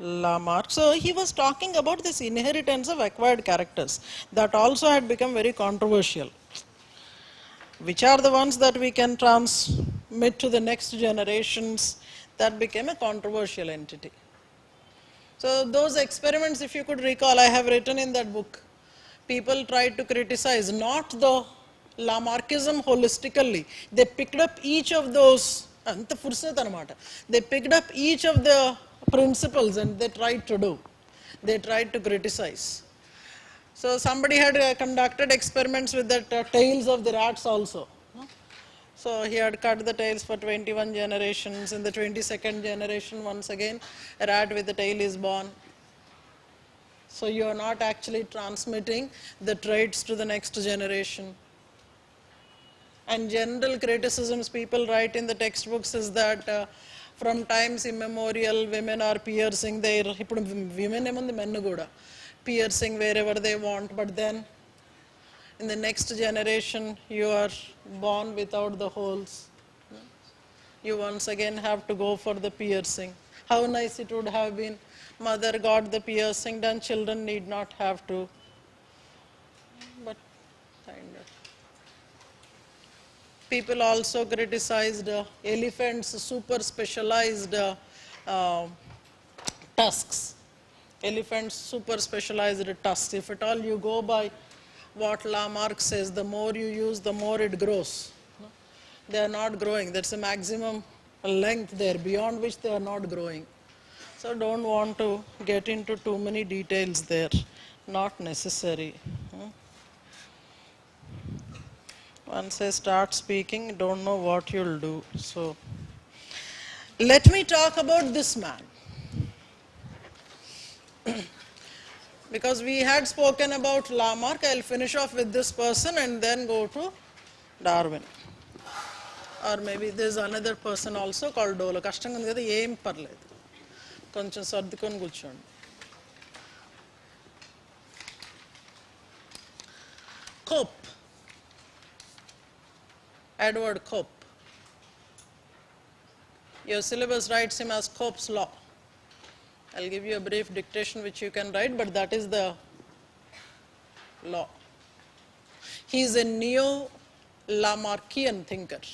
A: Lamarck. So he was talking about this inheritance of acquired characters. That also had become very controversial. Which are the ones that we can transmit to the next generations? That became a controversial entity. So those experiments, if you could recall, I have written in that book. People tried to criticize not the Lamarckism holistically. They picked up each of those, they picked up each of the principles and they tried to do. They tried to criticize. So somebody had conducted experiments with the tails of the rats also. So he had cut the tails for 21 generations. In the 22nd generation, once again, a rat with the tail is born. So you are not actually transmitting the traits to the next generation. And general criticisms people write in the textbooks is that from times immemorial, women are piercing their, women emundi men kuda, piercing wherever they want, but then in the next generation, you are born without the holes. You once again have to go for the piercing. How nice it would have been. Mother got the piercing, then children need not have to. But kind of. People also criticized elephants' super specialized tusks. Elephants' super specialized tusks. If at all you go by what Lamarck says, the more you use, the more it grows. They are not growing. That's a maximum length there, beyond which they are not growing. So don't want to get into too many details there. Not necessary. Once I start speaking, don't know what you'll do. So let me talk about this man. Because we had spoken about Lamarck, I'll finish off with this person and then go to Darwin. Or maybe there's another person also called Dolo. Kashtangan kada em parledu. కొంచెం సర్దుకొని కూర్చోండి. Cope, Edward Cope. Your syllabus writes him as Cope's law. I'll give you a brief dictation which you can write, but that is the law. He is a neo-Lamarckian thinker.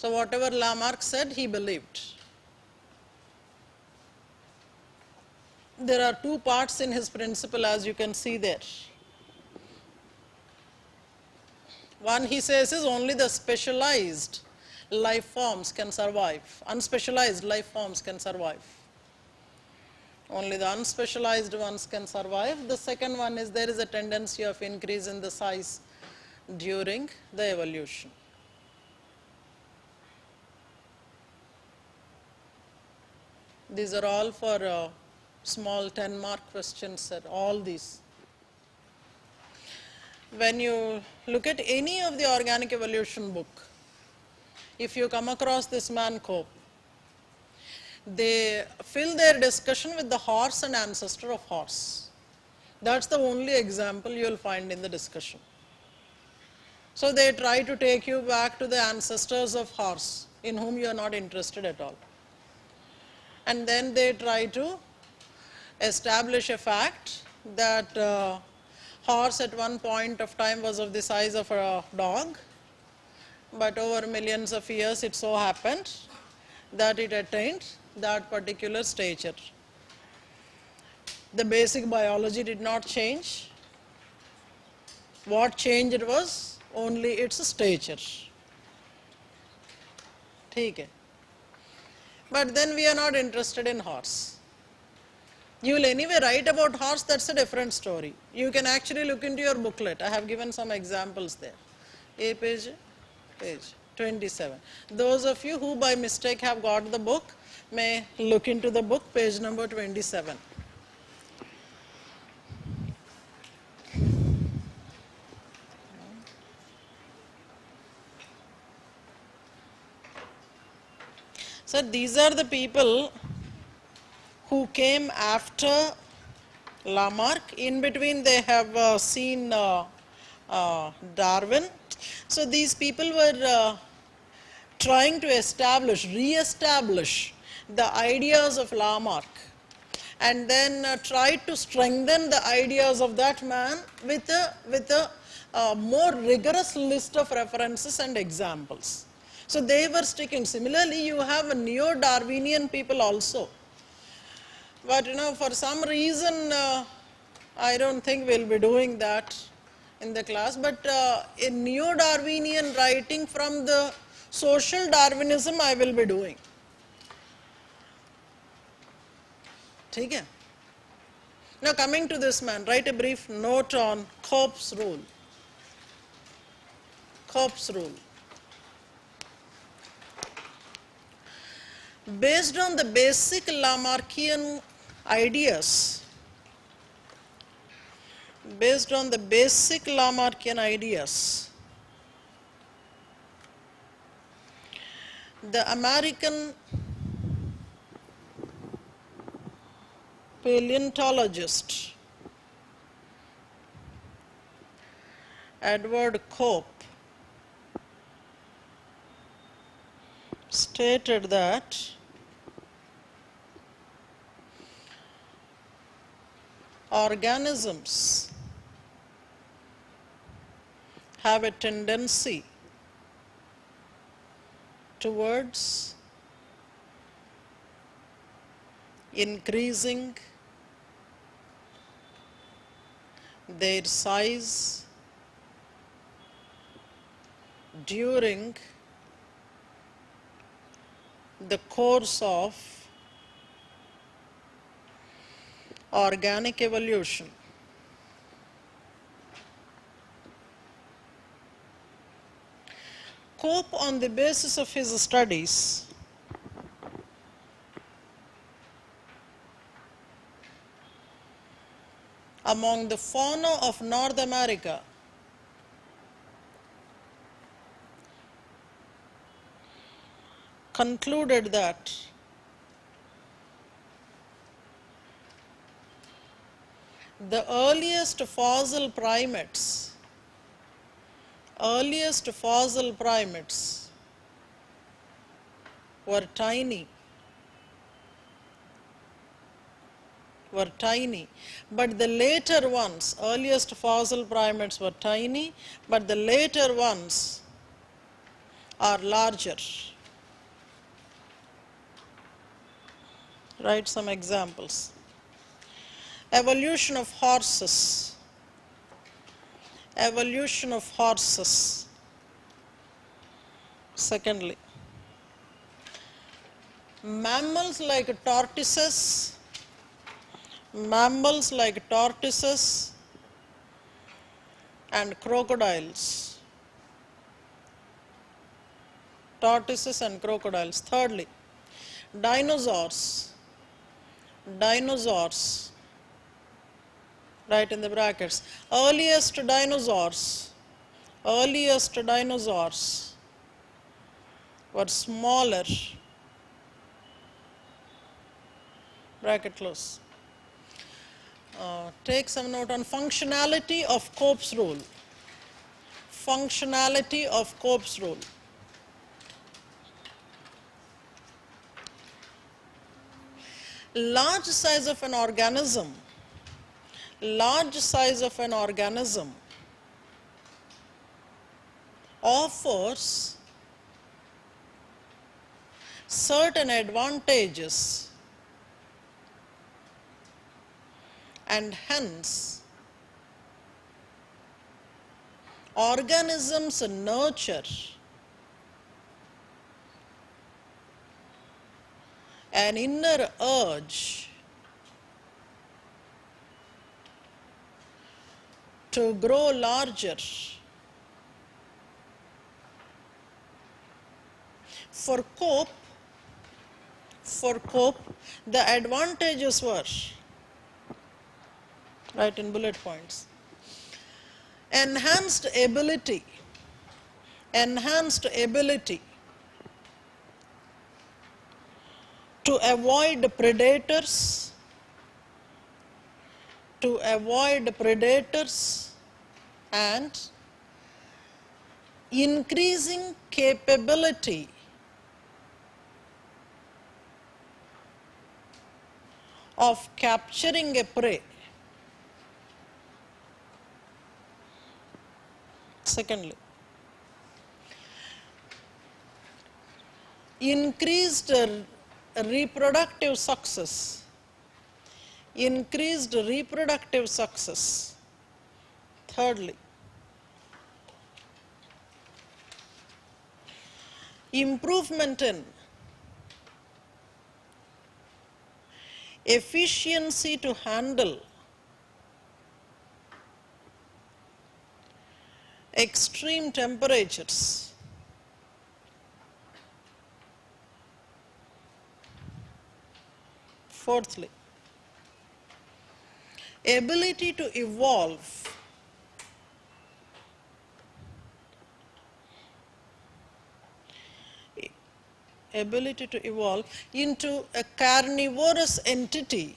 A: So whatever Lamarck said, he believed. There are two parts in his principle, as you can see there. One, he says, is only the specialized life forms can survive. Unspecialized life forms can survive. Only the unspecialized ones can survive. The second one is there is a tendency of increase in the size during the evolution. These are all for small 10-mark questions, sir, all these. When you look at any of the organic evolution book, if you come across this man Cope, they fill their discussion with the horse and ancestor of horse. That's the only example you will find in the discussion. So they try to take you back to the ancestors of horse, in whom you are not interested at all. And then they try to establish a fact that horse at one point of time was of the size of a dog, but over millions of years it so happened that it attained that particular stature. The basic biology did not change. What changed was only its stature. ठीक है. But then we are not interested in horse. You will anyway write about horse, that's a different story. You can actually look into your booklet. I have given some examples there. Page 27. Those of you who by mistake have got the book may look into the book, page number 27. So these are the people who came after Lamarck. In between they have seen Darwin. So these people were trying to re-establish the ideas of Lamarck, and then tried to strengthen the ideas of that man with a more rigorous list of references and examples. So they were sticking. Similarly, you have neo-Darwinian people also. But for some reason, I don't think we'll be doing that in the class, but a neo-Darwinian writing from the social Darwinism I will be doing. ठीक है? Now coming to this man, write a brief note on Cope's rule. Cope's rule. Based on the basic Lamarckian ideas, the American paleontologist Edward Cope stated that organisms have a tendency towards increasing their size during the course of organic evolution. Cope, on the basis of his studies, among the fauna of North America, concluded that the earliest fossil primates were tiny, but the later ones, earliest fossil primates were tiny, but the later ones are larger. Write some examples. Evolution of horses. Secondly, mammals like tortoises and crocodiles. Thirdly, dinosaurs, right in the brackets. Earliest dinosaurs were smaller, bracket close. Take some note on functionality of Cope's rule. Large size of an organism offers certain advantages, and hence organisms nurture an inner urge to grow larger. For Cope, the advantages were, write in bullet points, enhanced ability to avoid predators, and increasing capability of capturing a prey. Secondly, increased reproductive success. Thirdly, improvement in efficiency to handle extreme temperatures. Fourthly, ability to evolve into a carnivorous entity,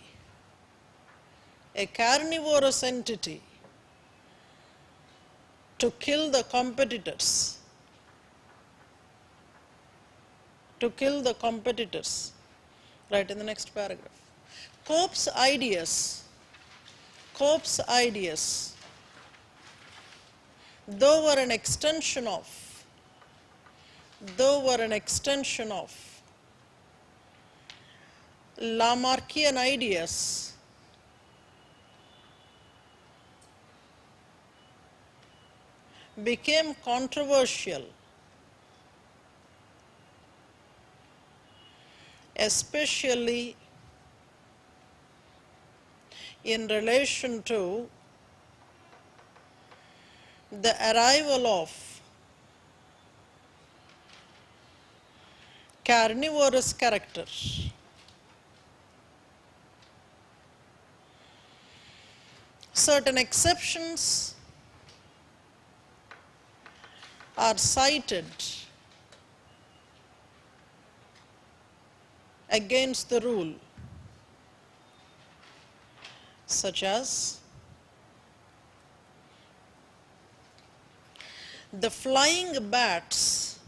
A: to kill the competitors. Right in the next paragraph. Cope's ideas, though were an extension of Lamarckian ideas, became controversial, especially in relation to the arrival of carnivorous character. Certain exceptions are cited against the rule, such as the flying bats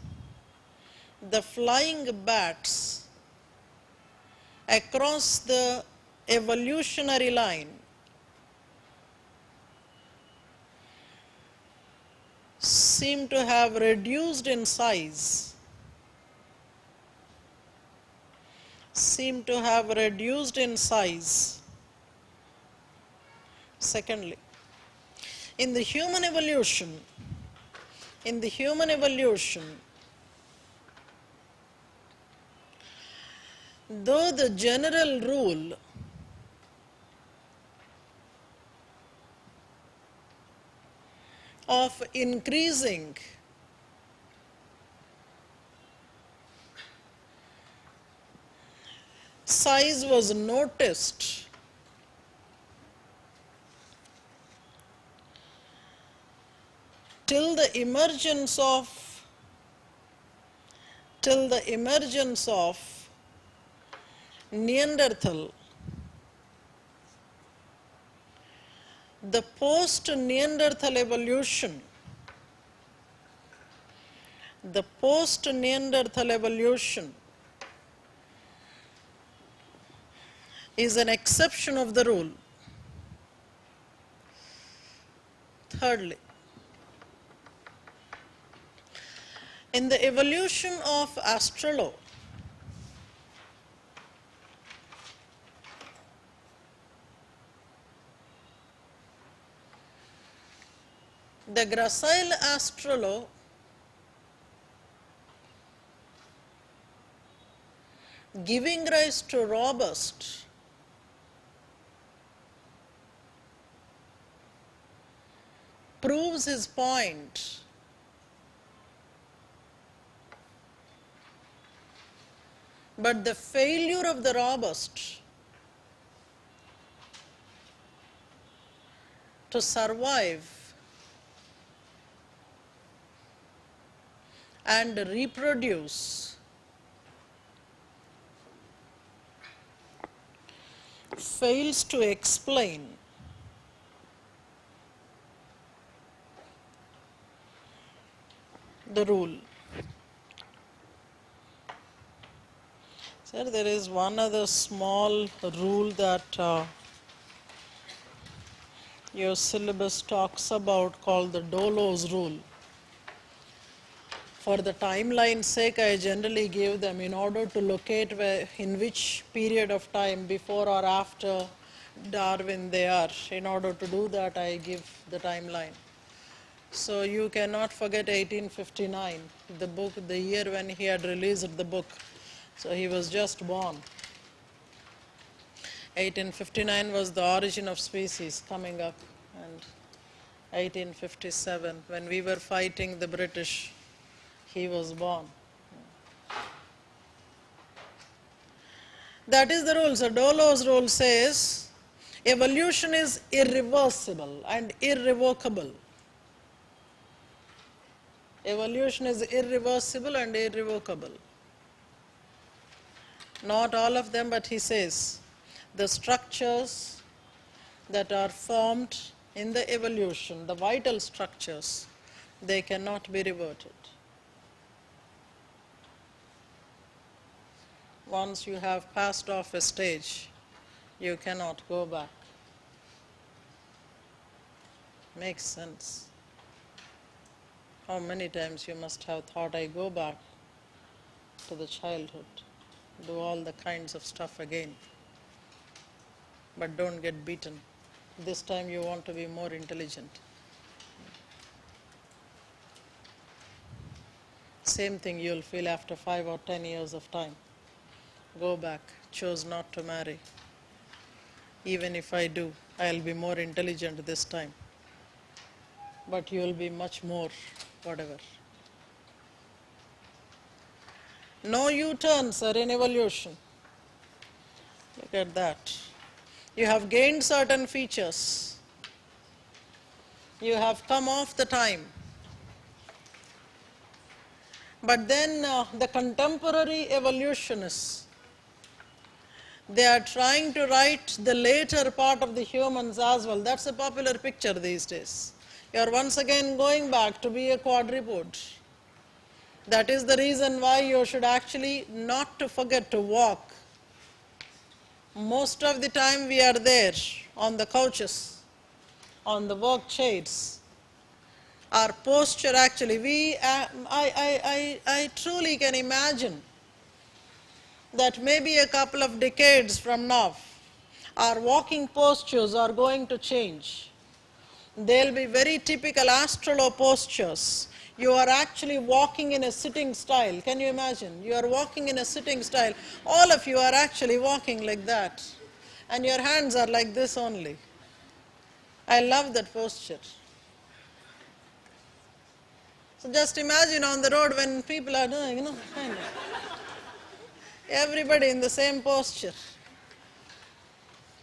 A: across the evolutionary line seem to have reduced in size, Secondly, in the human evolution, though the general rule of increasing size was noticed, till the emergence of Neanderthal, the post-Neanderthal evolution is an exception of the rule. Thirdly, in the evolution of Australo, the gracile Australo giving rise to robust proves his point but the failure of the robust to survive and reproduce fails to explain the rule. Sir, there is one other small rule that your syllabus talks about called the Dollo's rule. For the timeline's sake, I generally give them in order to locate in which period of time, before or after Darwin they are. In order to do that, I give the timeline. So you cannot forget 1859, the book, the year when he had released the book. So he was just born. 1859 was the origin of species coming up, and 1857, when we were fighting the British, he was born. That is the rule. So Dollo's rule says evolution is irreversible and irrevocable. Evolution is irreversible and irrevocable. Not all of them, but he says the structures that are formed in the evolution, the vital structures, they cannot be reverted. Once you have passed off a stage, you cannot go back. Makes sense. How many times you must have thought, I go back to the childhood, do all the kinds of stuff again, but don't get beaten. This time you want to be more intelligent. Same thing you'll feel after 5 or 10 years of time. Go back, chose not to marry. Even if I do, I'll be more intelligent this time. But you'll be much more whatever. No U-turns are in evolution. Look at that. You have gained certain features. You have come off the time. But then the contemporary evolutionists They are trying to write the later part of the humans as well. That's a popular picture these days. You are once again going back to be a quadruped. That is the reason why you should actually not to forget to walk. Most of the time we are there on the couches, on the work chairs. Our posture actually, I truly can imagine that maybe a couple of decades from now, our walking postures are going to change. They'll be very typical astrolo postures. You are actually walking in a sitting style. Can you imagine? You are walking in a sitting style. All of you are actually walking like that. And your hands are like this only. I love that posture. So just imagine on the road when people are doing, kind of. Everybody in the same posture.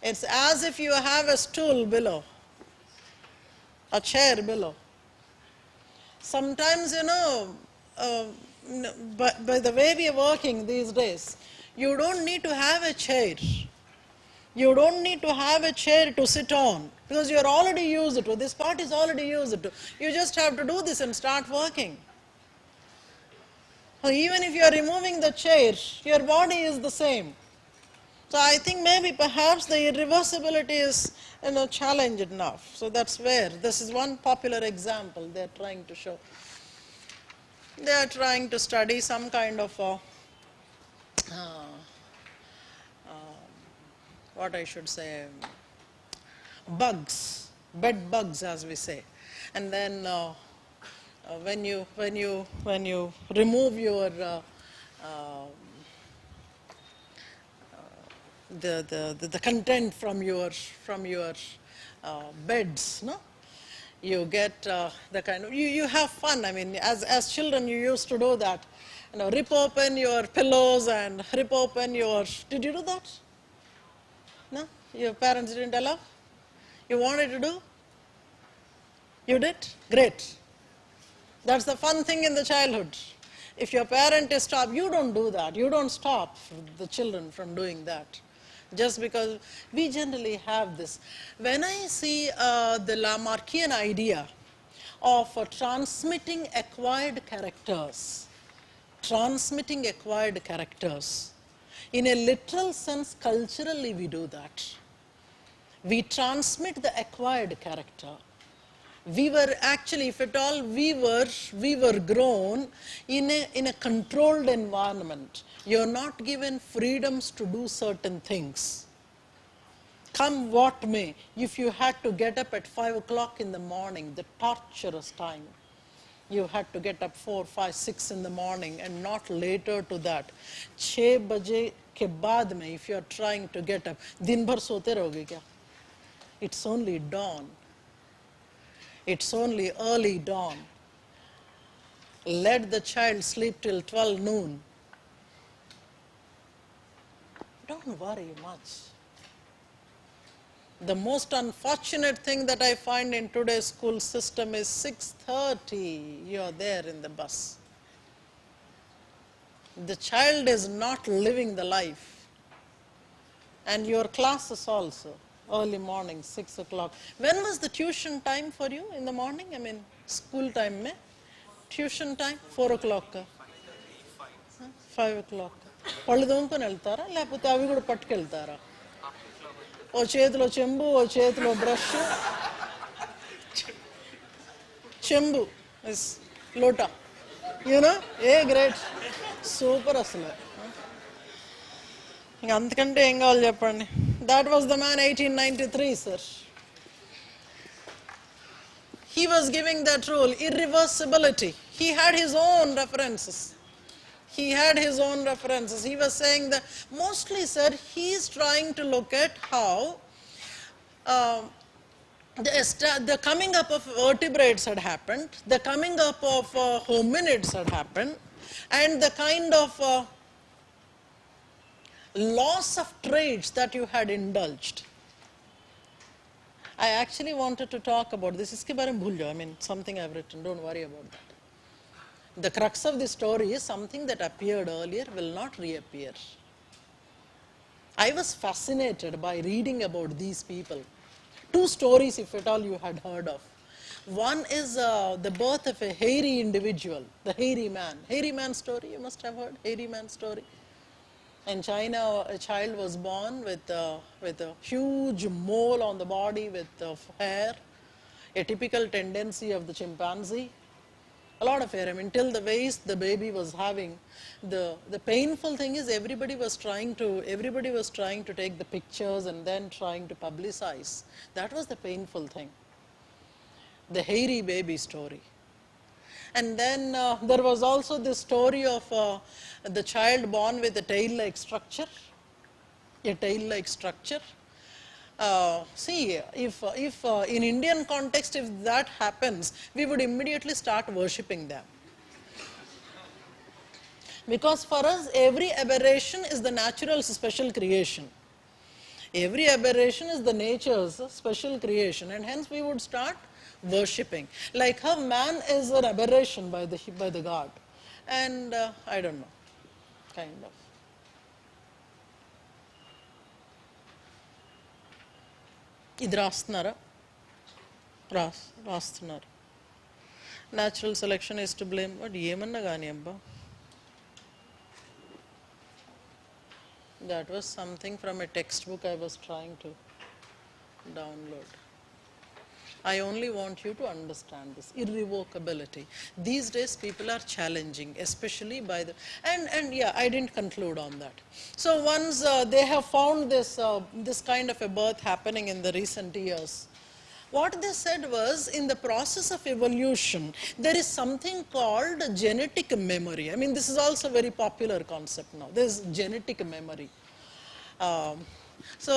A: It's as if you have a stool below, a chair below. Sometimes, by the way we are working these days, you don't need to have a chair. You don't need to have a chair to sit on because you are already used to. This part is already used to. You just have to do this and start working. So even if you are removing the chair, your body is the same. So I think maybe perhaps the irreversibility is challenged enough. So that's where this is one popular example they are trying to show. They are trying to study some kind of what I should say, bugs, bed bugs as we say. And then when you remove your the content from your beds, no? You get the kind of, you have fun. I mean, as children you used to do that. Rip open your pillows and rip open your, did you do that? No? Your parents didn't allow? You wanted to do? You did? Great. That's the fun thing in the childhood. If your parent is stopped, you don't do that. You don't stop the children from doing that. Just because we generally have this. When I see the Lamarckian idea of transmitting acquired characters, in a literal sense, culturally we do that. We transmit the acquired character. We were actually, if at all, we were grown in a controlled environment. You're not given freedoms to do certain things. Come what may, if you had to get up at 5 o'clock in the morning, the torturous time, you had to get up 4, 5, 6 in the morning and not later to that. 6 baje ke baad mein, if you're trying to get up, din bhar sote rahoge kya? It's only dawn. It's only early dawn. Let the child sleep till 12 noon. Don't worry much. The most unfortunate thing that I find in today's school system is 6:30, you are there in the bus. The child is not living the life. And your classes also, early morning, 6 o'clock. When was the tuition time for you in the morning? I mean, school time, mein? Tuition time, 4 o'clock. 5 o'clock. పళ్ళు దొంగకొని వెళ్తారా లేకపోతే అవి కూడా పట్టుకెళ్తారా? ఓ చేతిలో చెంబు, ఓ చేతిలో brush. చెంబు is లోటా, a great, super అసలు. ఇంకా అంతకంటే ఏం కావాలి చెప్పండి. That was the man 1893, sir. He was giving that rule, irreversibility. He had his own references. He was saying that mostly, sir, he is trying to look at how the coming up of vertebrates had happened, the coming up of hominids had happened, and the kind of loss of traits that you had indulged. I actually wanted to talk about this. Iske bare mein bhul jao. I mean, something I've written. Don't worry about that. The crux of the story is something that appeared earlier will not reappear. I was fascinated by reading about these people. Two stories, if at all you had heard of. One is the birth of a hairy individual, the hairy man. Hairy man story, you must have heard, hairy man story. In China, a child was born with a huge mole on the body with hair, a typical tendency of the chimpanzee. A lot of hair. I mean, till the waist the baby was having. The painful thing is everybody was trying to take the pictures and then trying to publicize. That was the painful thing. The hairy baby story. And then there was also the story of the child born with a tail-like structure. A tail-like structure. See, if in Indian context, if that happens, we would immediately start worshipping them. Because for us, every aberration is the natural's special creation. Every aberration is the nature's special creation, and hence we would start worshipping. Like how man is an aberration by the God. And I don't know, kind of. ఇది రాస్తున్నారా రాస్తున్నారు natural selection is to blame but ఏమన్నా కానీ అబ్బా that was something from a textbook I was trying to download. I only want you to understand this irrevocability. These days people are challenging, especially by the, and yeah, I didn't conclude on that. So once they have found this kind of a birth happening in the recent years, what they said was, in the process of evolution, there is something called genetic memory. I mean, this is also a very popular concept now. There is genetic memory. So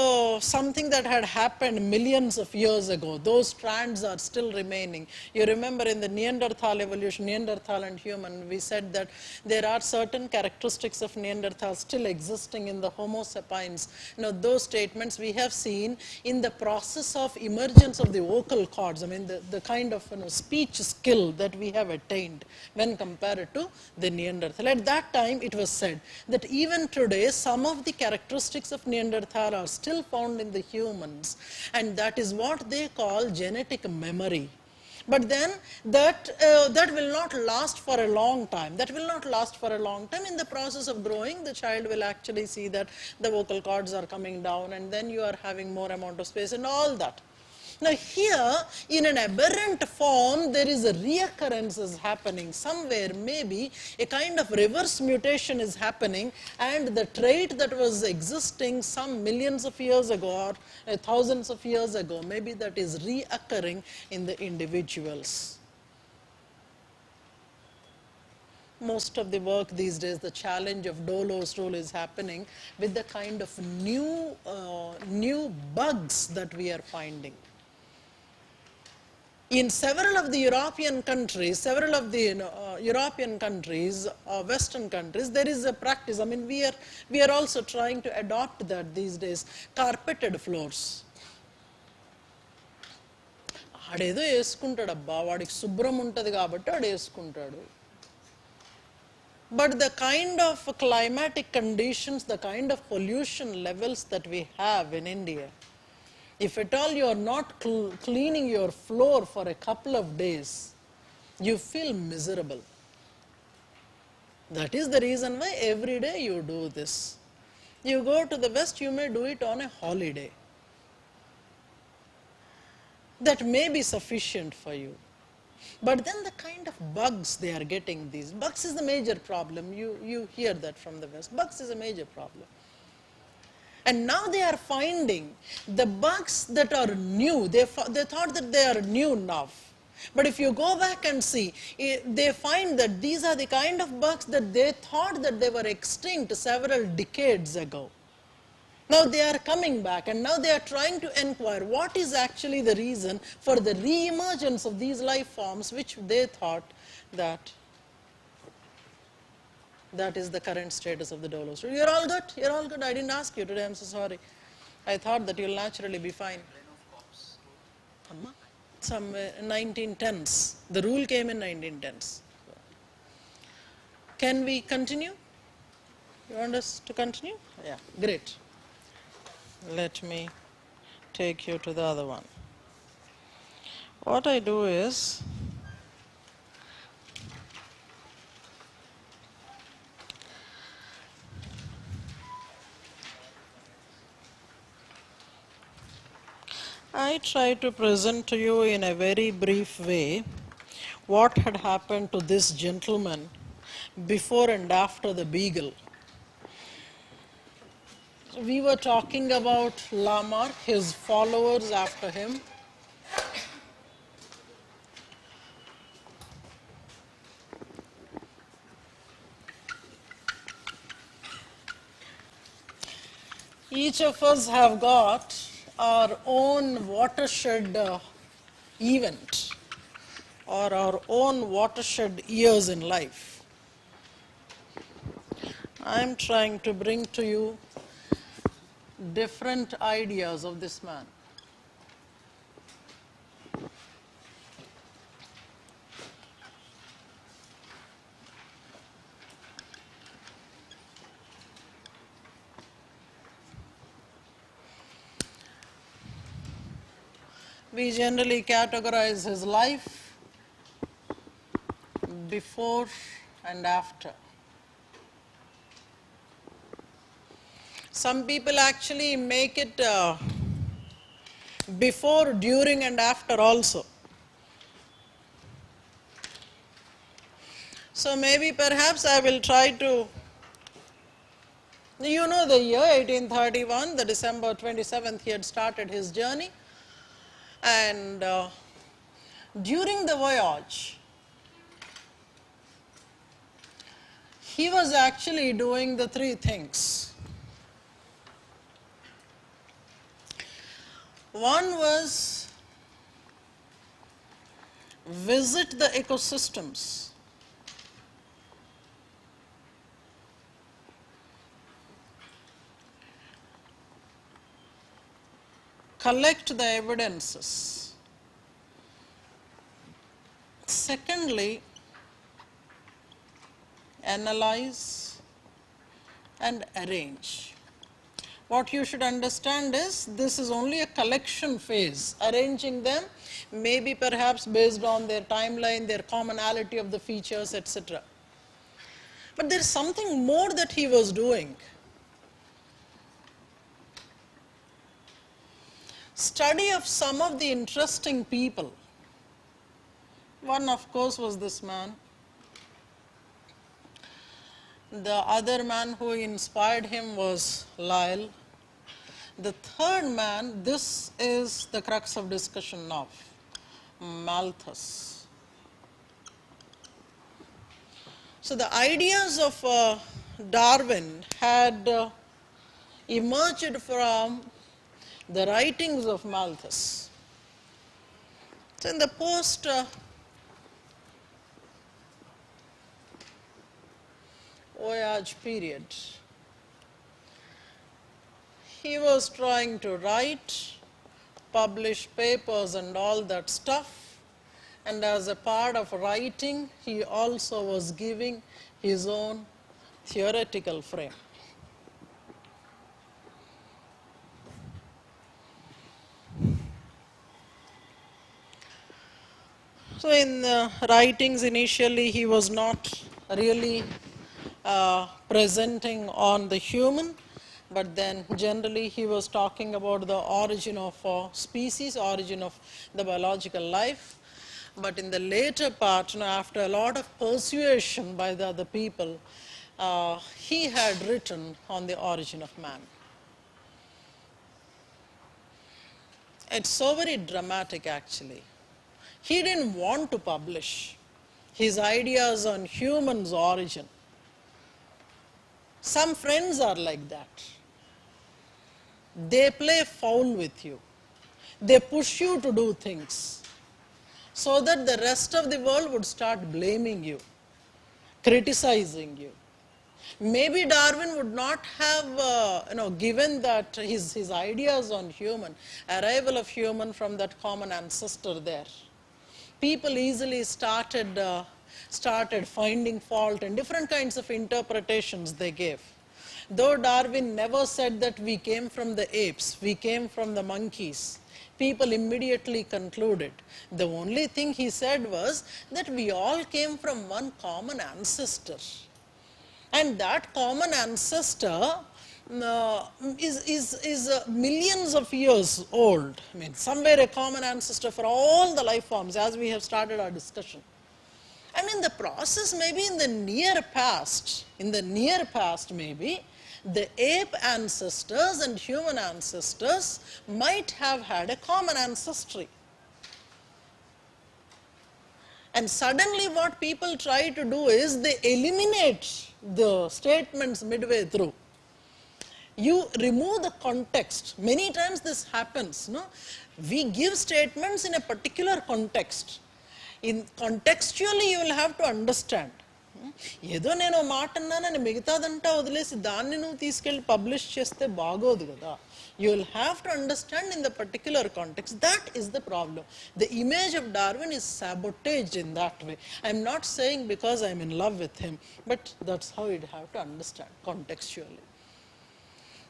A: something that had happened millions of years ago, those strands are still remaining. You remember in the Neanderthal evolution, Neanderthal and human, we said that there are certain characteristics of Neanderthal still existing in the Homo sapiens. Now those statements we have seen in the process of emergence of the vocal cords, I mean the kind of speech skill that we have attained when compared to the Neanderthal. At that time it was said that even today some of the characteristics of Neanderthal are still found in the humans, and that is what they call genetic memory. But then that will not last for a long time. That will not last for a long time. In the process of growing, the child will actually see that the vocal cords are coming down, and then you are having more amount of space and all that. Now here, in an aberrant form, there is a reoccurrence is happening. Somewhere maybe a kind of reverse mutation is happening, and the trait that was existing some millions of years ago or thousands of years ago, maybe that is reoccurring in the individuals. Most of the work these days, the challenge of Dollo's rule is happening with the kind of new bugs that we are finding. In several of the European countries, Western countries, there is a practice. I mean, we are also trying to adopt that these days. Carpeted floors. ఆడేదో వేసుకుంటాడు అబ్బా, వాడికి శుభ్రం ఉంటుంది కాబట్టి ఆడు వేసుకుంటాడు. But the kind of climatic conditions, the kind of pollution levels that we have in India, if at all you are not cleaning your floor for a couple of days, you feel miserable. That is the reason why every day you do this. You go to the West, you may do it on a holiday. That may be sufficient for you. But then the kind of bugs they are getting, these bugs is the major problem. You hear that from the West. Bugs is a major problem. And now they are finding the bugs that are new. They thought that they are new now. But if you go back and see, they find that these are the kind of bugs that they thought that they were extinct several decades ago. Now they are coming back, and now they are trying to inquire what is actually the reason for the re-emergence of these life forms which they thought that is the current status of the Dollo's rule. You're all good? You're all good? I didn't ask you today, I'm so sorry. I thought that you'll naturally be fine. Some 1910s. The rule came in 1910s. Can we continue? You want us to continue? Yeah, great. let me take you to the other one. What I do is, I try to present to you in a very brief way what had happened to this gentleman before and after the Beagle. We were talking about Lamarck, his followers after him. Each of us have got our own watershed event or our own watershed years in life. I'm trying to bring to you different ideas of this man. We generally categorize his life before and after. Some people actually make it before, during, and after also. So maybe perhaps I will try to, you know the year 1831, the December 27th, he had started his journey. And during the voyage, he was actually doing the three things. One was visit the ecosystems. Collect the evidences. Secondly, analyze and arrange. What you should understand is this is only a collection phase. Arranging them maybe perhaps based on their timeline, their commonality of the features, etc. But there is something more that he was doing. Study of some of the interesting people. One, of course, was this man. The other man who inspired him was Lyell. The third man, this is the crux of discussion of Malthus. So the ideas of Darwin had emerged from the writings of Malthus. So in the post voyage period, he was trying to write, publish papers and all that stuff, and as a part of writing, he also was giving his own theoretical frame. So in writings initially he was not really presenting on the human, but then generally he was talking about the origin of species, origin of the biological life. But in the later part, after a lot of persuasion by the other people, he had written on the origin of man. It's so very dramatic actually. He didn't want to publish his ideas on human's origin. Some friends are like that. They play foul with you. They push you to do things so that the rest of the world would start blaming you, criticizing you. Maybe Darwin would not have given that his ideas on human, arrival of human from that common ancestor there. People easily started finding fault and different kinds of interpretations they gave. Though Darwin never said that we came from the apes, we came from the monkeys, people immediately concluded. The only thing he said was that we all came from one common ancestor. And that common ancestor is millions of years old. I mean, somewhere a common ancestor for all the life forms, as we have started our discussion. And in the process, maybe in the near past maybe, the ape ancestors and human ancestors might have had a common ancestry. And suddenly what people try to do is they eliminate the statements midway through. You remove the context. Many times this happens. No? We give statements in a particular context. Contextually you will have to understand. ఏదో నేను మాట అన్నానని మిగతాదంతా వదిలేసి దాన్ని నువ్వు తీసుకెళ్ళి publish చేస్తే బాగోదు కదా. You will have to understand in the particular context. That is the problem. The image of Darwin is sabotaged in that way. I am not saying because I am in love with him, but that's how you have to understand contextually.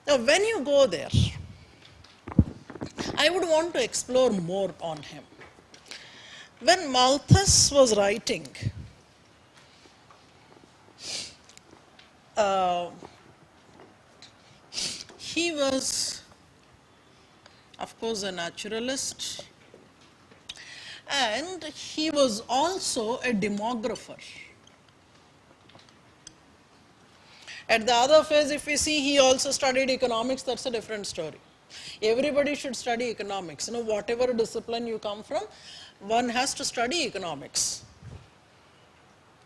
A: Now when you go there, I would want to explore more on him. When Malthus was writing, he was, of course, a naturalist, and he was also a demographer. At the other phase, if we see, he also studied economics. That's a different story. Everybody should study economics. You know, whatever discipline you come from, one has to study economics.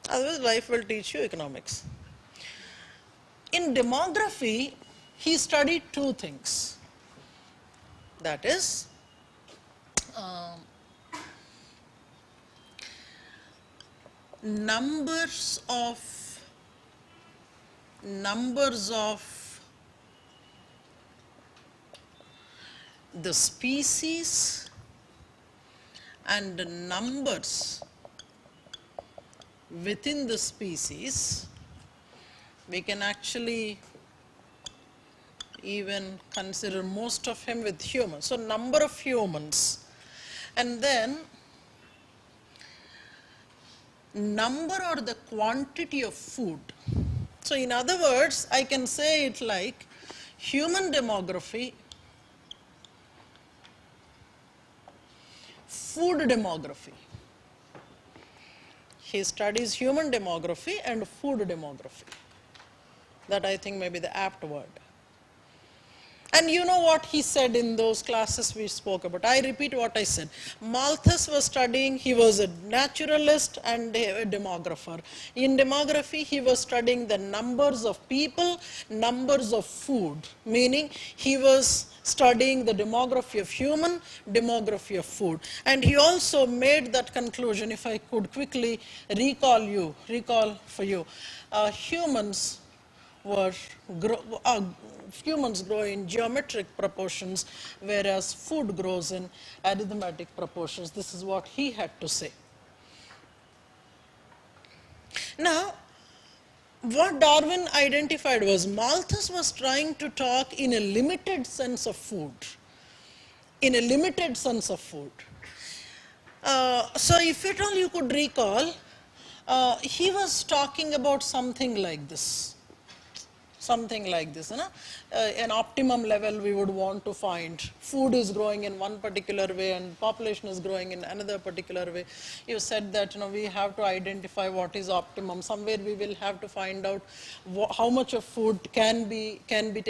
A: Otherwise, life will teach you economics. In demography, he studied two things. That is, numbers of the species and the numbers within the species. We can actually even consider most of him with humans. So number of humans, and then number or the quantity of food. So in other words, I can say it like human demography, food demography. He studies human demography and food demography. That I think may be the apt word. And you know what he said in those classes we spoke about. I repeat what I said. Malthus was studying, he was a naturalist and a demographer. In demography, he was studying the numbers of people, numbers of food, meaning he was studying the demography of human, demography of food. And he also made that conclusion, if I could quickly recall for you, humans grow in geometric proportions, whereas food grows in arithmetic proportions. This is what he had to say. Now, what Darwin identified was Malthus was trying to talk in a limited sense of food. In a limited sense of food. So if at all you could recall, he was talking about something like this. You know? An optimum level we would want to find. Food is growing in one particular way and population is growing in another particular way. You said that, you know, we have to identify what is optimum. Somewhere we will have to find out how much of food can be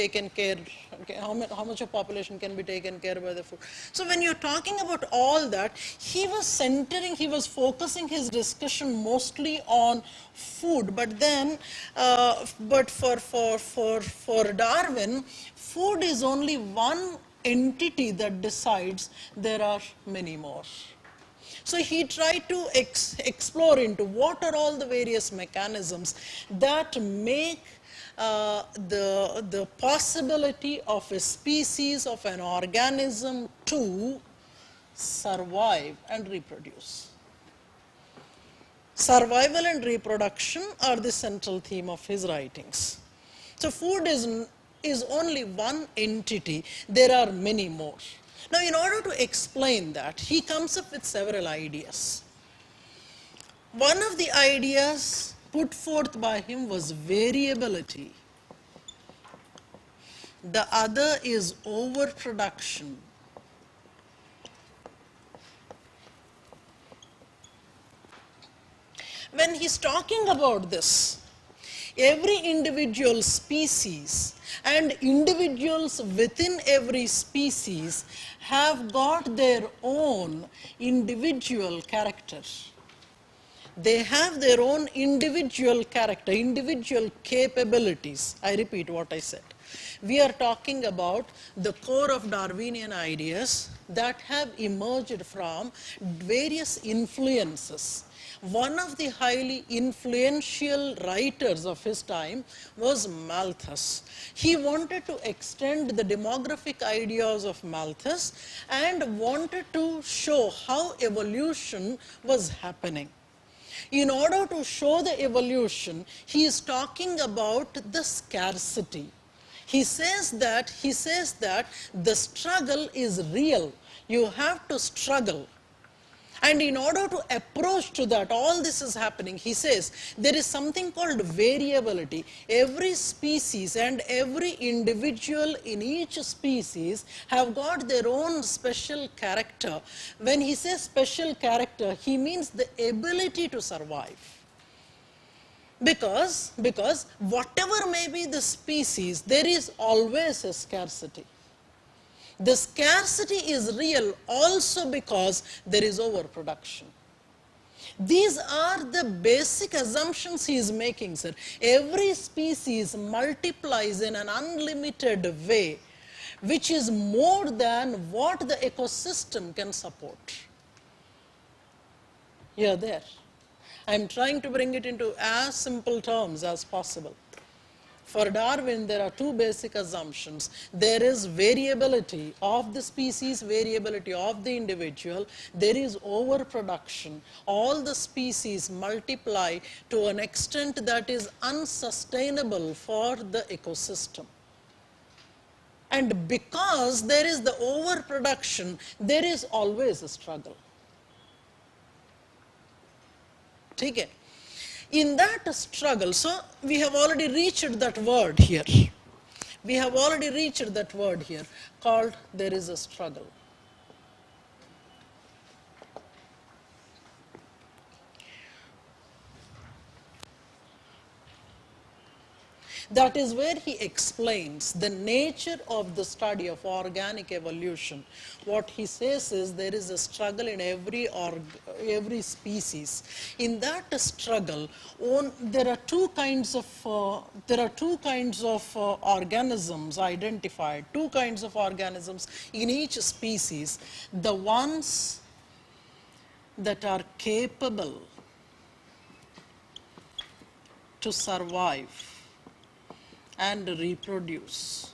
A: taken care, okay, how much of population can be taken care by the food. So when you're talking about all that, he was focusing his discussion mostly on food, but then, for Darwin, food is only one entity that decides. There are many more. So he tried to explore into what are all the various mechanisms that make the possibility of a species, of an organism to survive and reproduce. Survival and reproduction are the central theme of his writings. So food is only one entity. There are many more. Now, in order to explain that, he comes up with several ideas. One of the ideas put forth by him was variability. The other is overproduction. When he's talking about this, every individual species and individuals within every species have got their own individual character. They have their own individual character, individual capabilities. I repeat what I said. We are talking about the core of Darwinian ideas that have emerged from various influences. One of the highly influential writers of his time was Malthus. He wanted to extend the demographic ideas of Malthus and wanted to show how evolution was happening. In order to show the evolution, he is talking about the scarcity. He says that the struggle is real. You have to struggle. And in order to approach to that, all this is happening, he says, there is something called variability. Every species and every individual in each species have got their own special character. When he says special character, he means the ability to survive. Because whatever may be the species, there is always a scarcity. The scarcity is real also because there is overproduction. These are the basic assumptions he is making, sir. Every species multiplies in an unlimited way, which is more than what the ecosystem can support. You're there. I'm trying to bring it into as simple terms as possible. For Darwin, there are two basic assumptions. There is variability of the species, variability of the individual. There is overproduction. All the species multiply to an extent that is unsustainable for the ecosystem. And because there is the overproduction, there is always a struggle. Okay. In that struggle, so we have already reached that word here. We have already reached that word here called there is a struggle. That is where he explains the nature of the study of organic evolution. What he says is there is a struggle in every species. In that struggle, there are two kinds of organisms identified. Two kinds of organisms in each species. The ones that are capable to survive and reproduce.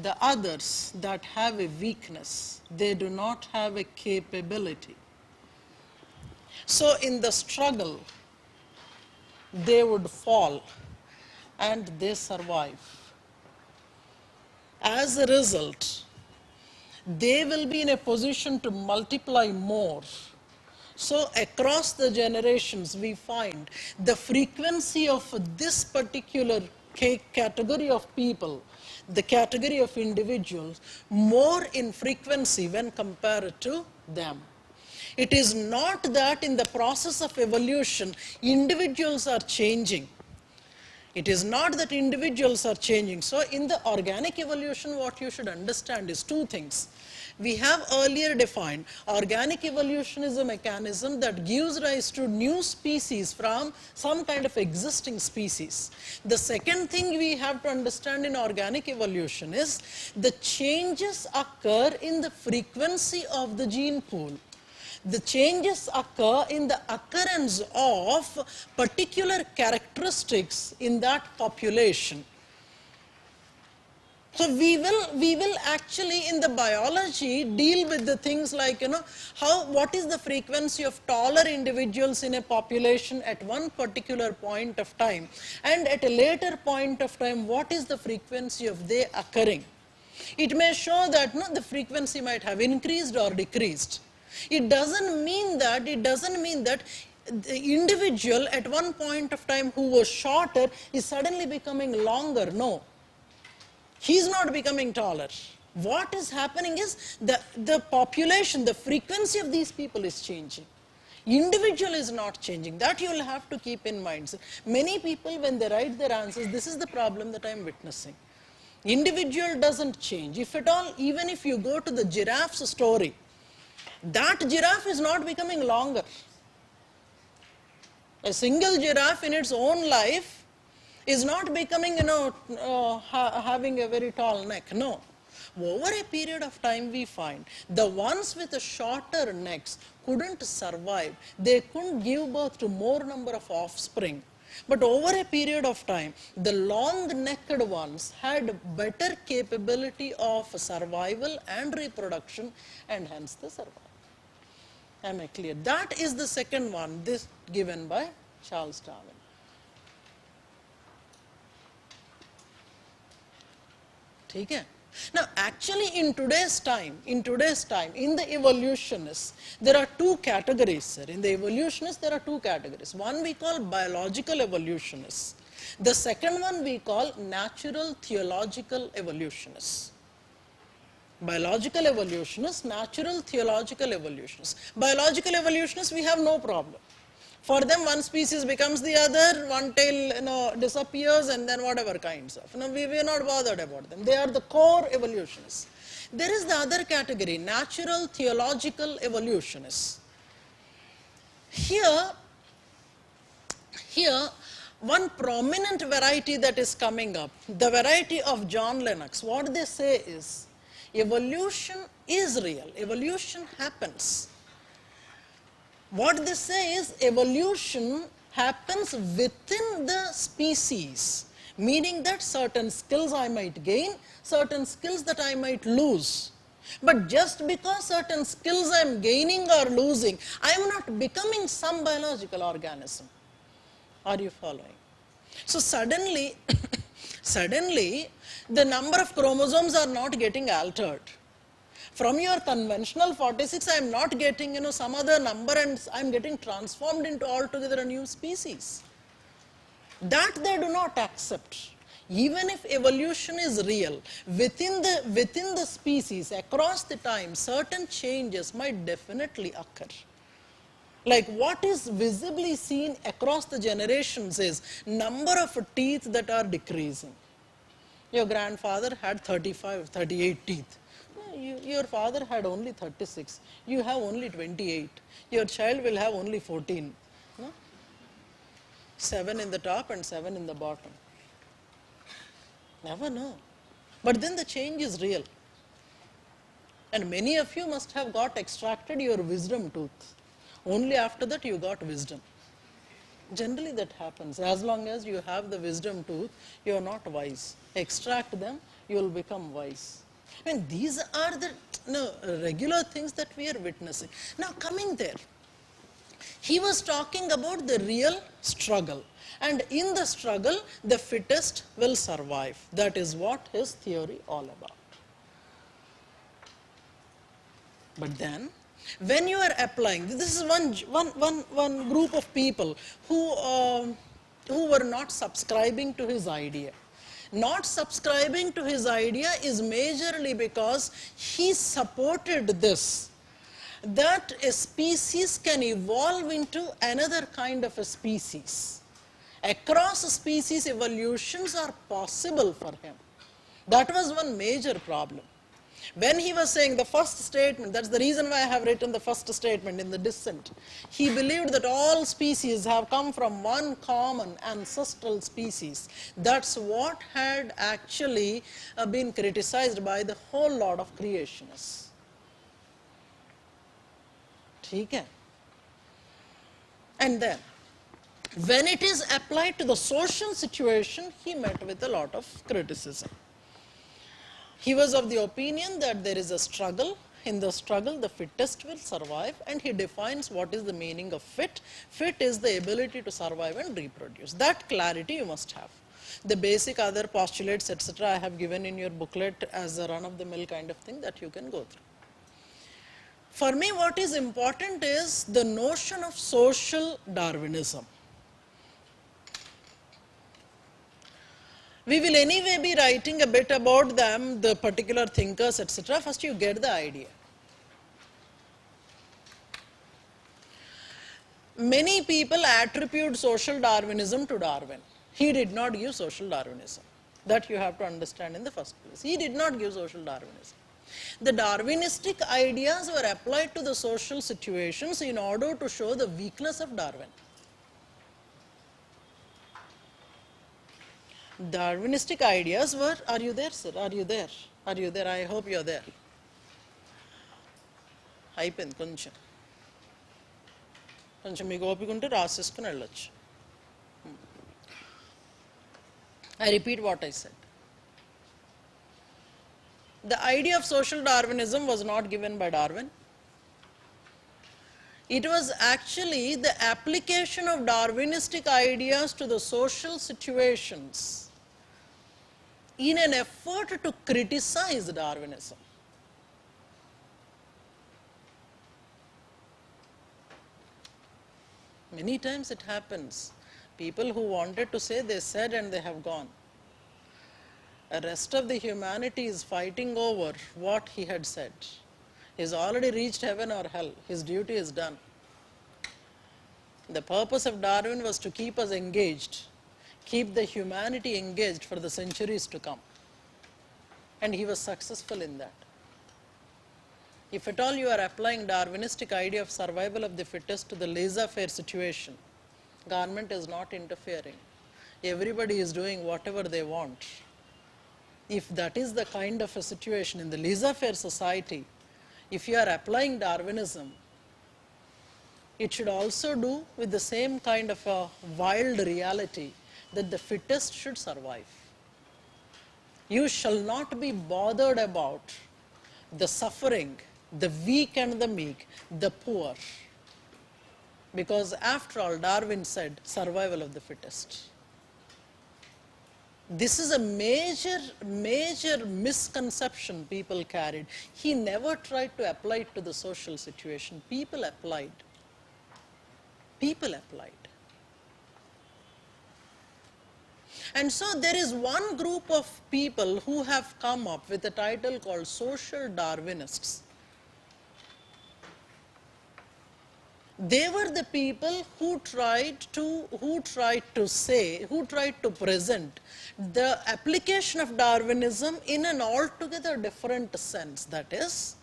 A: The others that have a weakness, they do not have a capability. So in the struggle, they would fall and they survive. As a result, they will be in a position to multiply more. So across the generations, we find the frequency of this particular category of people, the category of individuals, more in frequency when compared to them. It is not that in the process of evolution, individuals are changing. It is not that individuals are changing. So in the organic evolution, what you should understand is two things. We have earlier defined organic evolution is a mechanism that gives rise to new species from some kind of existing species. The second thing we have to understand in organic evolution is the changes occur in the frequency of the gene pool. The changes occur in the occurrence of particular characteristics in that population. So we will actually in the biology deal with the things like, what is the frequency of taller individuals in a population at one particular point of time, and at a later point of time, what is the frequency of they occurring. It may show that the frequency might have increased or decreased. It doesn't mean that the individual at one point of time who was shorter is suddenly becoming longer. No. He is not becoming taller. What is happening is the population, the frequency of these people is changing. Individual is not changing. That you will have to keep in mind. So many people, when they write their answers, this is the problem that I am witnessing. Individual doesn't change. If at all, even if you go to the giraffe's story, that giraffe is not becoming longer. A single giraffe in its own life is not becoming, having a very tall neck. No. Over a period of time, we find the ones with the shorter necks couldn't survive. They couldn't give birth to more number of offspring. But over a period of time, the long-necked ones had better capability of survival and reproduction, and hence the survival. Am I clear? That is the second one, this given by Charles Darwin. Okay? Now, actually in today's time, in the evolutionists, there are two categories, sir. In the evolutionists, there are two categories. One we call biological evolutionists. The second one we call natural theological evolutionists. Biological evolutionists, natural theological evolutionists. Biological evolutionists, we have no problem. For them, one species becomes the other, one tail disappears, and then whatever kinds of. We are not bothered about them. They are the core evolutionists. There is the other category, natural theological evolutionists. Here, one prominent variety that is coming up, the variety of John Lennox, what they say is, evolution is real, evolution happens. What they say is evolution happens within the species, meaning that certain skills I might gain, certain skills that I might lose. But just because certain skills I am gaining or losing, I am not becoming some biological organism. Are you following? So suddenly, the number of chromosomes are not getting altered. From your conventional 46, I am not getting some other number, and I am getting transformed into altogether a new species. That they do not accept. Even if evolution is real, within the species, across the time, certain changes might definitely occur. Like what is visibly seen across the generations is number of teeth that are decreasing. Your grandfather had 35, 38 teeth. Your father had only 36. You have only 28. Your child will have only 14. No? 7 in the top and 7 in the bottom. Never know. But then the change is real. And many of you must have got extracted your wisdom tooth. Only after that you got wisdom. Generally that happens. As long as you have the wisdom tooth, you are not wise. Extract them, you will become wise. I mean, these are the regular things that we are witnessing. Now coming there, he was talking about the real struggle. And in the struggle, the fittest will survive. That is what his theory all about. But then, when you are applying, this is one group of people who were not subscribing to his idea. Not subscribing to his idea is majorly because he supported this, that a species can evolve into another kind of a species. Across species evolutions are possible for him. That was one major problem. When he was saying the first statement, that's the reason why I have written the first statement in the dissent. He believed that all species have come from one common ancestral species. That's what had actually been criticized by the whole lot of creationists. Okay? And then, when it is applied to the social situation, he met with a lot of criticism. He was of the opinion that there is a struggle. In the struggle, the fittest will survive, and he defines what is the meaning of fit. Fit is the ability to survive and reproduce. That clarity you must have. The basic other postulates, etc., I have given in your booklet as a run-of-the-mill kind of thing that you can go through. For me, what is important is the notion of social Darwinism. We will anyway be writing a bit about them, the particular thinkers, etc. First, you get the idea. Many people attribute social Darwinism to Darwin. He did not give social Darwinism. That you have to understand in the first place. He did not give social Darwinism. The Darwinistic ideas were applied to the social situations in order to show the weakness of Darwin. Darwinistic ideas were, are you there, sir? Are you there? Are you there? I hope you are there. అయిపోయింది కొంచెం కొంచెం మీకు ఓపిక ఉంటే రాసేసుకుని వెళ్ళొచ్చు. I repeat what I said. The idea of social Darwinism was not given by Darwin. It was actually the application of Darwinistic ideas to the social situations in an effort to criticize Darwinism. Many times it happens. People who wanted to say, they said and they have gone. The rest of the humanity is fighting over what he had said. He has already reached heaven or hell. His duty is done. The purpose of Darwin was to keep us engaged, keep the humanity engaged for the centuries to come. And he was successful in that. If at all you are applying Darwinistic idea of survival of the fittest to the laissez-faire situation, government is not interfering. Everybody is doing whatever they want. If that is the kind of a situation in the laissez-faire society, if you are applying Darwinism, it should also do with the same kind of a wild reality that the fittest should survive. You shall not be bothered about the suffering, the weak and the meek, the poor. Because after all, Darwin said, survival of the fittest. This is a major misconception people carried. He never tried to apply it to the social situation. People applied. People applied. And so there is one group of people who have come up with a title called social Darwinists. They were the people who tried to present the application of Darwinism in an altogether different sense. That is,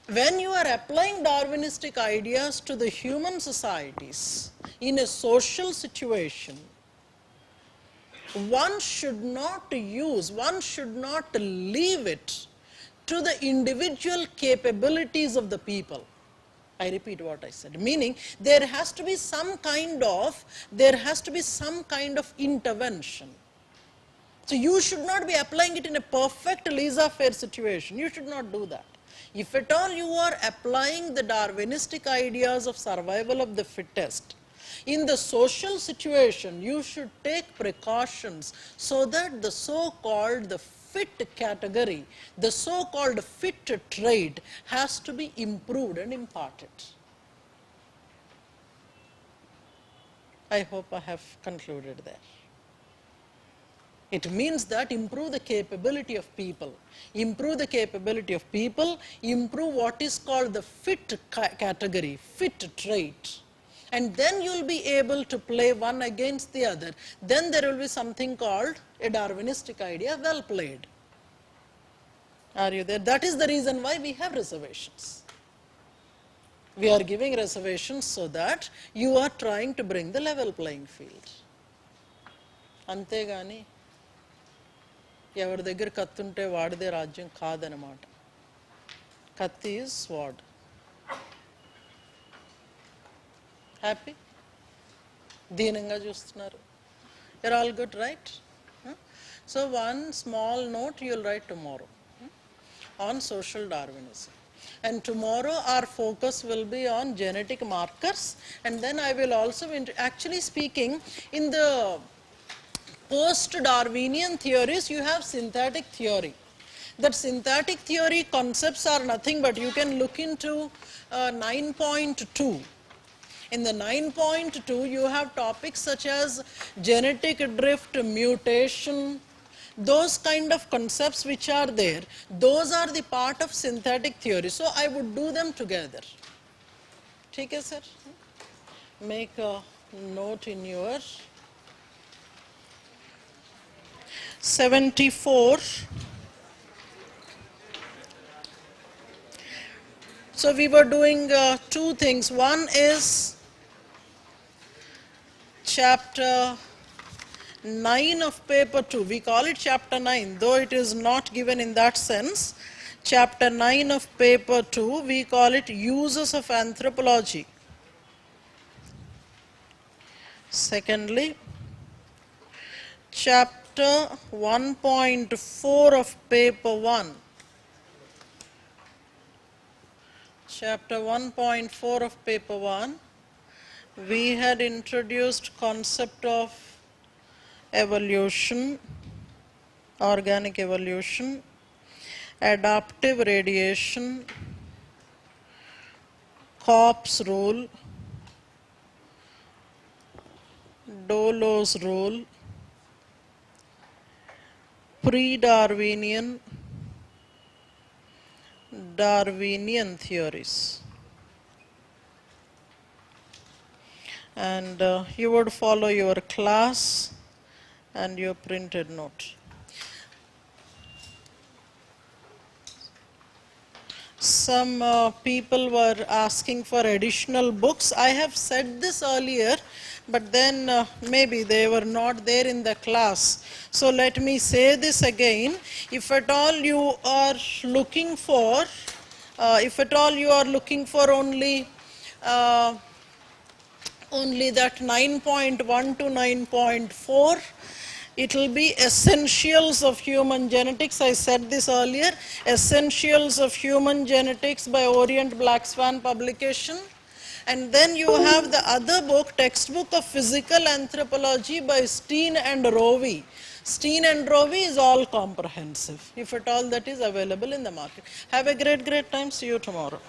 A: when you are applying Darwinistic ideas to the human societies in a social situation, one should not leave it to the individual capabilities of the people. I repeat what I said, meaning there has to be some kind of intervention. So you should not be applying it in a perfect laissez-faire situation. You should not do that. If at all you are applying the Darwinistic ideas of survival of the fittest in the social situation, you should take precautions so that the so-called fit category, the so-called fit trait has to be improved and imparted. I hope I have concluded there. It means that improve the capability of people, improve what is called the fit category, fit trait. And then you will be able to play one against the other. Then there will be something called a Darwinistic idea, well played. Are you there? That is the reason why we have reservations. We are giving reservations so that you are trying to bring the level playing field. అంతేగాని ఎవరి దగ్గర కత్తుంటే వాడిదే రాజ్యం కాదనమాట. కత్తి is sword. Happy? దీనంగా చూస్తున్నారు. You're all good, right? So one small note you will write tomorrow on social Darwinism. And tomorrow our focus will be on genetic markers, and then I will also, actually speaking, in the post-Darwinian theories you have synthetic theory. That synthetic theory concepts are nothing but you can look into 9.2. In the 9.2 you have topics such as genetic drift, mutation, those kind of concepts which are there, those are the part of synthetic theory. So I would do them together. ठीक है sir? Make a note in your 74. So we were doing two things. One is chapter 9 of paper 2. We call it chapter 9, though it is not given in that sense. Chapter 9 of paper 2, we call it uses of anthropology. Secondly, chapter 1.4 of paper 1. Chapter 1.4 of paper 1, we had introduced concept of evolution, organic evolution, adaptive radiation, Kopp's rule, Dollo's rule, pre-Darwinian, Darwinian theories. And you would follow your class and your printed note. Some people were asking for additional books. I have said this earlier, but then maybe they were not there in the class. So let me say this again. If at all you are looking for, only that 9.1 to 9.4, it will be Essentials of Human Genetics. I said this earlier, Essentials of Human Genetics by Orient Black Swan publication. And then you have the other book, Textbook of Physical Anthropology by Steen and Rowe. Steen and Rowe is all comprehensive, if at all that is available in the market. Have a great time. See you tomorrow.